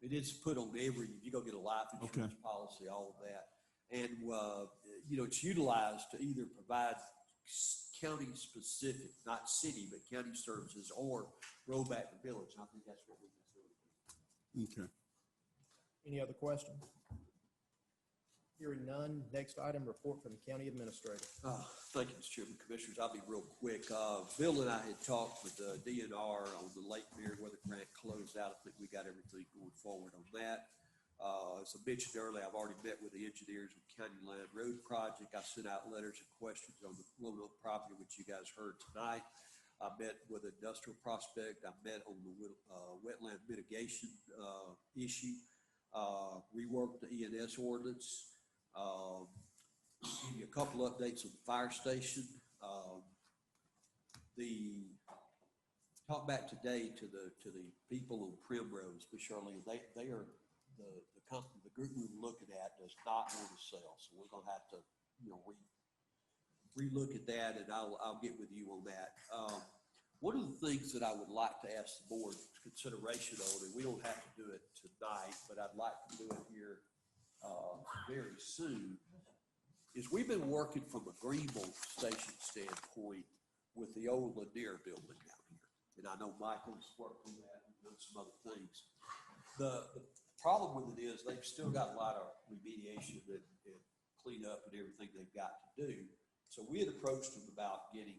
every year. It is put on every, you go get a life insurance policy, all of that. And, it's utilized to either provide county-specific, not city, but county services, or roll back the village. I think that's what we're doing. Okay. Any other question? Hearing none. Next item, report from the county administrator. Thank you, Mr. Chairman, Commissioners. I'll be real quick. Bill and I had talked with DNR on the Lake Meriwether grant closed out. I think we got everything going forward on that. As I mentioned earlier, I've already met with the engineers of County Line Road Project. I sent out letters and questions on the Roanoke property, which you guys heard tonight. I met with Industrial Prospect. I met on the wetland mitigation issue. Reworked the ENS ordinance. Give you a couple updates on the fire station. Talk back today to the people on Primrose, Miss Shirley. They are the company, the group we were looking at does not want to sell, so we're gonna have to, relook at that, and I'll get with you on that. One of the things that I would like to ask the board consideration on, and we don't have to do it tonight, but I'd like to do it here very soon, is we've been working from a Greenville station standpoint with the old Lanier building down here. And I know Michael's worked on that and done some other things. The problem with it is they've still got a lot of remediation and cleanup and everything they've got to do. So we had approached them about getting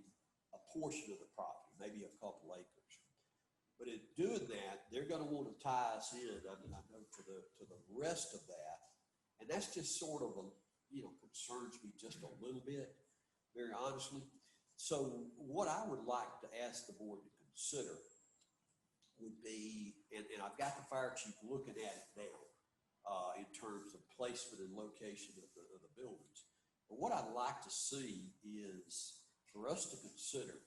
a portion of the property, maybe a couple acres. But in doing that, they're gonna want to tie us in, I know, to the rest of that. And that's just sort of concerns me just a little bit, very honestly. So what I would like to ask the board to consider would be, and I've got the fire chief looking at it now, in terms of placement and location of the buildings. But what I'd like to see is for us to consider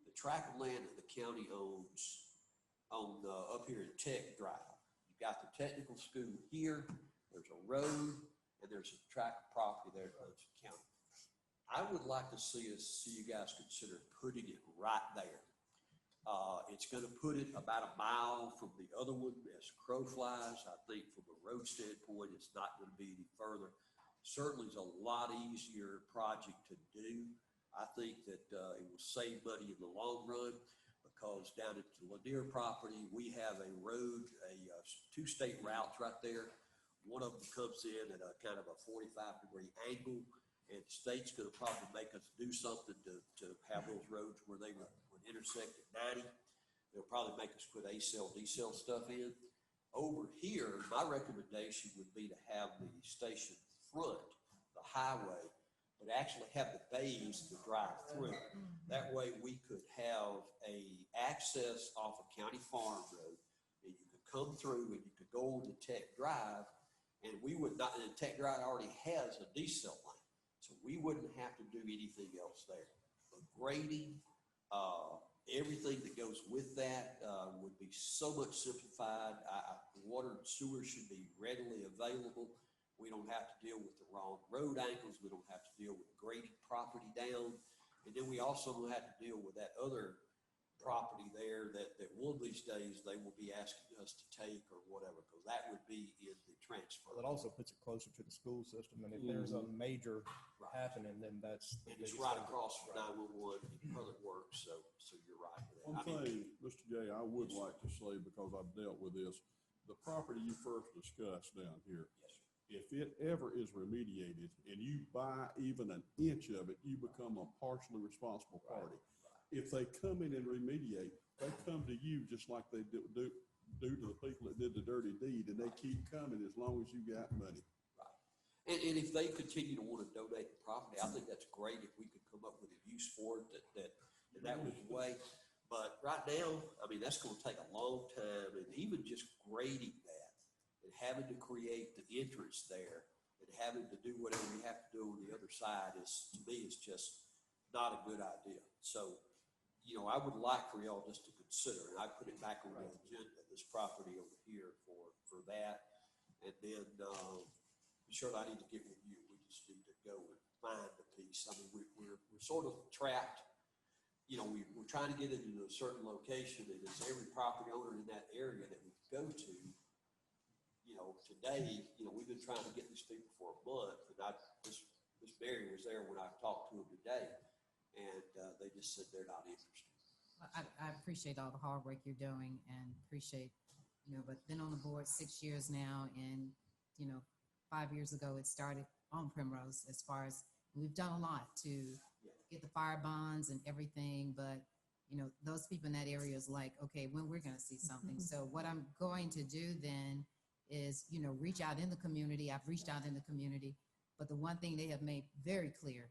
the tract of land that the county owns on up here in Tech Drive. You've got the technical school here, there's a road, and there's a tract of property there that owns the county. I would like to see you guys consider putting it right there. It's gonna put it about a mile from the other one as crow flies. I think from a road standpoint, it's not gonna be any further. Certainly is a lot easier project to do. I think that, it will save money in the long run, because down at the Lanier property, we have a road, two state routes right there. One of them comes in at a kind of a 45-degree angle, and the state's gonna probably make us do something to have those roads where they would intersect at 90. They'll probably make us put A-cell, D-cell stuff in. Over here, my recommendation would be to have the station front, the highway, but actually have the bays to drive through. That way we could have a access off of County Farm Road, and you could come through and you could go on to Tech Drive, and we would not, and Tech Drive already has a D-cell lane, so we wouldn't have to do anything else there. But grading, everything that goes with that would be so much simplified. Water and sewer should be readily available. We don't have to deal with the wrong road angles. We don't have to deal with grading property down. And then we also don't have to deal with that other property there that one of these days they will be asking us to take or whatever, because that would be in the transfer. Well, it also puts it closer to the school system, and if there's a major happening, then that's. And it's right across from 911 in Public Works, so you're right with that. One thing, Mr. J, I would like to say, because I've dealt with this, the property you first discussed down here, Yes, sir. if it ever is remediated and you buy even an inch of it, you become a partially responsible party. If they come in and remediate, they come to you just like they do to the people that did the dirty deed, and they keep coming as long as you got money. Right. And if they continue to want to donate the property, I think that's great if we could come up with a use for it that was the way. But right now, I mean, that's going to take a long time, and even just grading that and having to create the entrance there and having to do whatever we have to do on the other side is, to me, is just not a good idea. So, you know, I would like for y'all just to consider, and I put it back on the agenda, this property over here for that. And then, sure, I need to get with you. We just need to go and find the piece. I mean, we're sort of trapped. You know, we're trying to get it into a certain location, and it's every property owner in that area that we go to. You know, today, you know, we've been trying to get these people for a month, and Miss Mary was there when I talked to them today, and they just said they're not interested. I appreciate all the hard work you're doing, and appreciate, you know, but been on the board 6 years now, and, you know, 5 years ago, it started on Primrose. As far as, we've done a lot to get the fire bonds and everything, but, you know, those people in that area is like, okay, when we're gonna see something. So what I'm going to do then is, you know, reach out in the community. I've reached out in the community, but the one thing they have made very clear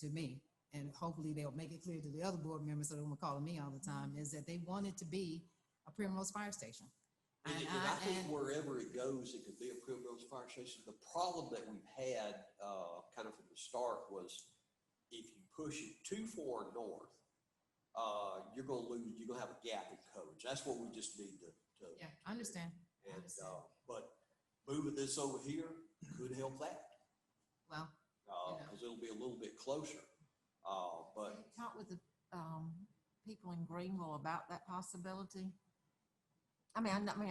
to me, and hopefully they'll make it clear to the other board members, so they won't call me all the time, is that they want it to be a Primrose Fire Station. And I think wherever it goes, it could be a Primrose Fire Station. The problem that we've had, kind of from the start, was if you push it too far north, you're gonna have a gap in coverage. That's what we just need to. Yeah, I understand. And, but moving this over here could help that. Well, because it'll be a little bit closer. But Talk with the people in Greenville about that possibility. I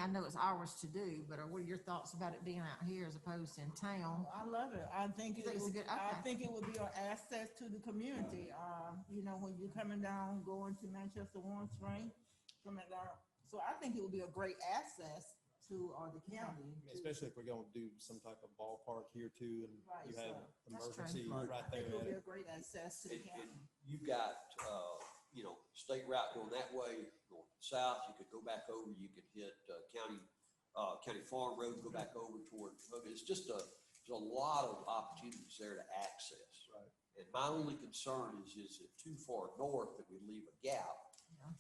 know it's ours to do, but what are your thoughts about it being out here as opposed to in town? I love it. I think it think it's a would, good- I okay. think it would be an asset to the community. You know, when you're coming down, going to Manchester, Warren Spring, coming down. So I think it would be a great access to the county. Especially if we're going to do some type of ballpark here too, and Right, you have so emergency Right. right I think there. it would be at it. a great access to the and county. you've got, you know, state route going that way, north and south. You could go back over, you could hit County Farm Road, go back over toward, it's just there's a lot of opportunities there to access. Right. And my only concern is it too far north that we leave a gap?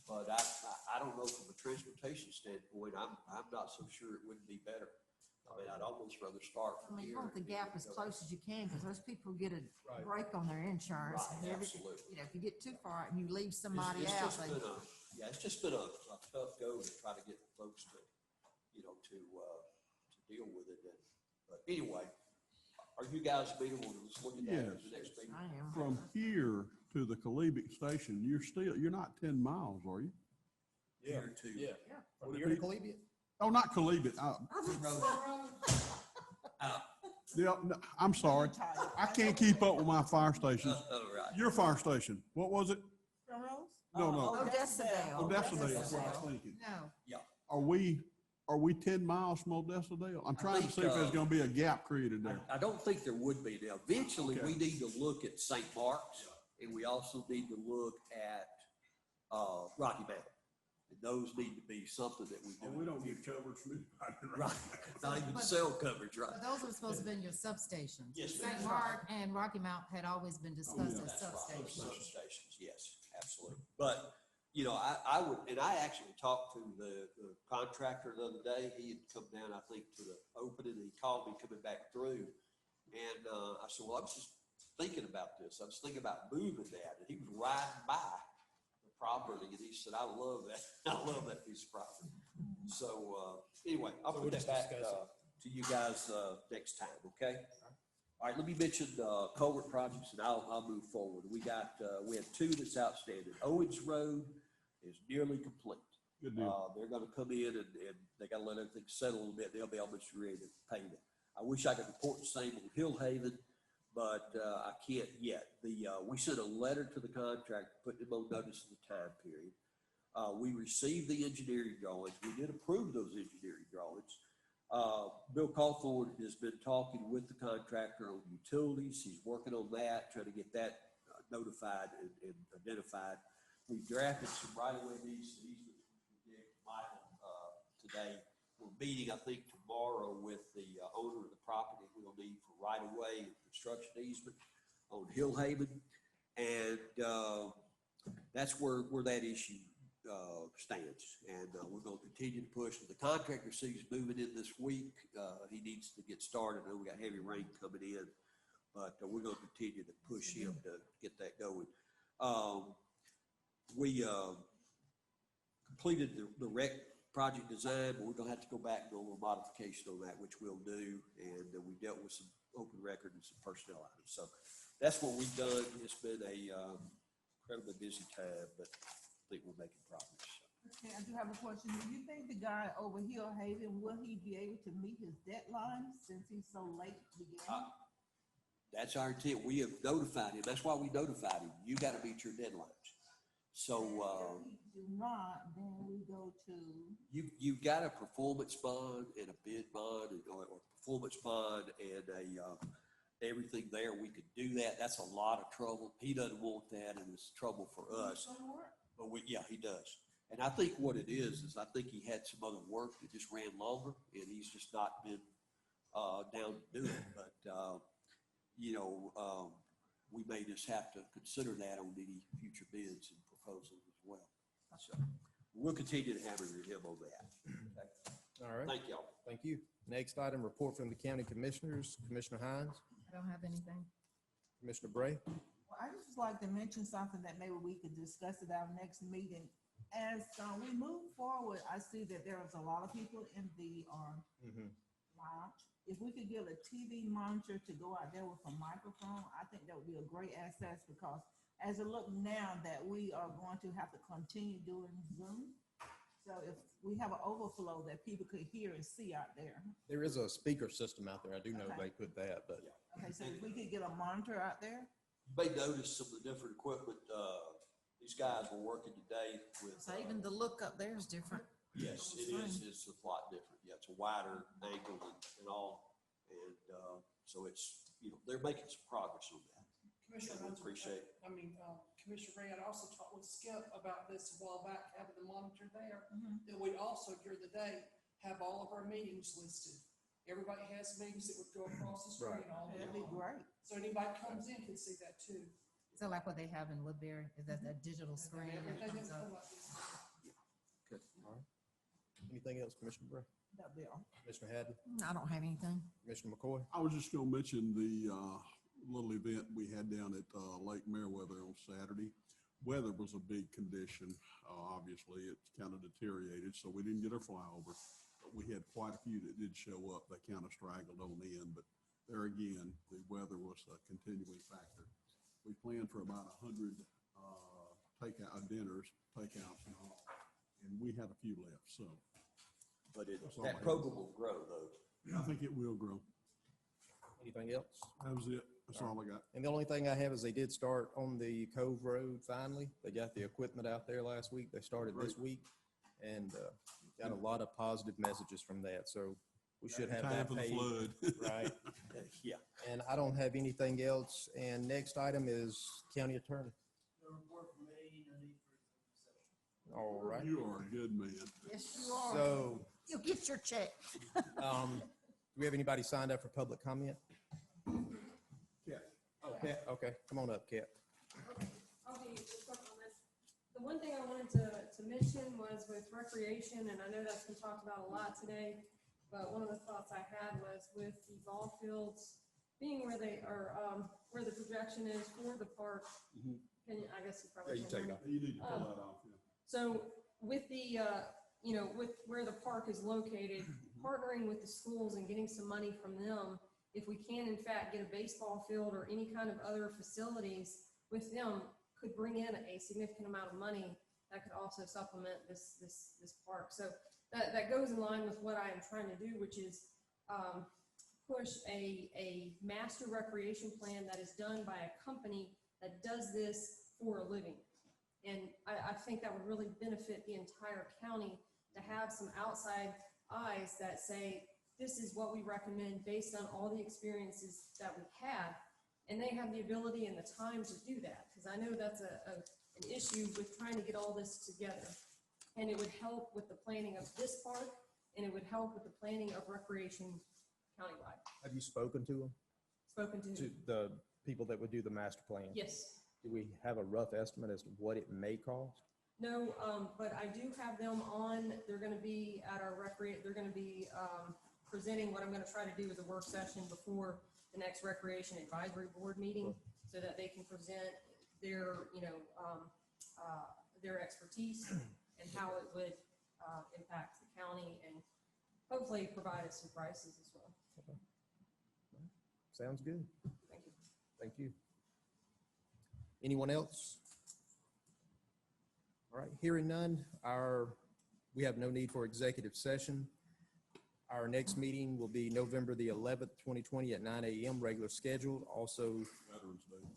But I don't know, from a transportation standpoint, I'm not so sure it wouldn't be better. I mean, I'd almost rather start I from mean, here. you want the and gap go as back. close as you can, because those people get a Right. break on their insurance. Right, and absolutely. You know, if you get too far and you leave somebody It's out, just they, it's just been a tough go to try to get folks to, you know, to deal with it. But anyway, are you guys amenable to just looking at it at the next meeting? I am. From here to to the Kalibic station, you're not 10 miles, are you? Yeah, Here too. yeah. Would From it here to be- Columbia? Oh, not Kalibic. Yeah, no, I'm sorry. I can't keep up with my fire stations. All right. Your fire station, what was it? Primrose? No, no. Odessa Dale. Odessa Dale, that's what I was thinking. No, Are we 10 miles from Odessa Dale? I'm trying to see if there's gonna be a gap created there. I don't think there would be now. Eventually, Okay. we need to look at St. Mark's, and we also need to look at, Rocky Mountain. And those need to be something that we do. And we don't get coverage from anybody. Right, not even cell coverage, right? but those are supposed to be your substations. Yes, ma'am. St. Mark and Rocky Mount had always been discussed as That's right, substations. substations, yes, absolutely. But, you know, I would, and I actually talked to the contractor the other day. He had come down, I think, to the opening, and he called me coming back through. And, I said, well, I was just thinking about this. I was thinking about moving that, and he was riding by the property, and he said, I love that. I love that piece of property. So, anyway, I'll So put we'll that back, discuss it. to you guys, next time, okay? All right, let me mention, culvert projects, and I'll move forward. We have two that's outstanding. Owens Road is nearly complete. Good deal. They're gonna come in and they gotta let everything settle a little bit. They'll be almost ready to paint it. I wish I could report the same on Hill Haven, but, I can't yet. We sent a letter to the contractor, putting them on notice of the time period. We received the engineering drawings. We did approve those engineering drawings. Bill Cawthorn has been talking with the contractor on utilities. He's working on that, trying to get that notified and identified. We drafted some right-of-way needs, which we did, Michael, today. We're meeting, I think, tomorrow with the owner of the property we'll need for right-of-way and construction easement on Hill Haven. And that's where that issue stands. And we're going to continue to push. The contractor sees moving in this week. He needs to get started. I know we got heavy rain coming in, but we're going to continue to push him to get that going. We completed the rec project design, but we're gonna have to go back and do a little modification on that, which we'll do. And we dealt with some open record and some personnel items. So that's what we've done. It's been a incredibly busy time, but I think we're making progress. Okay, I do have a question. Do you think the guy over Hill Haven, will he be able to meet his deadline since he's so late beginning? That's our intent. We have notified him. That's why we notified him. You gotta meet your deadlines. So, If he do not, then we go to, you've got a performance bond and a bid bond or performance bond and everything there. We could do that. That's a lot of trouble. He doesn't want that, and it's trouble for us. But yeah, he does. And I think what it is I think he had some other work that just ran longer, and he's just not been down to do it. But we may just have to consider that on any future bids and proposals as well. So we'll continue to hammer him on that. Okay? All right. Thank y'all. Thank you. Next item, report from the county commissioners. Commissioner Hines, I don't have anything. Commissioner Bray. well, I just like to mention something that maybe we could discuss at our next meeting. As we move forward, I see that there is a lot of people in the lounge. If we could get a TV monitor to go out there with a microphone, I think that would be a great asset, because as it looks now that we are going to have to continue doing Zoom. So if we have an overflow that people could hear and see out there. There is a speaker system out there. I do know Okay. they put that, but Okay, so if we could get a monitor out there, You may notice some of the different equipment, these guys were working today with. So even the look up there is different. Yes, it is. It's a lot different. Yeah, it's a wider angle and all. And, so it's, they're making some progress on that. Commissioner I Hines, appreciate it. Commissioner Ray, I'd also talked with Skip about this a while back, having the monitor there. Mm-hmm. That we'd also during the day have all of our meetings listed. Everybody has meetings that would go across the screen all day that'd be long. great. So anybody comes in can see that too. So like what they have in Woodbury, is that digital screen that Everything comes that's up? come up is- good. All right. Anything else, Commissioner Bray? That'd be all. Commissioner Hadley? I don't have anything. Commissioner McCoy? I was just gonna mention the little event we had down at Lake Meriwether on Saturday. Weather was a big condition. Obviously, it's kind of deteriorated, so we didn't get our flyover. But we had quite a few that did show up. They kind of straggled on in, but there again, the weather was a continuing factor. We plan for about 100 takeout dinners, takeouts and all. And we had a few left, so But That's all I that have. program will grow though. I think it will grow. Anything else? That was it. That's all I got. And the only thing I have is they did start on the Cove Road finally. They got the equipment out there last week. They started this week and got a lot of positive messages from that. So we should have Time that for the paid. flood. Right. Yeah. And I don't have anything else. And next item is county attorney. All right. You are a good man. Yes, you are. So, You'll get your check. do we have anybody signed up for public comment? Yeah. Oh, Kat, okay, come on up, Kat. Okay, I'll be quick on this. The one thing I wanted to mention was with recreation, and I know that's been talked about a lot today, but one of the thoughts I had was with the ball fields being where they are, where the projection is for the park. Mhm. Can you, I guess you probably. Yeah, you can take hear it me. You need to pull that off, yeah. So with the, with where the park is located, partnering with the schools and getting some money from them, if we can in fact get a baseball field or any kind of other facilities with them, could bring in a significant amount of money that could also supplement this park. So that goes in line with what I am trying to do, which is push a master recreation plan that is done by a company that does this for a living. And I think that would really benefit the entire county to have some outside eyes that say, this is what we recommend based on all the experiences that we had. And they have the ability and the time to do that, because I know that's an issue with trying to get all this together. And it would help with the planning of this park, and it would help with the planning of recreation countywide. Have you spoken to them? Spoken To the people that would do the master plan? Yes. Do we have a rough estimate as to what it may cost? No, but I do have them on. They're gonna be at our they're gonna be presenting what I'm gonna try to do as a work session before the next Recreation Advisory Board meeting, so that they can present their, their expertise and how it would impact the county, and hopefully provide us some prices as well. Sounds good. Thank you. Thank you. Anyone else? All right, hearing none, we have no need for executive session. Our next meeting will be November the 11th, 2020 at 9 a.m., regular scheduled. Also, Veterans Day.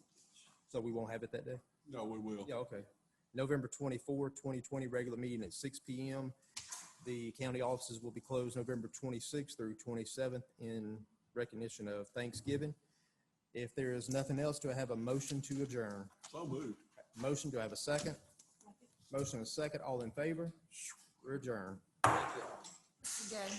so we won't have it that day? No, we will. Yeah, okay. November 24th, 2020, regular meeting at 6 p.m. The county offices will be closed November 26th through 27th in recognition of Thanksgiving. If there is nothing else, do I have a motion to adjourn? So moved. Motion, do I have a second? Motion and a second, all in favor? We're adjourned. Good.